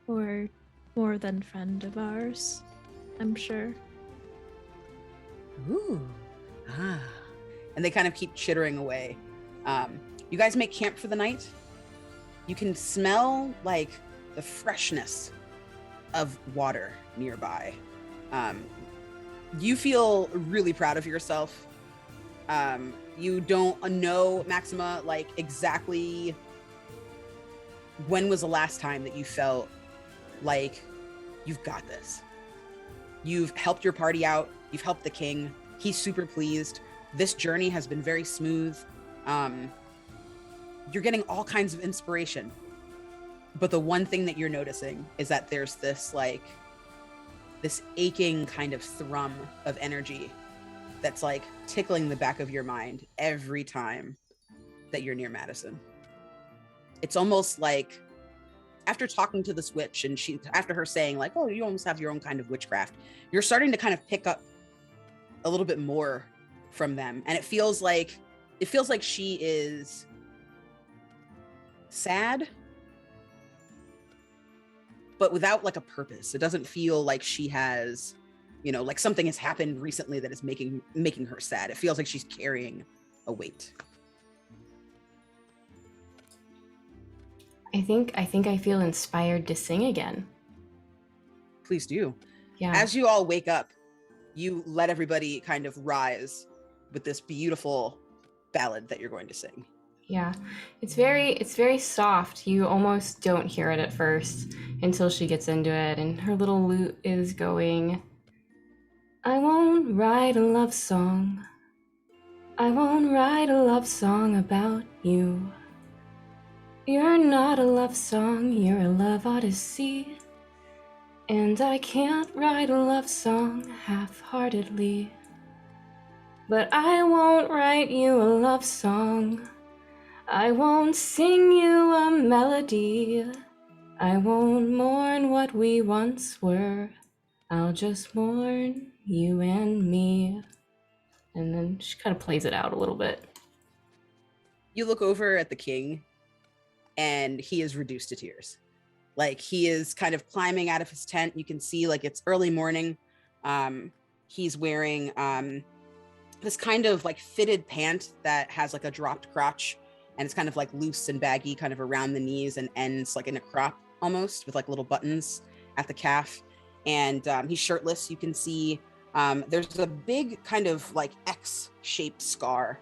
or more than friend of ours, I'm sure. Ooh, and they kind of keep chittering away. You guys make camp for the night. You can smell like the freshness of water nearby. You feel really proud of yourself. You don't know, Maxima, like exactly when was the last time that you felt like you've got this. You've helped your party out. You've helped the king. He's super pleased. This journey has been very smooth. You're getting all kinds of inspiration. But the one thing that you're noticing is that there's this aching kind of thrum of energy that's like tickling the back of your mind every time that you're near Madison. It's almost like after talking to this witch and after her saying like, "Oh, you almost have your own kind of witchcraft," you're starting to kind of pick up a little bit more from them. And it feels like she is sad, but without like a purpose. It doesn't feel like she has, like something has happened recently that is making her sad. It feels like she's carrying a weight. I think I feel inspired to sing again. Please do. Yeah. As you all wake up, you let everybody kind of rise with this beautiful ballad that you're going to sing. Yeah. It's very soft. You almost don't hear it at first until she gets into it and her little lute is going, "I won't write a love song. I won't write a love song about you. You're not a love song, you're a love odyssey. And I can't write a love song half-heartedly. But I won't write you a love song. I won't sing you a melody. I won't mourn what we once were. I'll just mourn you and me." And then she kind of plays it out a little bit. You look over at the king and he is reduced to tears. Like he is kind of climbing out of his tent. You can see like it's early morning. He's wearing this kind of like fitted pant that has like a dropped crotch, and it's kind of like loose and baggy kind of around the knees and ends like in a crop almost with like little buttons at the calf. And he's shirtless. You can see there's a big kind of like X-shaped scar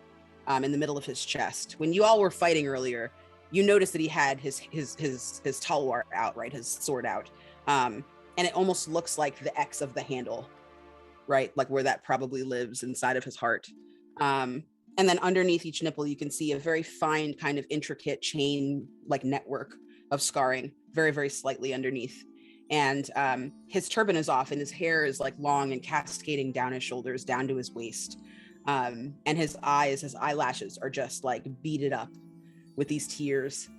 in the middle of his chest. When you all were fighting earlier, you noticed that he had his talwar out, right? His sword out. And it almost looks like the X of the handle, right? Like where that probably lives inside of his heart. And then underneath each nipple, you can see a very fine kind of intricate chain, like network of scarring, very, very slightly underneath. And his turban is off and his hair is like long and cascading down his shoulders, down to his waist. And his eyelashes are just like beaded up with these tears.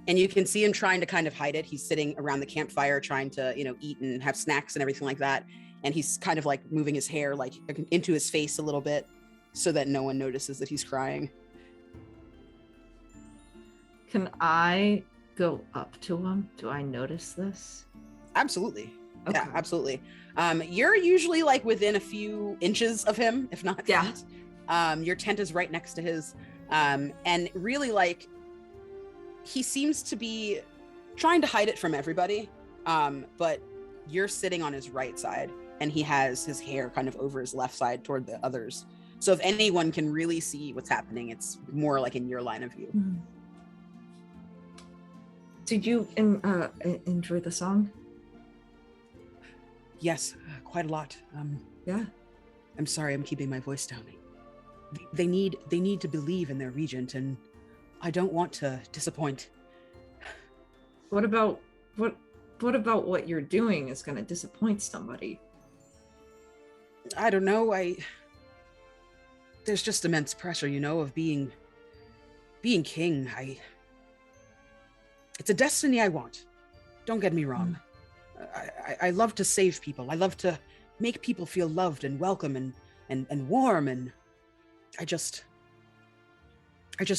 And you can see him trying to kind of hide it. He's sitting around the campfire trying to, eat and have snacks and everything like that. And he's kind of like moving his hair like into his face a little bit so that no one notices that he's crying. Can I go up to him? Do I notice this? Absolutely. Okay. Yeah, absolutely. You're usually like within a few inches of him, if not Yeah. feet. Your tent is right next to his. And really like he seems to be trying to hide it from everybody. But you're sitting on his right side and he has his hair kind of over his left side toward the others. So if anyone can really see what's happening, it's more like in your line of view. Mm-hmm. Did you enjoy the song? Yes, quite a lot. Yeah. I'm sorry, I'm keeping my voice down. They need to believe in their regent, and I don't want to disappoint. What about what you're doing is going to disappoint somebody? I don't know. There's just immense pressure, of being king. It's a destiny I want. Don't get me wrong. I love to save people. I love to make people feel loved and welcome and warm, and I just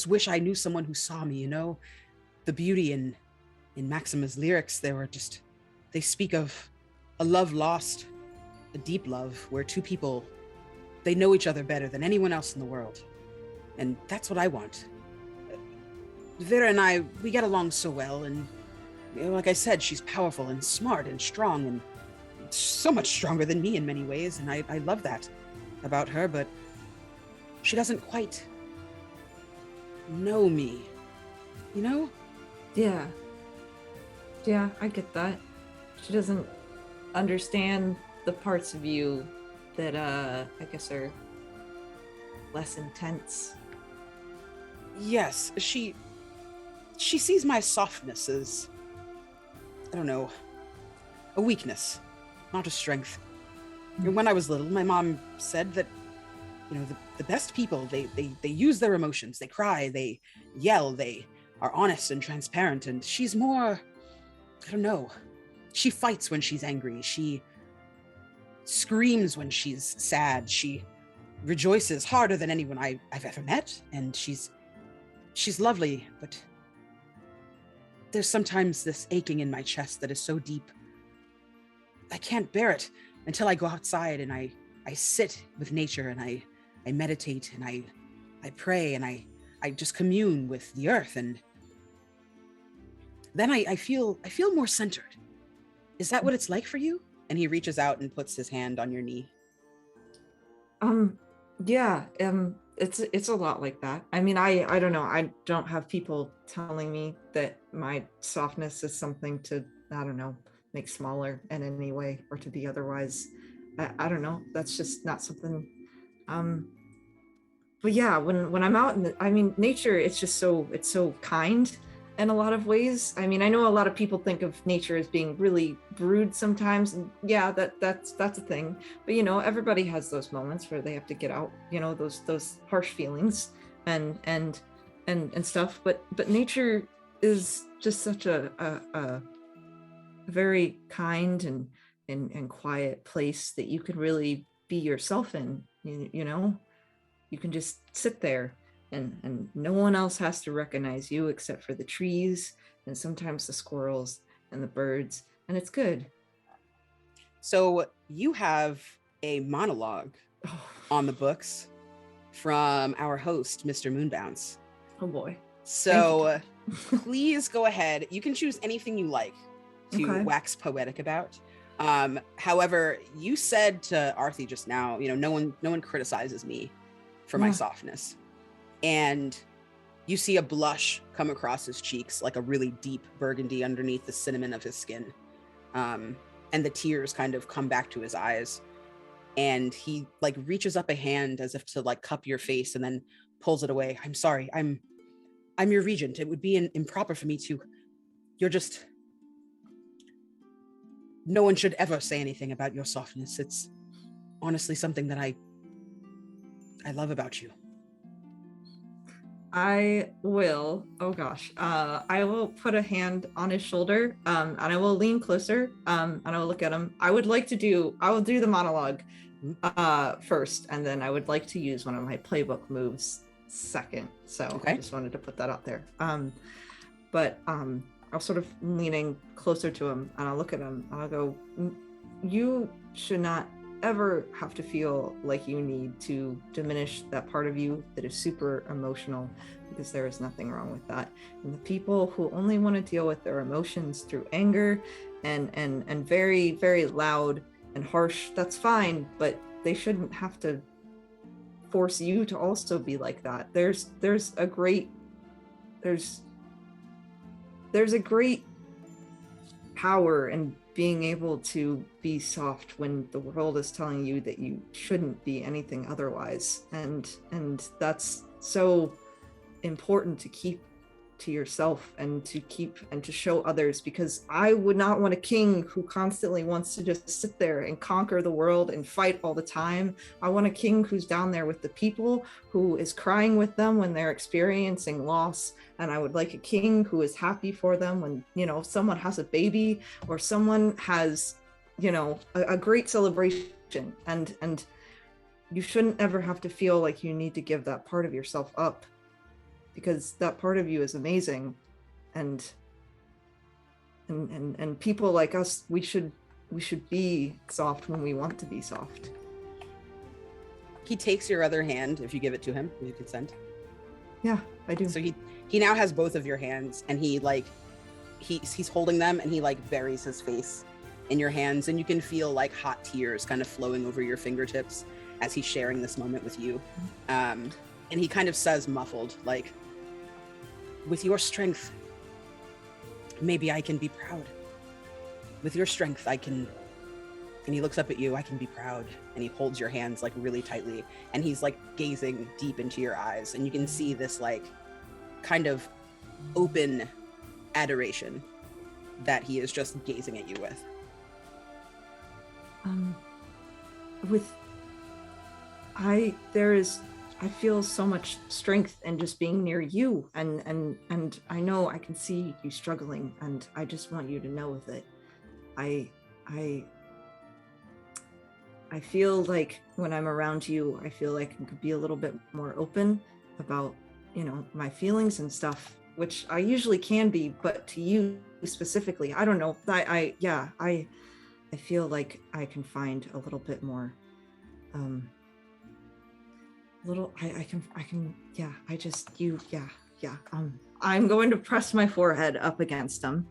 wish I knew someone who saw me, the beauty in Maxima's lyrics. They speak of a love lost, a deep love where two people, they know each other better than anyone else in the world. And that's what I want. Vera and I, we get along so well, and like I said, she's powerful and smart and strong and so much stronger than me in many ways, and I love that about her, but she doesn't quite know me, Yeah. Yeah, I get that. She doesn't understand the parts of you that I guess are less intense. Yes, she sees my softness as, I don't know, a weakness, not a strength. And when I was little, my mom said that, the best people, they use their emotions. They cry, they yell, they are honest and transparent. And she's more, I don't know, she fights when she's angry. She screams when she's sad. She rejoices harder than anyone I've ever met. And she's lovely, but there's sometimes this aching in my chest that is so deep. I can't bear it until I go outside and I sit with nature and I meditate and I pray and I just commune with the earth, and then I feel more centered. Is that what it's like for you? And he reaches out and puts his hand on your knee. Yeah, it's a lot like that. I mean, I don't know. I don't have people telling me that my softness is something to, I don't know, make smaller in any way or to be otherwise. I don't know. That's just not something. But yeah, when I'm out in nature, it's so kind in a lot of ways. I mean, I know a lot of people think of nature as being really rude sometimes, and yeah, that's a thing. But everybody has those moments where they have to get out, those harsh feelings and stuff. But nature is just such a very kind and quiet place that you can really be yourself in. You can just sit there and no one else has to recognize you except for the trees and sometimes the squirrels and the birds, and it's good. So you have a monologue on the books from our host, Mr. Moonbounce. Oh boy. So please go ahead. You can choose anything you like to wax poetic about. However, you said to Arthie just now, no one criticizes me for my softness. And you see a blush come across his cheeks, like a really deep burgundy underneath the cinnamon of his skin. And the tears kind of come back to his eyes. And he like reaches up a hand as if to like cup your face and then pulls it away. I'm sorry. I'm your regent. It would be improper for me to. You're just. No one should ever say anything about your softness. It's honestly something that I love about you. I will. Oh gosh. I will put a hand on his shoulder, and I will lean closer, and I will look at him. I will do the monologue first, and then I would like to use one of my playbook moves second. So I just wanted to put that out there. but I'll sort of leaning closer to him, and I'll look at him, and I'll go, you should not ever have to feel like you need to diminish that part of you that is super emotional, because there is nothing wrong with that. And the people who only want to deal with their emotions through anger and very, very loud and harsh, that's fine, but they shouldn't have to force you to also be like that. There's a great power in being able to be soft when the world is telling you that you shouldn't be anything otherwise, and that's so important to keep to yourself and to show others, because I would not want a king who constantly wants to just sit there and conquer the world and fight all the time. I want a king who's down there with the people, who is crying with them when they're experiencing loss. And I would like a king who is happy for them when, someone has a baby or someone has, a great celebration. And you shouldn't ever have to feel like you need to give that part of yourself up, because that part of you is amazing. And people like us, we should be soft when we want to be soft. He takes your other hand if you give it to him, if you consent. Yeah, I do. So he now has both of your hands, and he's holding them, and he buries his face in your hands, and you can feel hot tears kind of flowing over your fingertips as he's sharing this moment with you. And he kind of says, muffled, with your strength, maybe I can be proud. With your strength, I can. And he looks up at you, I can be proud. And he holds your hands really tightly, and he's gazing deep into your eyes, and you can see this kind of open adoration that he is just gazing at you with. I feel so much strength in just being near you, and I know I can see you struggling, and I just want you to know that I feel like when I'm around you, I feel like I could be a little bit more open about, my feelings and stuff, which I usually can be, but to you specifically, I don't know. I feel like I can find a little bit more, I'm going to press my forehead up against him.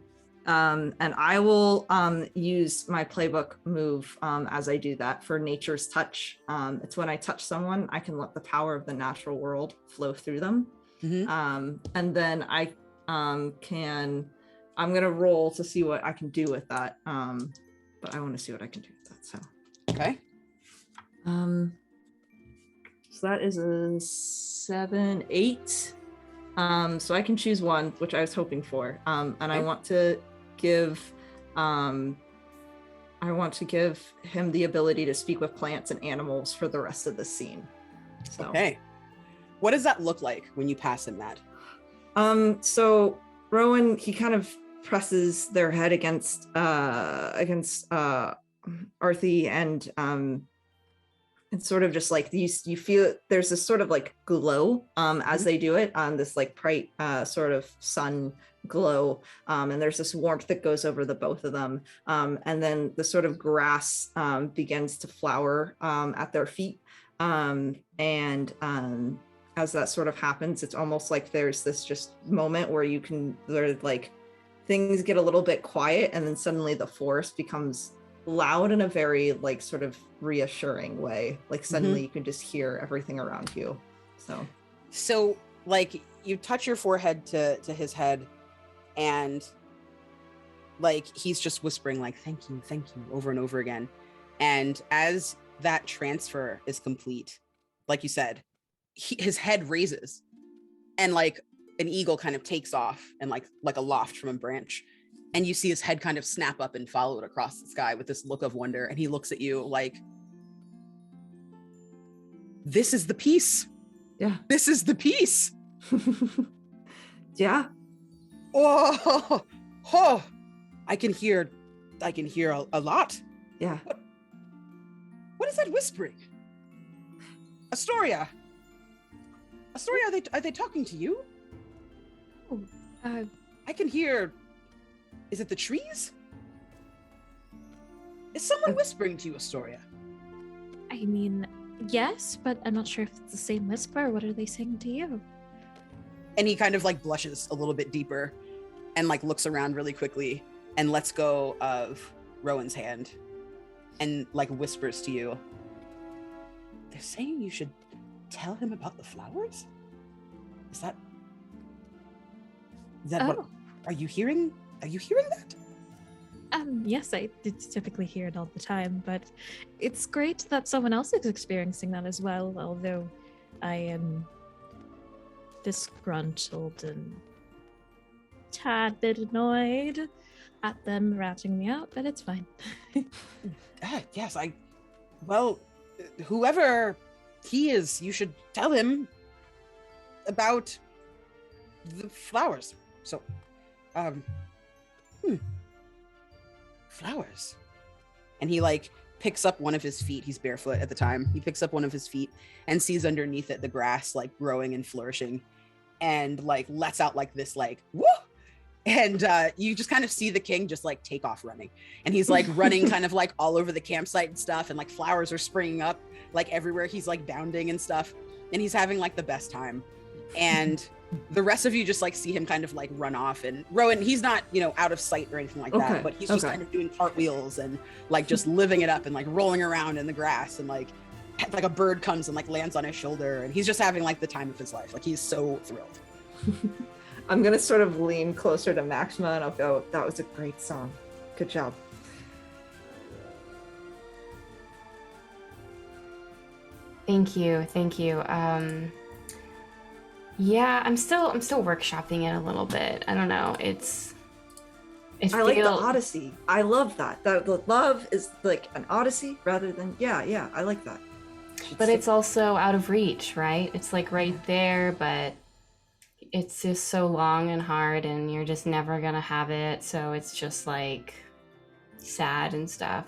And I will use my playbook move as I do that for Nature's Touch. It's when I touch someone, I can let the power of the natural world flow through them. Mm-hmm. And then I'm going to roll to see what I can do with that. But I want to see what I can do with that. So, okay. So that is a 7, 8. So I can choose one, which I was hoping for. And okay. I want to give him the ability to speak with plants and animals for the rest of the scene. So. Okay. What does that look like when you pass him that? So Rowan, he kind of presses their head against Arthie, and sort of just you feel there's this sort of glow as they do it, this bright sort of sun glow, and there's this warmth that goes over the both of them, and then the sort of grass begins to flower at their feet, and as that sort of happens, it's almost like there's this just moment where things get a little bit quiet, and then suddenly the forest becomes loud in a very sort of reassuring way. Suddenly you can just hear everything around you. So you touch your forehead to his head, and he's just whispering thank you over and over again. And as that transfer is complete, like you said, his head raises, and an eagle kind of takes off and like aloft from a branch. And you see his head kind of snap up and follow it across the sky with this look of wonder. And he looks at you this is the peace. Yeah. This is the peace. Yeah. Oh, I can hear a lot. Yeah. What is that whispering? Astoria, are they talking to you? Oh, I can hear. Is it the trees? Is someone whispering to you, Astoria? I mean, yes, but I'm not sure if it's the same whisper. What are they saying to you? And he kind of like blushes a little bit deeper and like looks around really quickly and lets go of Rowan's hand and like whispers to you. They're saying you should tell him about the flowers? Is that what are you hearing? Are you hearing that? Yes, I typically hear it all the time, but it's great that someone else is experiencing that as well, although I am disgruntled and tad bit annoyed at them ratting me out, but it's fine. Yes, well, whoever he is, you should tell him about the flowers. So, flowers. And he like picks up one of his feet. He's barefoot at the time. He picks up one of his feet and sees underneath it the grass like growing and flourishing, and like lets out like this like woo. And you just kind of see the king just like take off running, and he's like running kind of like all over the campsite and stuff, and like flowers are springing up like everywhere. He's like bounding and stuff, and he's having like the best time. And the rest of you just like see him kind of like run off. And Rowan, he's not, out of sight or anything like that, but he's just kind of doing cartwheels and like just living it up and like rolling around in the grass, and like a bird comes and like lands on his shoulder, and he's just having like the time of his life. Like he's so thrilled. I'm gonna sort of lean closer to Maxima and I'll go, that was a great song. Good job. Thank you. Yeah, I'm still workshopping it a little bit. I don't know. I like the Odyssey. I love that. The love is like an Odyssey rather than yeah. I like that. But it's also out of reach, right? It's like right there, but it's just so long and hard, and you're just never gonna have it. So it's just like sad and stuff,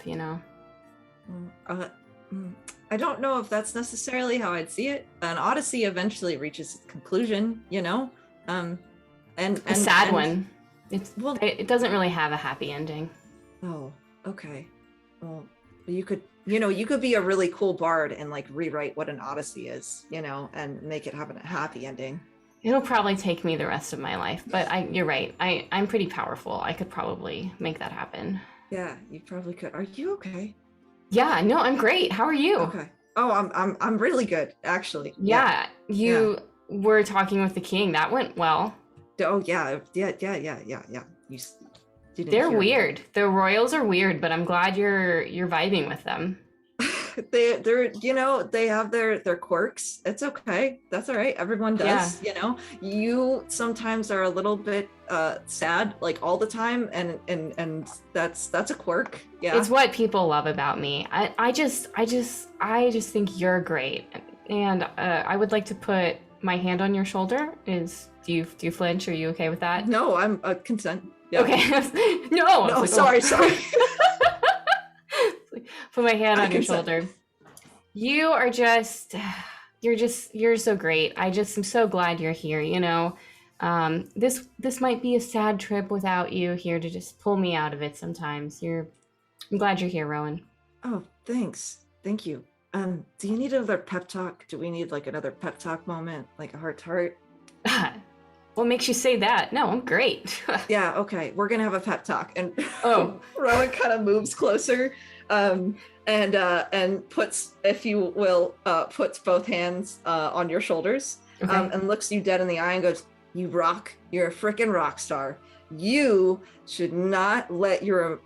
I don't know if that's necessarily how I'd see it. An Odyssey eventually reaches its conclusion, and a sad one. It doesn't really have a happy ending. Oh, okay. Well, you could be a really cool bard and like rewrite what an Odyssey is, and make it have a happy ending. It'll probably take me the rest of my life, but you're right. I'm pretty powerful. I could probably make that happen. Yeah, you probably could. Are you okay? Yeah, no, I'm great. How are you? Okay. Oh, I'm really good, actually. Yeah, you were talking with the king. That went well. Oh yeah. They're weird. Me. The royals are weird, but I'm glad you're vibing with them. They're they have their quirks. It's okay. That's all right. Everyone does. Yeah. You sometimes are a little bit sad like all the time, and that's a quirk. Yeah. It's what people love about me. I just think you're great, and I would like to put my hand on your shoulder. Do you flinch? Are you okay with that? No, I'm consent. Yeah. Okay. No, sorry. Put my hand on your shoulder. You're so great. I'm so glad you're here. This might be a sad trip without you here to just pull me out of it sometimes. I'm glad you're here, Rowan. Oh, thanks. Thank you. Do you need another pep talk? Do we need like another pep talk moment, like a heart to heart? What makes you say that? No, I'm great. Yeah, okay. We're gonna have a pep talk. And Rowan kind of moves closer, and puts, if you will, puts both hands on your shoulders, and looks you dead in the eye and goes, "You rock. You're a freaking rock star. You should not let your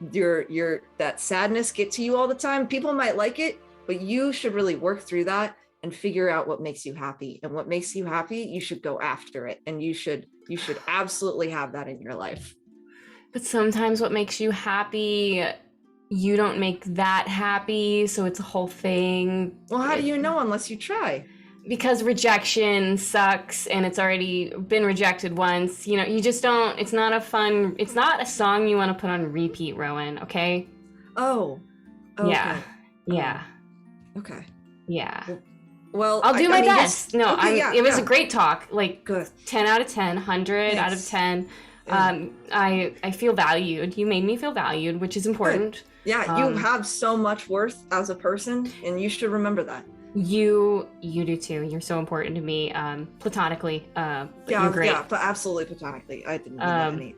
that sadness get to you all the time. People might like it, but you should really work through that and figure out what makes you happy. And what makes you happy, you should go after it. And you should absolutely have that in your life." But sometimes what makes you happy, you don't make that happy, so it's a whole thing. Well, how do you know unless you try? Because rejection sucks, and it's already been rejected once. You just don't, it's not a song you want to put on repeat, Rowan, okay? Oh. Okay. Yeah. Okay. Yeah. Well, I'll do my best. No, okay, it was a great talk. Like, good. 10 out of 10, 100 out of 10. I feel valued. You made me feel valued, which is important. Yeah, you have so much worth as a person, and you should remember that. You do too. You're so important to me, platonically. But you're great. Yeah, but absolutely platonically. I didn't mean that any.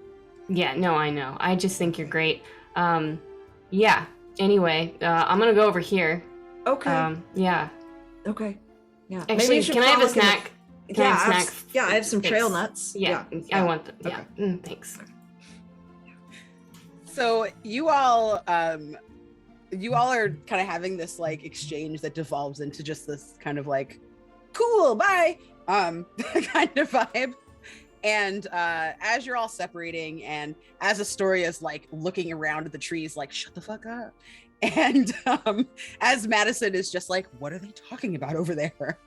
Yeah, no, I know. I just think you're great. Yeah. Anyway, I'm gonna go over here. Okay. Yeah. Okay. Yeah. Actually, can I have a snack? Can I have a snack? Yeah, I have some trail Thanks. nuts. Yeah, I want them. Yeah. Okay. Thanks. So you all are kind of having this like exchange that devolves into just this kind of like, cool, bye, kind of vibe. And as you're all separating, and as Astoria is like looking around at the trees, like, shut the fuck up. And as Madison is just like, what are they talking about over there?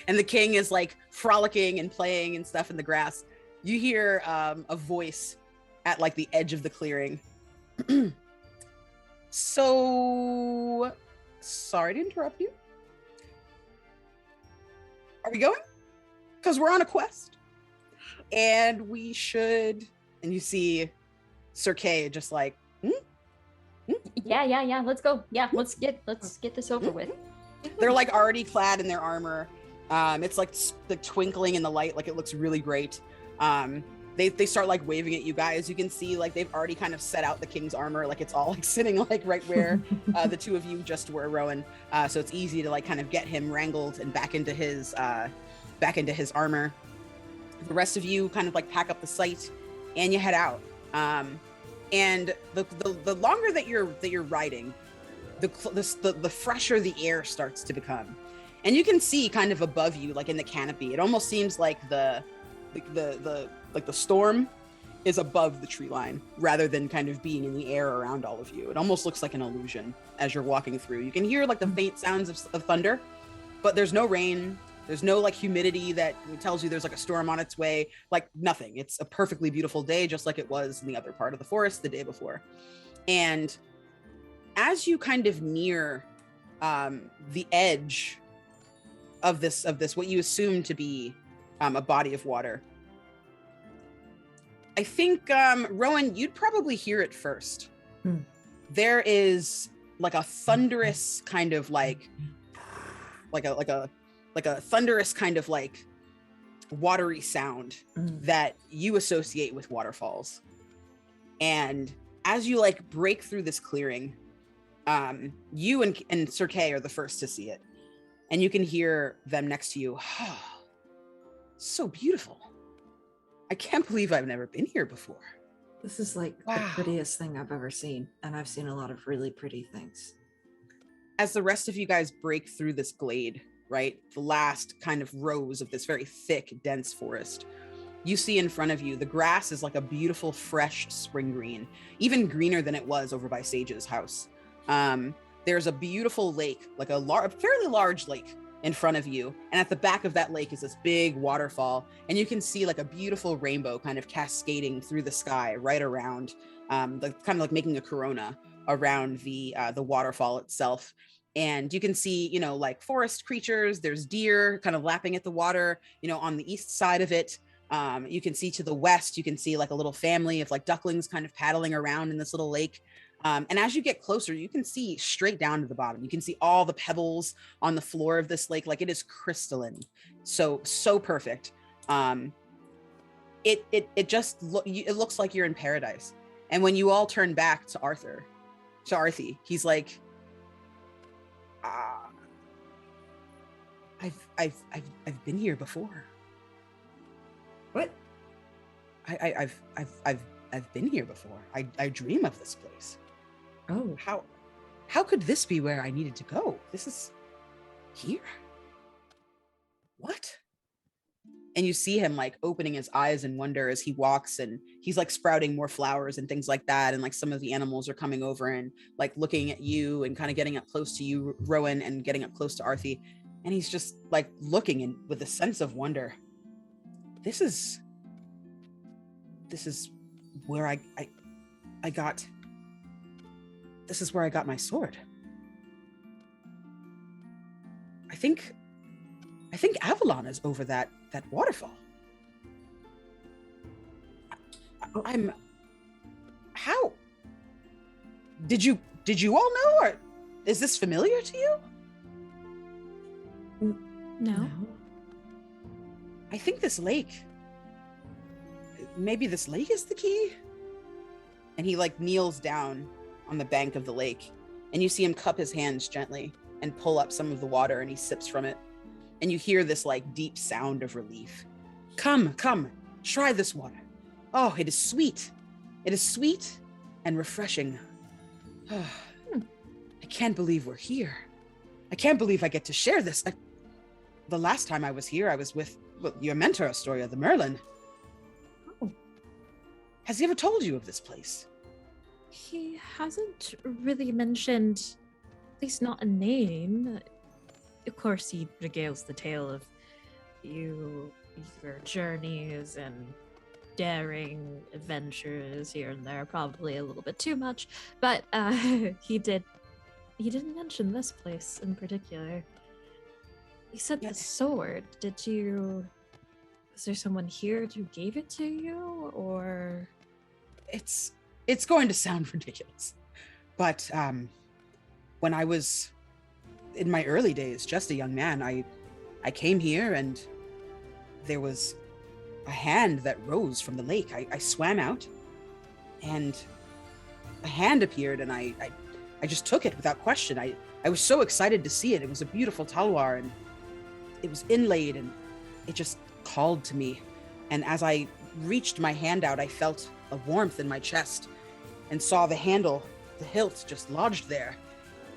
And the king is like frolicking and playing and stuff in the grass. You hear a voice at like the edge of the clearing. So, sorry to interrupt you. Are we going? Because we're on a quest. And we should, and you see Sir Kay just like, Yeah. Let's go. Yeah, let's get this over with. They're like already clad in their armor. It's like the twinkling in the light, like it looks really great. They start like waving at you guys. You can see like they've already kind of set out the king's armor, like it's all like sitting like right where the two of you just were, Rowan. So it's easy to like kind of get him wrangled and back into his armor. The rest of you kind of like pack up the site and you head out. And the longer that you're riding, the fresher the air starts to become. And you can see kind of above you, like in the canopy, it almost seems like the storm is above the tree line rather than kind of being in the air around all of you. It almost looks like an illusion as you're walking through. You can hear like the faint sounds of thunder, but there's no rain. There's no like humidity that tells you there's like a storm on its way, like nothing. It's a perfectly beautiful day, just like it was in the other part of the forest the day before. And as you kind of near the edge of this, what you assume to be a body of water, I think, Rowan, you'd probably hear it first. There is like a thunderous kind of like a thunderous kind of like watery sound that you associate with waterfalls. And as you like break through this clearing, you and Sir Kay are the first to see it. And you can hear them next to you. Oh, so beautiful. I can't believe I've never been here before. This is like the prettiest thing I've ever seen. And I've seen a lot of really pretty things. As the rest of you guys break through this glade, right? The last kind of rows of this very thick, dense forest. You see in front of you, the grass is like a beautiful, fresh spring green, even greener than it was over by Sage's house. There's a beautiful lake, like a fairly large lake in front of you. And at the back of that lake is this big waterfall. And you can see like a beautiful rainbow kind of cascading through the sky right around, kind of like making a corona around the waterfall itself. And you can see, you know, like forest creatures, there's deer kind of lapping at the water, you know, on the east side of it. You can see to the west, you can see like a little family of like ducklings kind of paddling around in this little lake. And as you get closer, you can see straight down to the bottom. You can see all the pebbles on the floor of this lake. Like it is crystalline. So perfect. It looks like you're in paradise. And when you all turn back to Arthie, he's like, I've been here before. What? I've been here before. I dream of this place. Oh. How could this be where I needed to go? This is here. What? And you see him like opening his eyes in wonder as he walks, and he's like sprouting more flowers and things like that. And like some of the animals are coming over and like looking at you and kind of getting up close to you, Rowan, and getting up close to Arthie. And he's just like looking and with a sense of wonder. This is where I got. This is where I got my sword. I think Avalon is over that waterfall. How? Did you all know, or is this familiar to you? No. I think this lake. Maybe this lake is the key? And he like kneels down on the bank of the lake, and you see him cup his hands gently and pull up some of the water, and he sips from it. And you hear this like deep sound of relief. Come, try this water. Oh, it is sweet. It is sweet and refreshing. I can't believe we're here. I can't believe I get to share this. The last time I was here, I was with your mentor, Astoria, the Merlin. Oh. Has he ever told you of this place? He hasn't really mentioned, at least not a name. Of course, he regales the tale of your journeys and daring adventures here and there, probably a little bit too much, but he didn't mention this place in particular. He said the sword. Was there someone here who gave it to you, or? It's going to sound ridiculous, but when I was in my early days, just a young man, I came here and there was a hand that rose from the lake. I swam out and a hand appeared, and I just took it without question. I was so excited to see it. It was a beautiful talwar, and it was inlaid, and it just called to me. And as I reached my hand out, I felt a warmth in my chest and saw the handle, the hilt, just lodged there.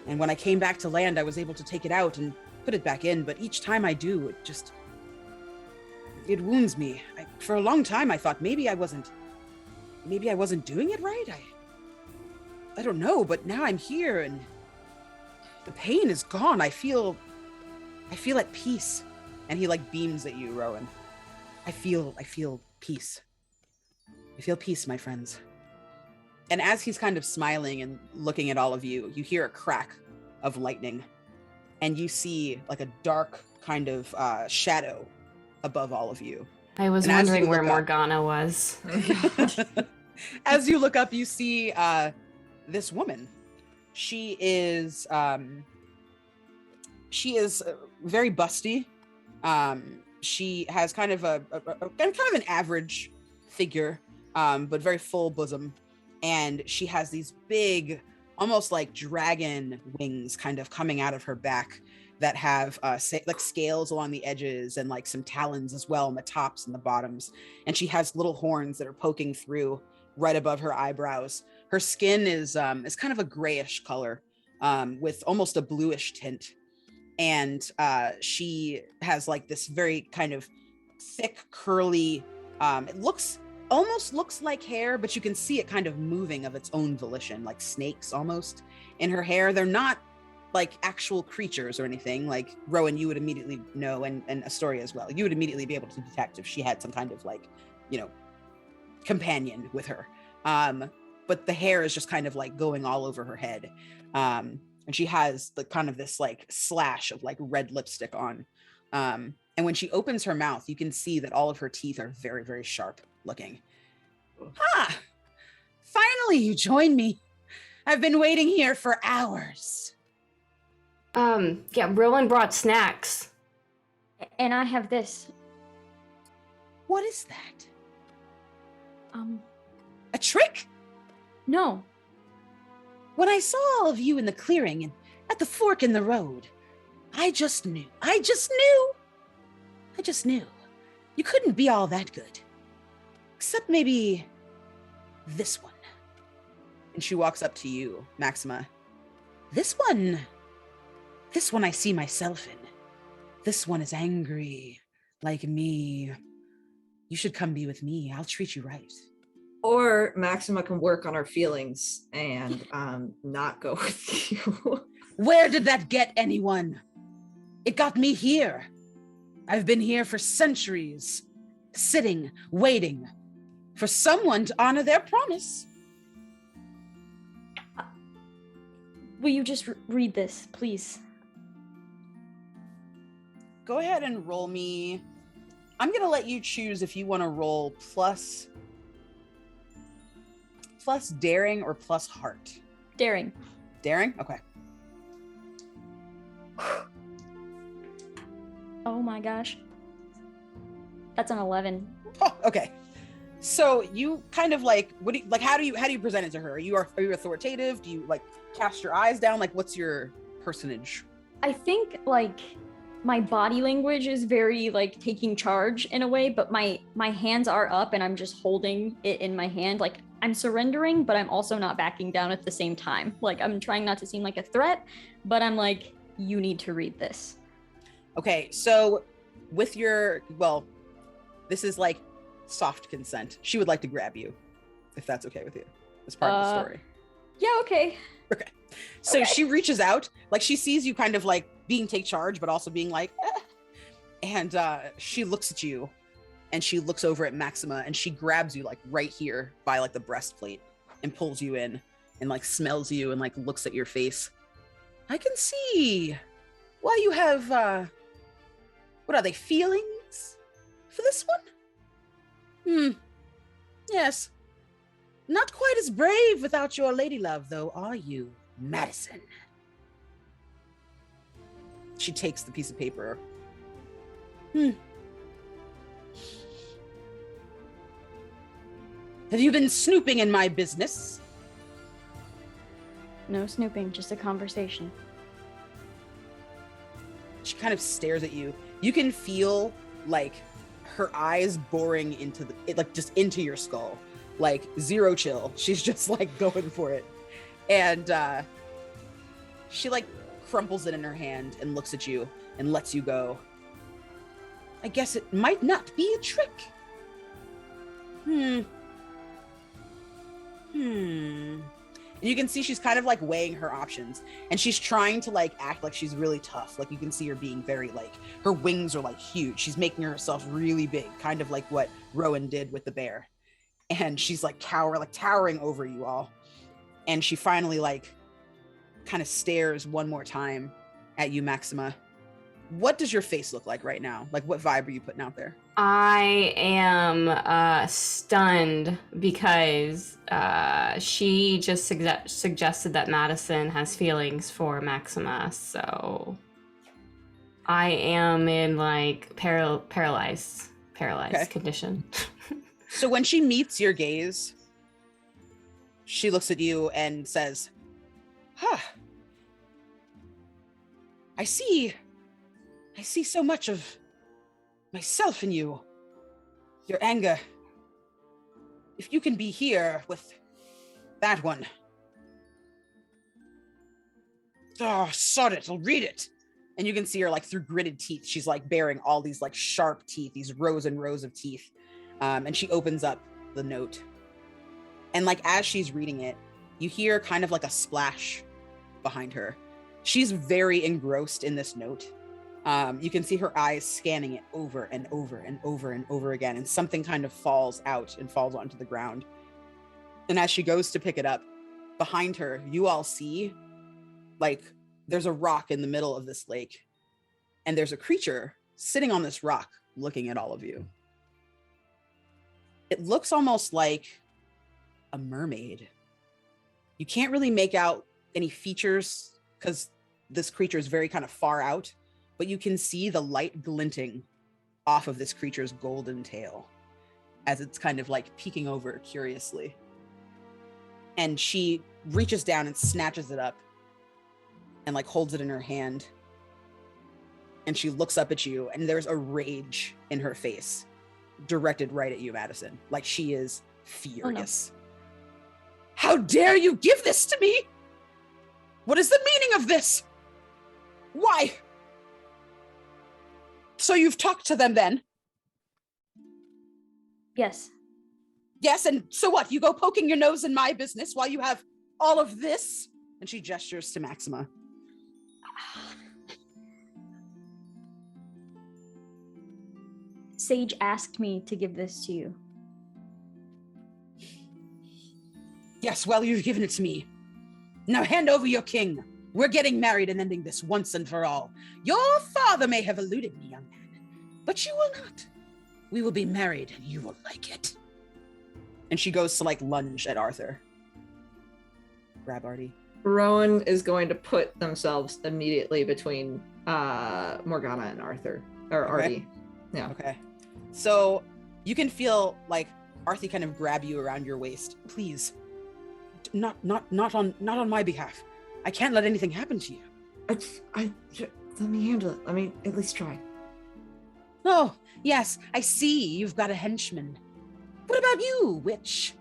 And when I came back to land, I was able to take it out and put it back in. But each time I do, it wounds me. For a long time, I thought maybe I wasn't doing it right. I don't know, but now I'm here and the pain is gone. I feel at peace. And he like beams at you, Rowan. I feel peace. I feel peace, my friends. And as he's kind of smiling and looking at all of you, you hear a crack of lightning, and you see like a dark kind of shadow above all of you. I was wondering where Morgana was. As you look up, you see this woman. She is very busty. She has kind of an average figure, but very full bosom. And she has these big, almost like dragon wings kind of coming out of her back that have like scales along the edges and like some talons as well on the tops and the bottoms. And she has little horns that are poking through right above her eyebrows. Her skin is kind of a grayish color with almost a bluish tint. And she has like this very kind of thick, curly, it almost looks like hair, but you can see it kind of moving of its own volition, like snakes almost in her hair. They're not like actual creatures or anything. Like Rowan, you would immediately know, and Astoria as well. You would immediately be able to detect if she had some kind of like, companion with her. But the hair is just kind of like going all over her head. And she has the kind of this like slash of like red lipstick on. And when she opens her mouth, you can see that all of her teeth are very, very sharp looking. Finally, you join me. I've been waiting here for hours. Yeah, Rowan brought snacks. And I have this. What is that? A trick? No. When I saw all of you in the clearing and at the fork in the road, I just knew. You couldn't be all that good. Except maybe this one. And she walks up to you, Maxima. This one I see myself in. This one is angry, like me. You should come be with me. I'll treat you right. Or Maxima can work on her feelings and not go with you. Where did that get anyone? It got me here. I've been here for centuries, sitting, waiting for someone to honor their promise. Will you just read this, please? Go ahead and roll me. I'm going to let you choose if you want to roll plus plus daring or plus heart? Daring. Daring? Okay. Oh my gosh. That's an 11. Oh, okay. So you kind of like, how do you present it to her? Are you authoritative? Do you like cast your eyes down? Like, what's your personage? I think like my body language is very like taking charge in a way, but my hands are up and I'm just holding it in my hand. Like I'm surrendering, but I'm also not backing down at the same time. Like I'm trying not to seem like a threat, but I'm like, you need to read this. Okay, so with your, well, this is like soft consent. She would like to grab you, if that's okay with you. As part of the story. Yeah, okay. Okay. So she reaches out, like she sees you kind of like being take charge, but also being like, eh. And she looks at you and she looks over at Maxima and she grabs you like right here by like the breastplate and pulls you in and like smells you and like looks at your face. I can see why you have, what are they, feelings for this one? Yes. Not quite as brave without your lady love, though, are you, Madison? She takes the piece of paper. Have you been snooping in my business? No snooping, just a conversation. She kind of stares at you. You can feel like her eyes boring into just into your skull. Like zero chill. She's just like going for it. And she like crumples it in her hand and looks at you and lets you go. I guess it might not be a trick. And you can see she's kind of like weighing her options and she's trying to like act like she's really tough. Like you can see her being very like, her wings are like huge. She's making herself really big, kind of like what Rowan did with the bear. And she's like towering over you all. And she finally like kind of stares one more time at you, Maxima. What does your face look like right now? Like what vibe are you putting out there? I am stunned because she just suggested that Madison has feelings for Maxima, so I am in like paralyzed Okay. condition. So when she meets your gaze, she looks at you and says, I see so much of myself in you. Your anger. If you can be here with that one. Oh, sod it, I'll read it. And you can see her like through gritted teeth. She's like bearing all these like sharp teeth, these rows and rows of teeth. And she opens up the note. And like as she's reading it, you hear kind of like a splash behind her. She's very engrossed in this note. You can see her eyes scanning it over and over and over and over again. And something kind of falls out and falls onto the ground. And as she goes to pick it up, behind her, you all see like there's a rock in the middle of this lake. And there's a creature sitting on this rock looking at all of you. It looks almost like a mermaid. You can't really make out any features because this creature is very kind of far out, but you can see the light glinting off of this creature's golden tail as it's kind of like peeking over curiously. And she reaches down and snatches it up and like holds it in her hand. And she looks up at you and there's a rage in her face directed right at you, Madison. Like she is furious. Oh, no. How dare you give this to me? What is the meaning of this? Why? So you've talked to them then? Yes. Yes, and so what? You go poking your nose in my business while you have all of this? And she gestures to Maxima. Sage asked me to give this to you. Yes, well, you've given it to me. Now hand over your king. We're getting married and ending this once and for all. Your father may have eluded me, young man, but you will not. We will be married and you will like it. And she goes to like lunge at Arthur. grab Artie. Rowan is going to put themselves immediately between Morgana and Arthur or Artie. Yeah. Okay. So you can feel like Arthie kind of grab you around your waist. Please, not on my behalf. I can't let anything happen to you. Let me handle it. Let me at least try. Oh, yes, I see. You've got a henchman. What about you, witch?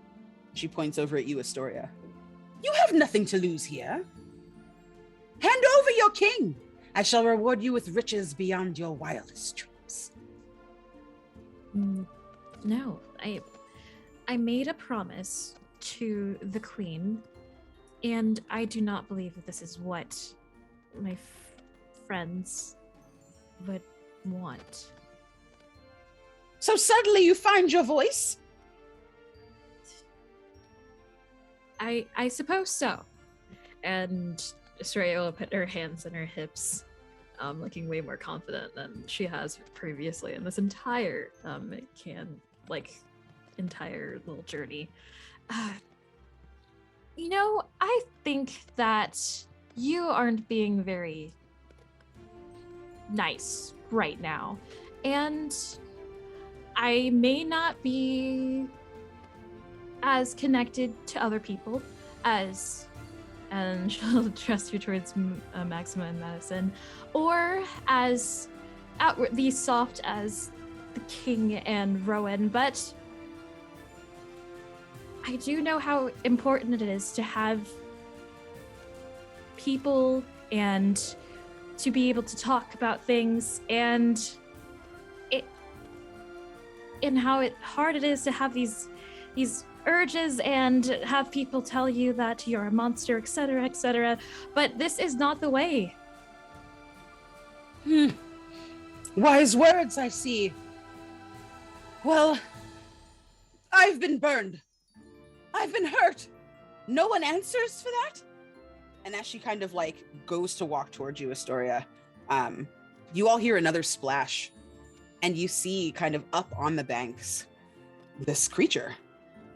She points over at you, Astoria. You have nothing to lose here. Hand over your king. I shall reward you with riches beyond your wildest dreams. No, I made a promise to the queen, and I do not believe that this is what my friends would want. So suddenly you find your voice? I suppose so. And Astoria will put her hands on her hips, looking way more confident than she has previously in this entire entire little journey. I think that you aren't being very nice right now, and I may not be as connected to other people as, and she'll trust you towards Maxima and Madison, or as outwardly soft as the king and Rowan, but I do know how important it is to have people and to be able to talk about things, and how hard it is to have these urges and have people tell you that you're a monster, etc., etc. But this is not the way. Wise words, I see. Well, I've been burned. I've been hurt. No one answers for that? And as she kind of goes to walk towards you, Astoria, you all hear another splash, and you see kind of up on the banks this creature.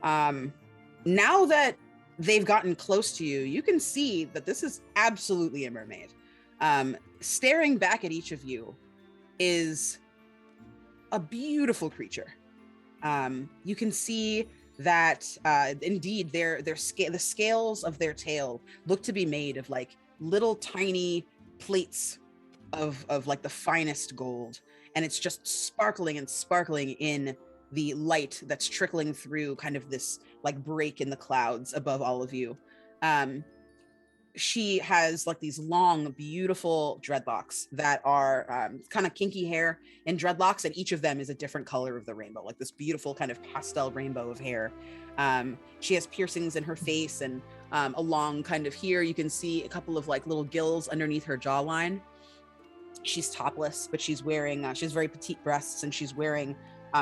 Now that they've gotten close to you, you can see that this is absolutely a mermaid. Staring back at each of you is a beautiful creature. You can see that indeed the scales of their tail look to be made of little tiny plates of the finest gold, and it's just sparkling in the light that's trickling through kind of this break in the clouds above all of you. She has these long, beautiful dreadlocks that are kind of kinky hair and dreadlocks, and each of them is a different color of the rainbow, this beautiful kind of pastel rainbow of hair. She has piercings in her face, and along kind of here, you can see a couple of little gills underneath her jawline. She's topless, but she's wearing, she has very petite breasts, and she's wearing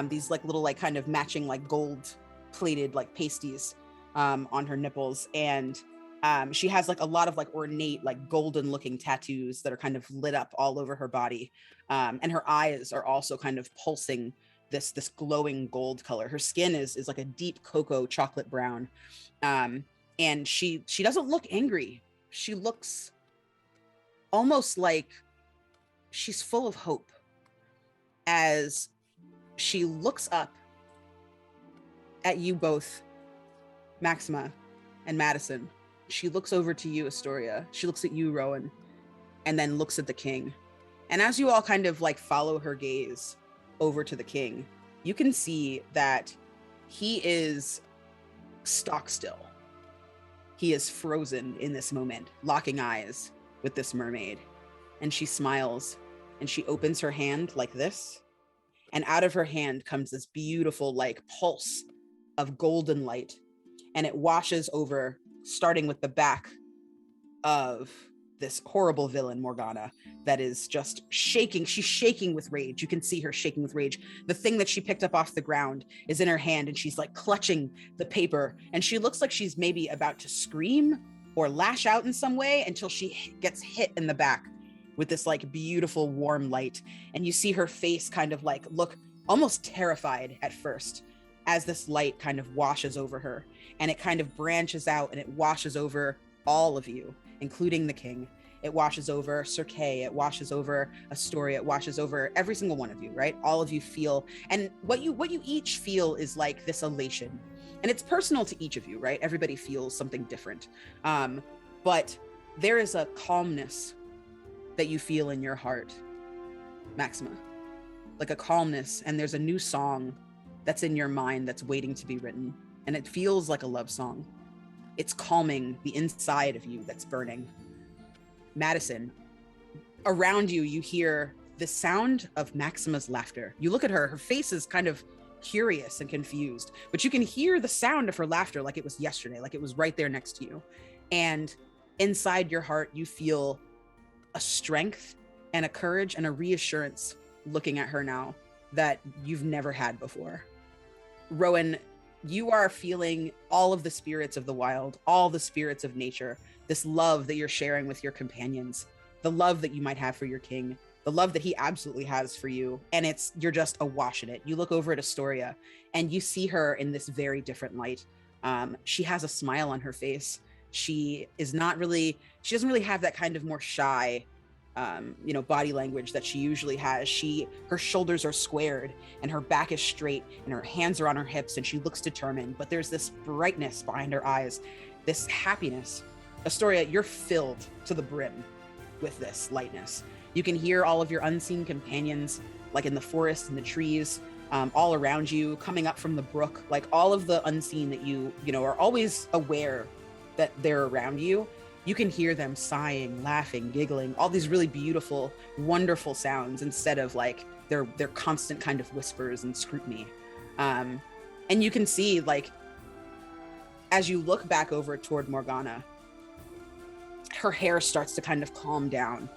these little kind of matching gold plated pasties on her nipples, and she has a lot of ornate golden looking tattoos that are kind of lit up all over her body, and her eyes are also kind of pulsing this glowing gold color. Her skin is a deep cocoa chocolate brown, and she doesn't look angry. She looks almost like she's full of hope as she looks up at you both, Maxima and Madison. She looks over to you, Astoria. She looks at you, Rowan, and then looks at the king. And as you all kind of follow her gaze over to the king, you can see that he is stock still. He is frozen in this moment, locking eyes with this mermaid. And she smiles, and she opens her hand like this, and out of her hand comes this beautiful pulse of golden light, and it washes over, starting with the back of this horrible villain, Morgana, that is just shaking. She's shaking with rage. You can see her shaking with rage. The thing that she picked up off the ground is in her hand, and she's clutching the paper, and she looks like she's maybe about to scream or lash out in some way until she gets hit in the back with this beautiful warm light. And you see her face kind of look almost terrified at first as this light kind of washes over her, and it kind of branches out and it washes over all of you, including the king. It washes over Sir Kay, it washes over Astoria, it washes over every single one of you, right? All of you feel, and what you each feel is like this elation. And it's personal to each of you, right? Everybody feels something different. But there is a calmness that you feel in your heart, Maxima. Like a calmness, and there's a new song that's in your mind that's waiting to be written. And it feels like a love song. It's calming the inside of you that's burning. Madison, around you, you hear the sound of Maxima's laughter. You look at her, her face is kind of curious and confused, but you can hear the sound of her laughter like it was yesterday, like it was right there next to you. And inside your heart, you feel a strength and a courage and a reassurance looking at her now that you've never had before. Rowan, you are feeling all of the spirits of the wild, all the spirits of nature, this love that you're sharing with your companions, the love that you might have for your king, the love that he absolutely has for you. And you're just awash in it. You look over at Astoria and you see her in this very different light. She has a smile on her face. She doesn't really have that kind of more shy, body language that she usually has. Her shoulders are squared and her back is straight and her hands are on her hips and she looks determined, but there's this brightness behind her eyes, this happiness. Astoria, you're filled to the brim with this lightness. You can hear all of your unseen companions, like in the forest and the trees, all around you, coming up from the brook, like all of the unseen that you are always aware that they're around you. You can hear them sighing, laughing, giggling, all these really beautiful, wonderful sounds instead of like their constant kind of whispers and scrutiny. And you can see, like, as you look back over toward Morgana, her hair starts to kind of calm down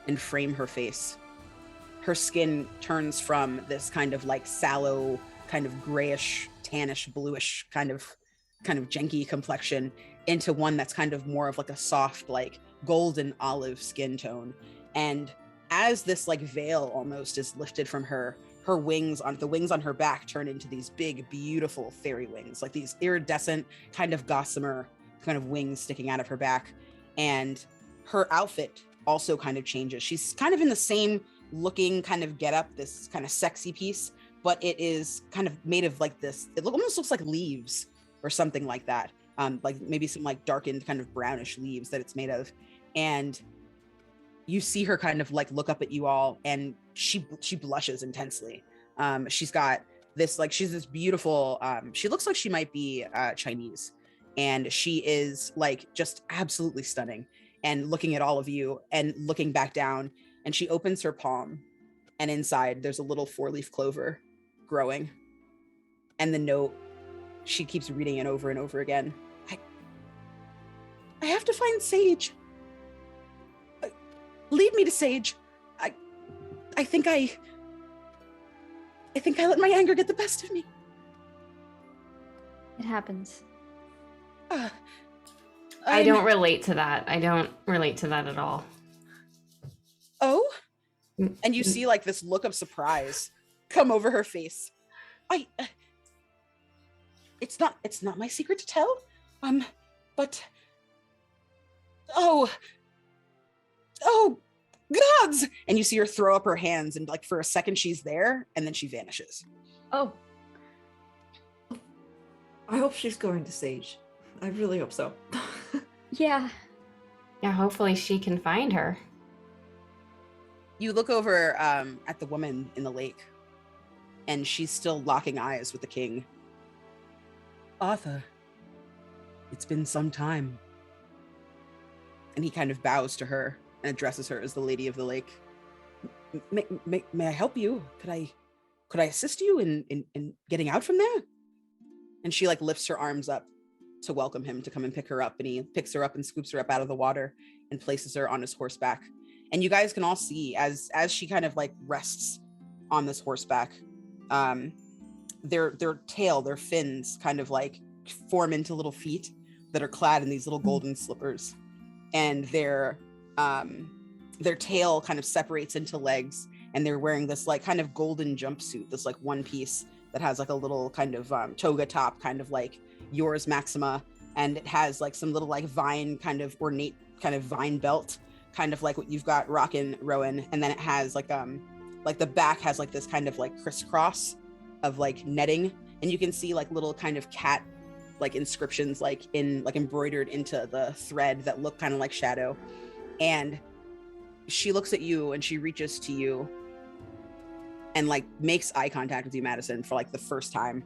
and frame her face. Her skin turns from this kind of like sallow, kind of grayish, tannish, bluish, kind of janky complexion into one that's kind of more of like a soft, like golden olive skin tone. And as this like veil almost is lifted from her, the wings on her back turn into these big, beautiful fairy wings, like these iridescent kind of gossamer kind of wings sticking out of her back. And her outfit also kind of changes. She's kind of in the same looking kind of get up, this kind of sexy piece, but it is kind of made of like this, it almost looks like leaves or something like that. Like maybe some like darkened kind of brownish leaves that it's made of. And you see her kind of like look up at you all and she blushes intensely. She's got this, like, she's this beautiful, she looks like she might be Chinese. And she is like just absolutely stunning, and looking at all of you and looking back down, and she opens her palm and inside there's a little 4-leaf clover growing. And the note, she keeps reading it over and over again. I have to find Sage. Lead me to Sage. I think I let my anger get the best of me. It happens. I don't relate to that. I don't relate to that at all. Oh? And you see like this look of surprise come over her face. It's not my secret to tell. But oh gods! And you see her throw up her hands, and like for a second she's there and then she vanishes. Oh. I hope she's going to Sage. I really hope so. Yeah. Yeah, hopefully she can find her. You look over at the woman in the lake, and she's still locking eyes with the king. Arthur, it's been some time. And he kind of bows to her and addresses her as the Lady of the Lake. May I help you? Could I assist you in getting out from there? And she like lifts her arms up to welcome him to come and pick her up, and he picks her up and scoops her up out of the water and places her on his horseback. And you guys can all see as she kind of like rests on this horseback, their tail, their fins kind of like form into little feet that are clad in these little golden slippers, and their tail kind of separates into legs, and they're wearing this like kind of golden jumpsuit, this like one piece that has like a little kind of toga top, kind of like yours, Maxima, and it has like some little like vine kind of ornate kind of vine belt, kind of like what you've got rockin' Rowan, and then it has like the back has like this kind of like crisscross of like netting, and you can see like little kind of cat like inscriptions like embroidered into the thread that look kind of like shadow. And she looks at you and she reaches to you and like makes eye contact with you, Madison, for like the first time.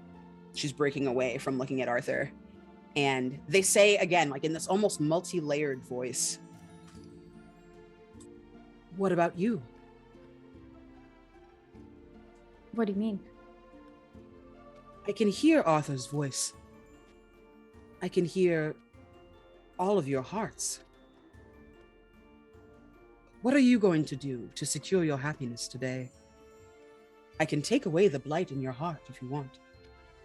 She's breaking away from looking at Arthur, and they say again, like in this almost multi-layered voice, "What about you?" What do you mean? I can hear Arthur's voice. I can hear all of your hearts. What are you going to do to secure your happiness today? I can take away the blight in your heart if you want.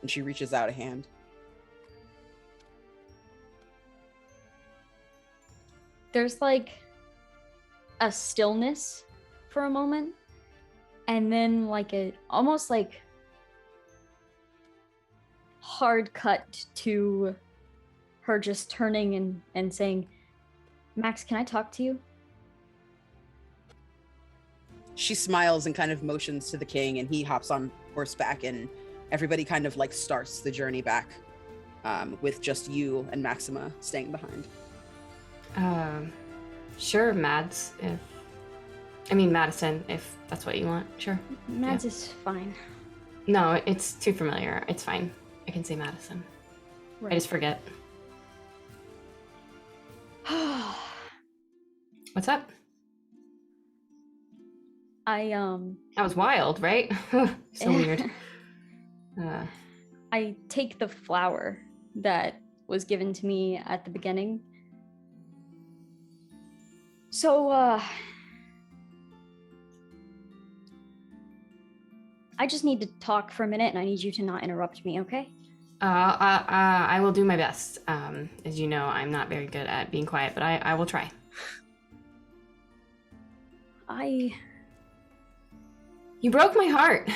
And she reaches out a hand. There's like a stillness for a moment, and then like a almost like hard cut to her just turning and saying, "Max, can I talk to you?" She smiles and kind of motions to the king, and he hops on horseback, and everybody kind of like starts the journey back, with just you and Maxima staying behind. Sure, Madison, if that's what you want. Sure. Mads is fine. No, it's too familiar. It's fine. I can say Madison. Right. I just forget. What's up? That was wild, right? So weird. I take the flower that was given to me at the beginning. So, I just need to talk for a minute, and I need you to not interrupt me, okay? I will do my best. As you know, I'm not very good at being quiet, but I will try. You broke my heart.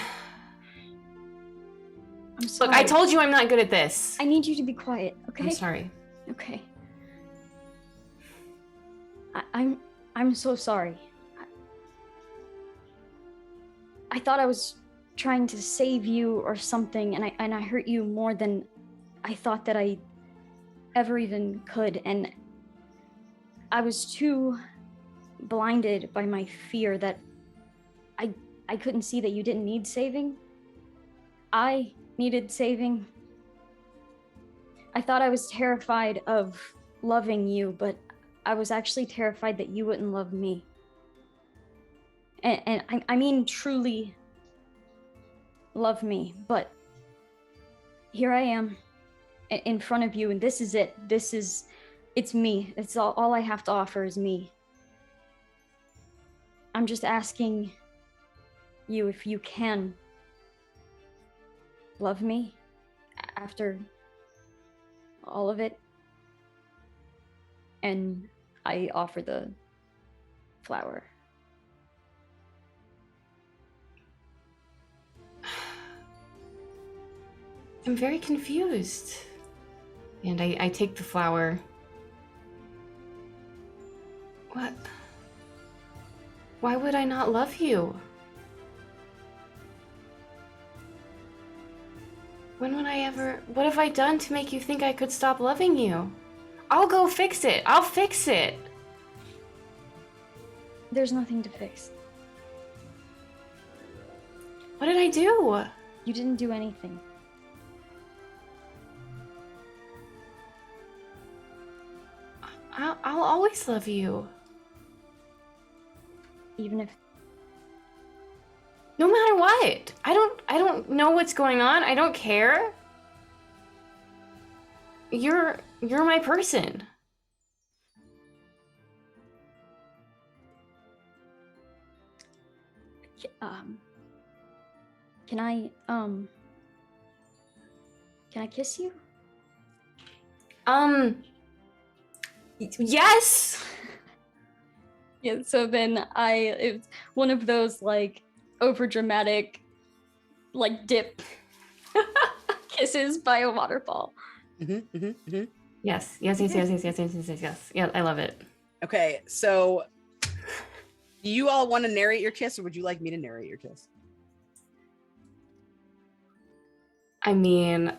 I'm sorry. Look, I told you I'm not good at this. I need you to be quiet, okay? I'm sorry. Okay. I'm so sorry. I thought I was trying to save you or something, and I hurt you more than I thought that I ever even could, and I was too blinded by my fear that I couldn't see that you didn't need saving. I needed saving. I thought I was terrified of loving you, but I was actually terrified that you wouldn't love me. And I mean truly love me, but here I am in front of you, and this is it. It's me. It's all I have to offer is me. I'm just asking you if you can love me after all of it. And I offer the flower. I'm very confused. And I take the flower. What? Why would I not love you? When would I ever... What have I done to make you think I could stop loving you? I'll go fix it. I'll fix it. There's nothing to fix. What did I do? You didn't do anything. I'll always love you. Even if... No matter what. I don't know what's going on. I don't care. You're my person. Can I kiss you? Yes. Yeah, so then it's one of those like over dramatic like dip kisses by a waterfall. Yes. Yeah, I love it. Okay, so do you all want to narrate your kiss, or would you like me to narrate your kiss? I mean,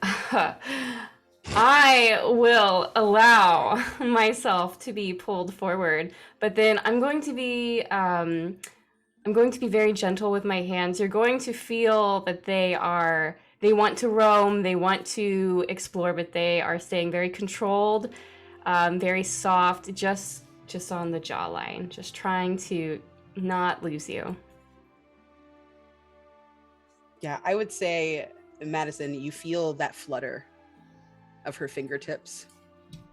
I will allow myself to be pulled forward, but then I'm going to be very gentle with my hands. You're going to feel that they want to roam, they want to explore, but they are staying very controlled, very soft, just on the jawline, just trying to not lose you. Yeah, I would say, Madison, you feel that flutter of her fingertips,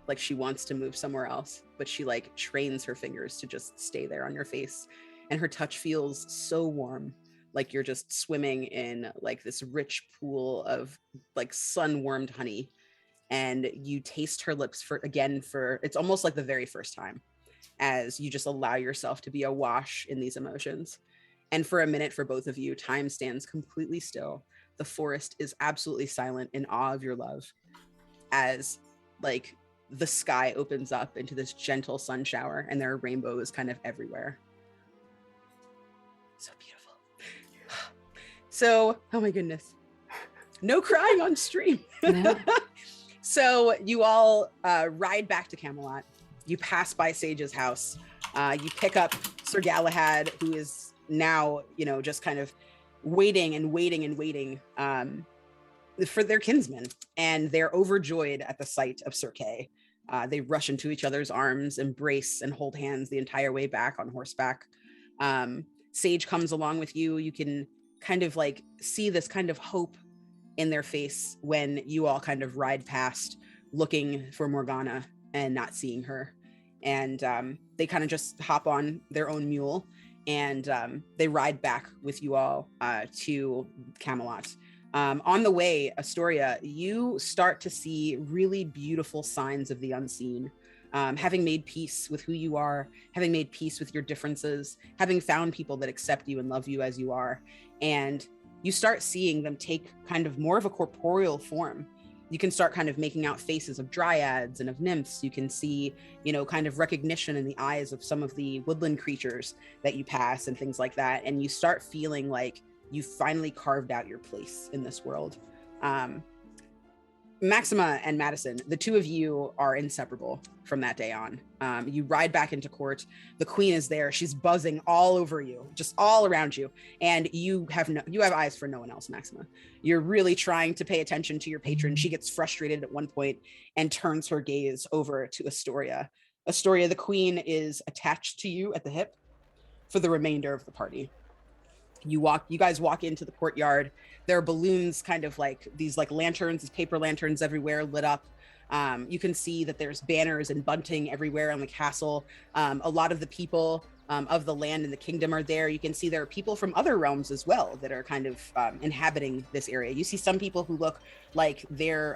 like she wants to move somewhere else, but she like trains her fingers to just stay there on your face. And her touch feels so warm, like you're just swimming in like this rich pool of like sun-warmed honey. And you taste her lips for it's almost like the very first time, as you just allow yourself to be awash in these emotions. And for a minute, for both of you, time stands completely still. The forest is absolutely silent in awe of your love, as like the sky opens up into this gentle sun shower, and there are rainbows kind of everywhere. So beautiful. So, oh my goodness. No crying on stream. No. So you all ride back to Camelot. You pass by Sage's house. You pick up Sir Galahad, who is now, just kind of waiting for their kinsman. And they're overjoyed at the sight of Sir Kay. They rush into each other's arms, embrace, and hold hands the entire way back on horseback. Sage comes along with you. You can kind of like see this kind of hope in their face when you all kind of ride past looking for Morgana and not seeing her. And they kind of just hop on their own mule, and they ride back with you all to Camelot. On the way, Astoria, you start to see really beautiful signs of the unseen. Having made peace with who you are, having made peace with your differences, having found people that accept you and love you as you are. And you start seeing them take kind of more of a corporeal form. You can start kind of making out faces of dryads and of nymphs. You can see, kind of recognition in the eyes of some of the woodland creatures that you pass and things like that. And you start feeling like you finally carved out your place in this world. Maxima and Madison, the two of you are inseparable from that day on. You ride back into court. The queen is there. She's buzzing all over you, just all around you. And you have eyes for no one else, Maxima. You're really trying to pay attention to your patron. She gets frustrated at one point and turns her gaze over to Astoria. Astoria, the queen is attached to you at the hip for the remainder of the party. You guys walk into the courtyard. There are balloons, kind of like these like lanterns, these paper lanterns everywhere lit up. You can see that there's banners and bunting everywhere on the castle. A lot of the people of the land and the kingdom are there. You can see there are people from other realms as well that are kind of inhabiting this area. You see some people who look like they're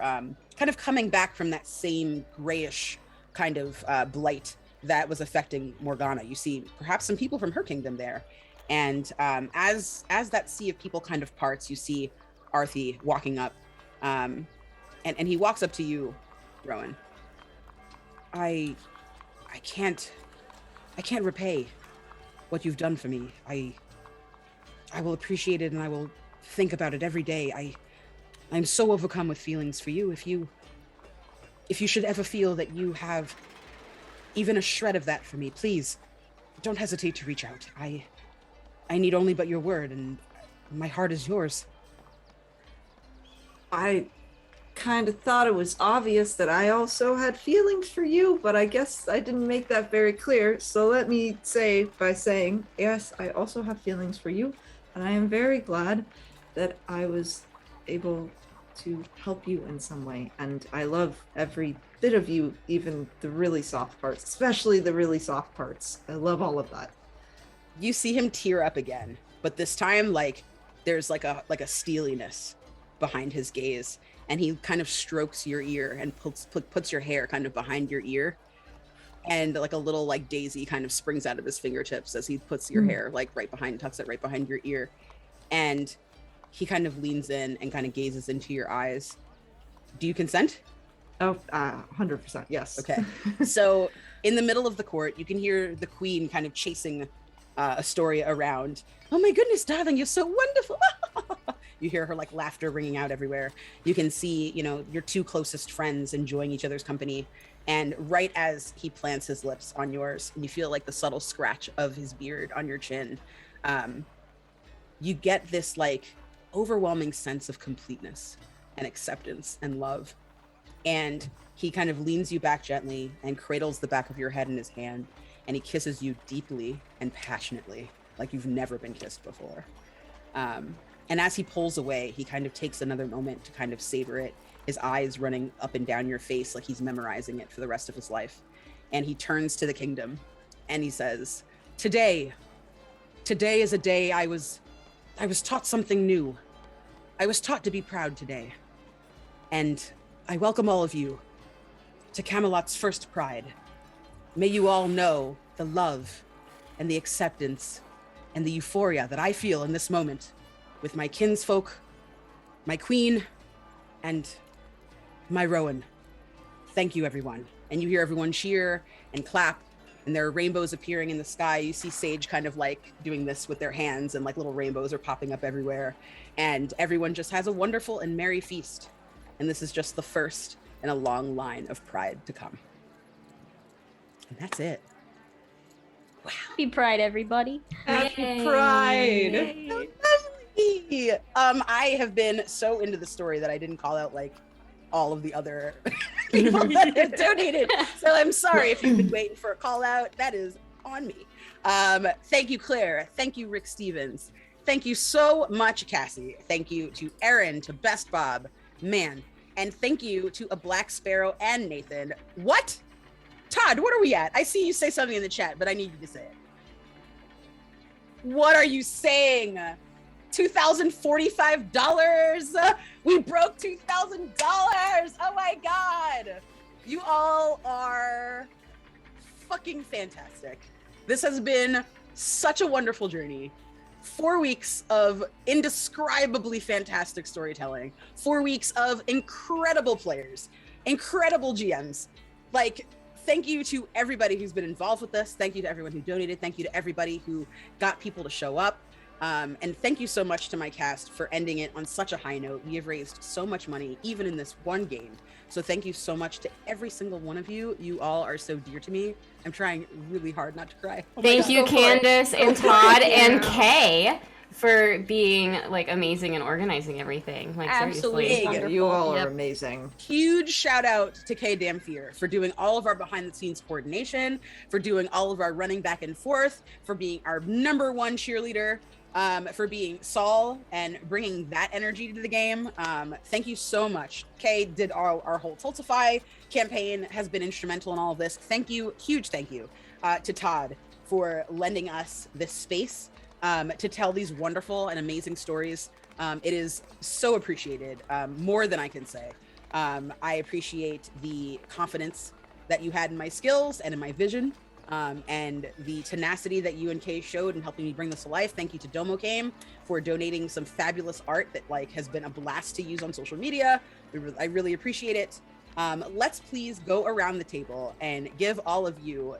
kind of coming back from that same grayish kind of blight that was affecting Morgana. You see perhaps some people from her kingdom there. And as that sea of people kind of parts, you see Arthie walking up, and he walks up to you, Rowan. I can't repay what you've done for me. I will appreciate it, and I will think about it every day. I'm so overcome with feelings for you. If you should ever feel that you have even a shred of that for me, please don't hesitate to reach out. I need only but your word, and my heart is yours. I kind of thought it was obvious that I also had feelings for you, but I guess I didn't make that very clear. So let me say by saying, yes, I also have feelings for you, and I am very glad that I was able to help you in some way. And I love every bit of you, even the really soft parts, especially the really soft parts. I love all of that. You see him tear up again, but this time, like, there's like a steeliness behind his gaze, and he kind of strokes your ear and puts your hair kind of behind your ear, and like a little like daisy kind of springs out of his fingertips as he puts your hair like tucks it right behind your ear, and he kind of leans in and kind of gazes into your eyes. Do you consent? Oh, 100%, yes. Okay. So in the middle of the court, you can hear the queen kind of chasing Astoria around. Oh my goodness, darling, you're so wonderful. You hear her like laughter ringing out everywhere. You can see, your two closest friends enjoying each other's company. And right as he plants his lips on yours, and you feel like the subtle scratch of his beard on your chin, you get this like overwhelming sense of completeness and acceptance and love. And he kind of leans you back gently and cradles the back of your head in his hand, and he kisses you deeply and passionately, like you've never been kissed before. And as he pulls away, he kind of takes another moment to kind of savor it, his eyes running up and down your face like he's memorizing it for the rest of his life. And he turns to the kingdom and he says, Today is a day I was taught something new. I was taught to be proud today. And I welcome all of you to Camelot's first pride. May you all know the love and the acceptance and the euphoria that I feel in this moment with my kinsfolk, my queen, and my Rowan. Thank you, everyone. And you hear everyone cheer and clap, and there are rainbows appearing in the sky. You see Sage kind of like doing this with their hands, and like little rainbows are popping up everywhere. And everyone just has a wonderful and merry feast. And this is just the first in a long line of pride to come. And that's it. Wow. Happy Pride, everybody. Happy Yay. Pride. Yay. Lovely. I have been so into the story that I didn't call out like all of the other people that have donated. So I'm sorry if you've been waiting for a call out. That is on me. Thank you, Claire. Thank you, Rick Stevens. Thank you so much, Cassie. Thank you to Aaron, to Best Bob, man. And thank you to A Black Sparrow and Nathan. What? Todd, what are we at? I see you say something in the chat, but I need you to say it. What are you saying? $2,045. We broke $2,000. Oh my God. You all are fucking fantastic. This has been such a wonderful journey. 4 weeks of indescribably fantastic storytelling. 4 weeks of incredible players, incredible GMs. Like, thank you to everybody who's been involved with this. Thank you to everyone who donated. Thank you to everybody who got people to show up. And thank you so much to my cast for ending it on such a high note. We have raised so much money, even in this one game. So thank you so much to every single one of you. You all are so dear to me. I'm trying really hard not to cry. Oh Thank you, Candace and Todd and Kay, for being like amazing and organizing everything. Like, Absolutely. seriously. Wonderful. You all are Yep. amazing. Huge shout out to Kay Damfier for doing all of our behind the scenes coordination, for doing all of our running back and forth, for being our #1 cheerleader, for being Saul and bringing that energy to the game. Thank you so much. Kay did our whole Tultify campaign, has been instrumental in all of this. Thank you, huge thank you to Todd for lending us this space to tell these wonderful and amazing stories. It is so appreciated, more than I can say. I appreciate the confidence that you had in my skills and in my vision. And the tenacity that you and Kay showed in helping me bring this to life. Thank you to Domo Came for donating some fabulous art that like has been a blast to use on social media. I really appreciate it. Let's please go around the table and give all of you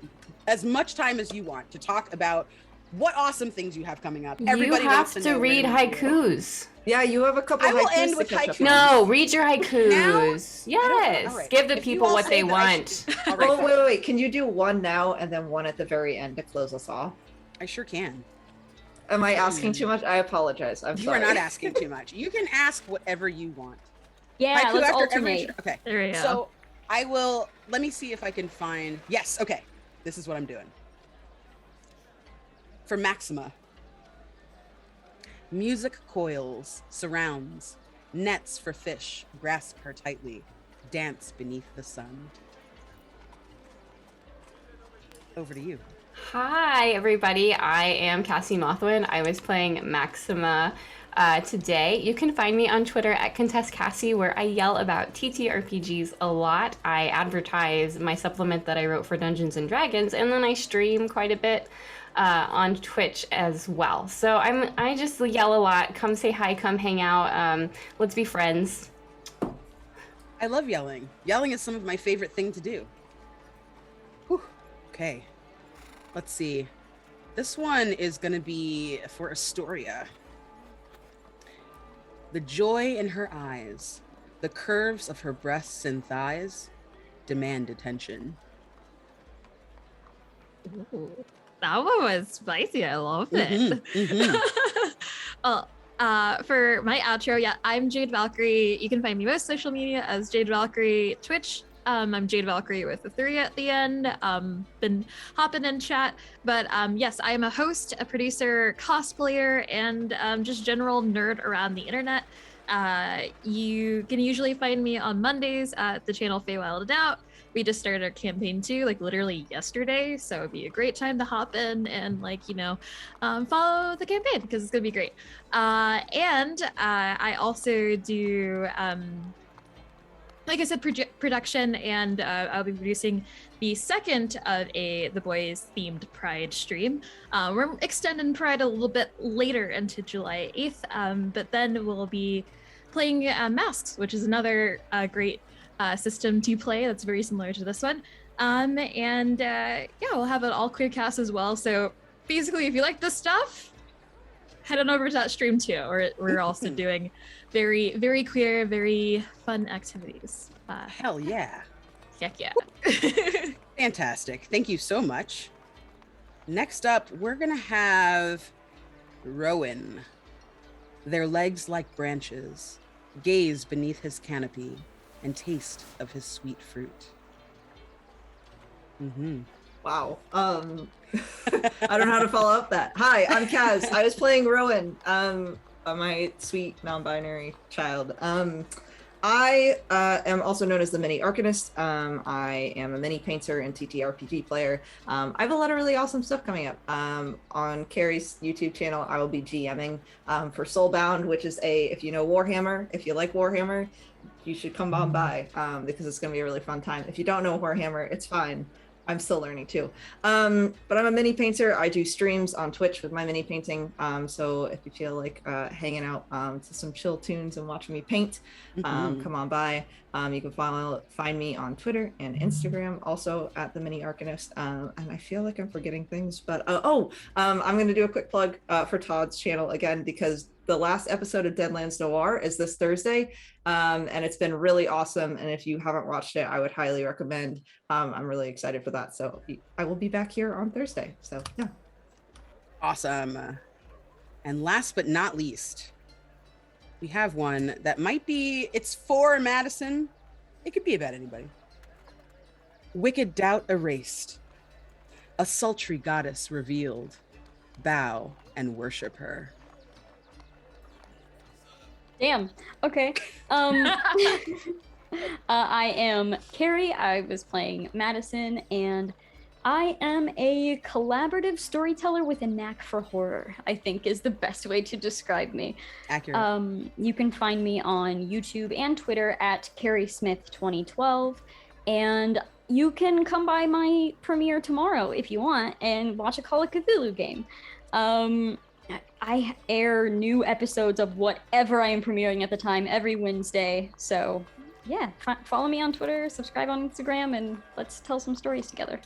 as much time as you want to talk about what awesome things you have coming up. Everybody you have wants to to know read where to do it. haikus. Yeah, you have a couple I will haikus end to with catch up haikus. on. No, read your haikus. Now? Yes. All right. Give the If you people all what say they that I want. should- all right, Oh, fine. wait. Can you do one now and then one at the very end to close us off? I sure can. Am I asking too much? I apologize. I'm You sorry. are not asking too much. You can ask whatever you want. Yeah, Haiku let's after every alternate. okay. There we go. So I will, let me see if I can find, yes, okay. This is what I'm doing. For Maxima. Music coils, surrounds, nets for fish, grasp her tightly, dance beneath the sun. Over to you. Hi, everybody. I am Cassie Mothwin. I was playing Maxima today. You can find me on Twitter at ContestCassie, where I yell about TTRPGs a lot. I advertise my supplement that I wrote for Dungeons and Dragons, and then I stream quite a bit on Twitch as well. So I just yell a lot. Come say hi. Come hang out. Let's be friends. I love yelling. Yelling is some of my favorite thing to do. Whew. Okay. Let's see. This one is going to be for Astoria. The joy in her eyes, the curves of her breasts and thighs demand attention. Ooh, that one was spicy. I love it. Well, for my outro, yeah, I'm Jade Valkyrie. You can find me most social media as Jade Valkyrie. Twitch, I'm Jade Valkyrie with a 3 at the end. Been hopping in chat, but yes, I am a host, a producer, cosplayer, and just general nerd around the internet. You can usually find me on Mondays at the channel Feywild Out. We just started our campaign too, like literally yesterday, so it'd be a great time to hop in and follow the campaign because it's gonna be great. And I also do, like I said, production, and I'll be producing the second of the boys themed Pride stream. We're extending Pride a little bit later into July 8th, but then we'll be playing Masks, which is another great system to play that's very similar to this one. Yeah, we'll have an all clear cast as well. So basically, if you like this stuff, head on over to that stream too. We're also doing very, very queer, very fun activities. Hell yeah. Heck yeah. Fantastic. Thank you so much. Next up, we're going to have Rowan. Their legs like branches, gaze beneath his canopy, and taste of his sweet fruit. Wow. I don't know how to follow up that. Hi, I'm Kaz. I was playing Rowan, my sweet non-binary child. I am also known as the Mini Arcanist. I am a mini painter and TTRPG player. I have a lot of really awesome stuff coming up. On Carrie's YouTube channel, I will be GMing for Soulbound, which is if you know Warhammer, if you like Warhammer, you should come on by because it's going to be a really fun time. If you don't know Warhammer, it's fine. I'm still learning too. But I'm a mini painter. I do streams on Twitch with my mini painting. So if you feel like hanging out to some chill tunes and watching me paint, come on by. You can find me on Twitter and Instagram, also at the Mini Arcanist. And I feel like I'm forgetting things, but I'm going to do a quick plug for Todd's channel again, because the last episode of Deadlands Noir is this Thursday, and it's been really awesome. And if you haven't watched it, I would highly recommend. I'm really excited for that. So I will be back here on Thursday. So yeah. Awesome. And last but not least, we have one that it's for Madison. It could be about anybody. Wicked doubt erased. A sultry goddess revealed. Bow and worship her. Damn. Okay. I am Carrie. I was playing Madison, and I am a collaborative storyteller with a knack for horror, I think is the best way to describe me. Accurate. You can find me on YouTube and Twitter at CarrieSmith2012, and you can come by my premiere tomorrow if you want and watch a Call of Cthulhu game. I air new episodes of whatever I am premiering at the time every Wednesday. So yeah, follow me on Twitter, subscribe on Instagram, and let's tell some stories together.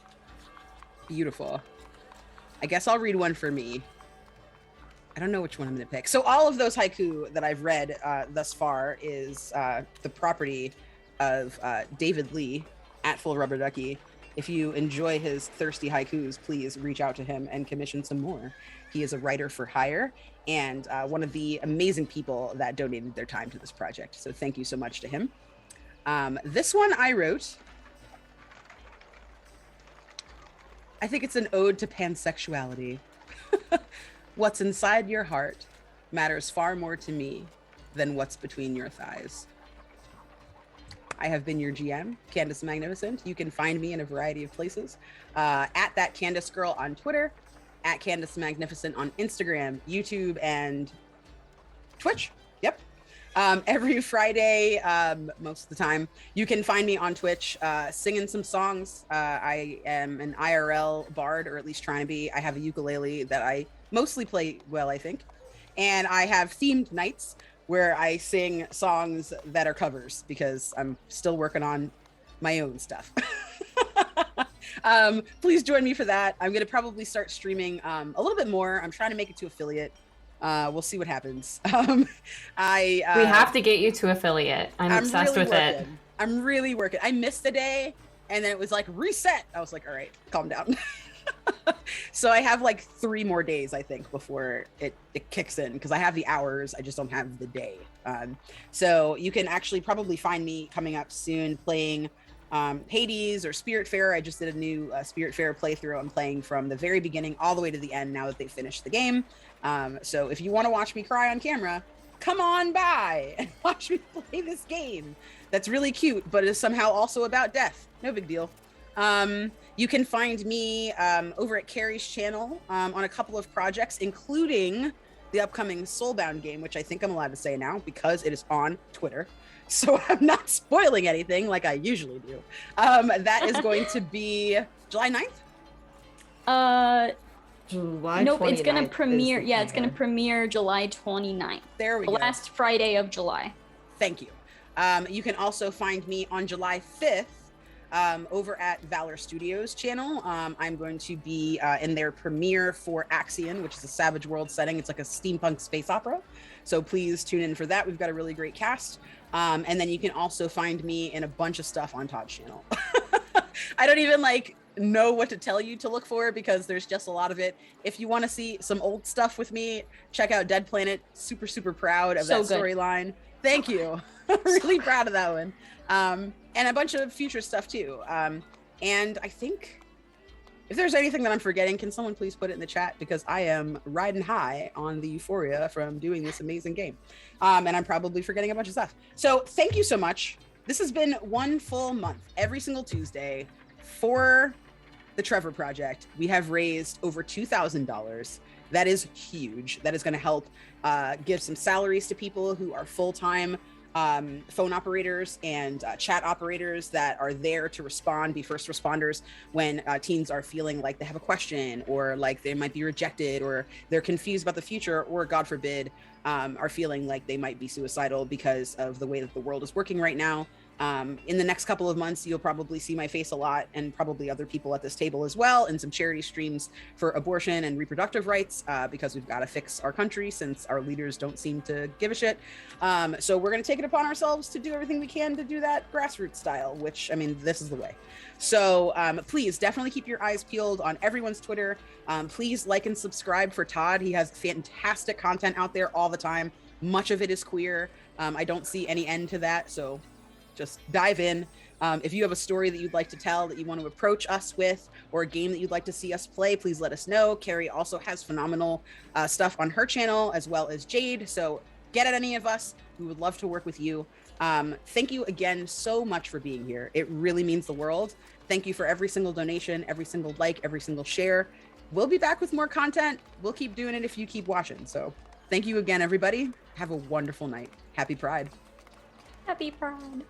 Beautiful. I guess I'll read one for me. I don't know which one I'm going to pick. So all of those haiku that I've read thus far is the property of David Lee at Full Rubber Ducky. If you enjoy his thirsty haikus, please reach out to him and commission some more. He is a writer for hire and one of the amazing people that donated their time to this project. So thank you so much to him. This one I wrote. I think it's an ode to pansexuality. What's inside your heart matters far more to me than what's between your thighs. I have been your GM, Candace Magnificent. You can find me in a variety of places. At that Candace Girl on Twitter, at Candace Magnificent on Instagram, YouTube, and Twitch. Yep. Every Friday, most of the time, you can find me on Twitch singing some songs. I am an IRL bard, or at least trying to be. I have a ukulele that I mostly play well, I think. And I have themed nights where I sing songs that are covers because I'm still working on my own stuff. Please join me for that. I'm going to probably start streaming a little bit more. I'm trying to make it to affiliate. We'll see what happens. We have to get you to affiliate. I'm obsessed really with it. I'm really working. I missed the day and then it was like reset. I was like, all right, calm down. So I have like 3 more days, I think, before it kicks in because I have the hours. I just don't have the day. So you can actually probably find me coming up soon playing Hades or Spiritfarer. I just did a new Spiritfarer playthrough. I'm playing from the very beginning all the way to the end now that they finished the game. So if you want to watch me cry on camera, come on by and watch me play this game. That's really cute, but is somehow also about death. No big deal. You can find me over at Carrie's channel on a couple of projects, including the upcoming Soulbound game, which I think I'm allowed to say now because it is on Twitter. So I'm not spoiling anything like I usually do. That is going to be July 9th? July Nope, it's 29th gonna premiere. is the Yeah, it's gonna premiere. premiere July 29th. There we The go. last Friday of July. Thank you. You can also find me on July 5th over at Valor Studios channel. I'm going to be in their premiere for Axion, which is a Savage World setting. It's like a steampunk space opera. So please tune in for that. We've got a really great cast. And then you can also find me in a bunch of stuff on Todd's channel. I don't even know what to tell you to look for because there's just a lot of it. If you want to see some old stuff with me, check out Dead Planet. Super proud of that storyline. Thank you. Really proud of that one. And a bunch of future stuff too. And I think if there's anything that I'm forgetting, can someone please put it in the chat because I am riding high on the euphoria from doing this amazing game. And I'm probably forgetting a bunch of stuff. So thank you so much. This has been 1 full month, every single Tuesday for the Trevor Project. We have raised over $2,000. That is huge. That is going to help give some salaries to people who are full-time phone operators and chat operators that are there to respond, be first responders when teens are feeling like they have a question or like they might be rejected or they're confused about the future or, God forbid, are feeling like they might be suicidal because of the way that the world is working right now. In the next couple of months, you'll probably see my face a lot and probably other people at this table as well in some charity streams for abortion and reproductive rights because we've got to fix our country since our leaders don't seem to give a shit. So we're going to take it upon ourselves to do everything we can to do that grassroots style, which, I mean, this is the way. So please definitely keep your eyes peeled on everyone's Twitter. Please like and subscribe for Todd. He has fantastic content out there all the time. Much of it is queer. I don't see any end to that. So just dive in. If you have a story that you'd like to tell that you want to approach us with or a game that you'd like to see us play, please let us know. Carrie also has phenomenal stuff on her channel as well as Jade. So get at any of us. We would love to work with you. Thank you again so much for being here. It really means the world. Thank you for every single donation, every single like, every single share. We'll be back with more content. We'll keep doing it if you keep watching. So thank you again, everybody. Have a wonderful night. Happy Pride. Happy Pride.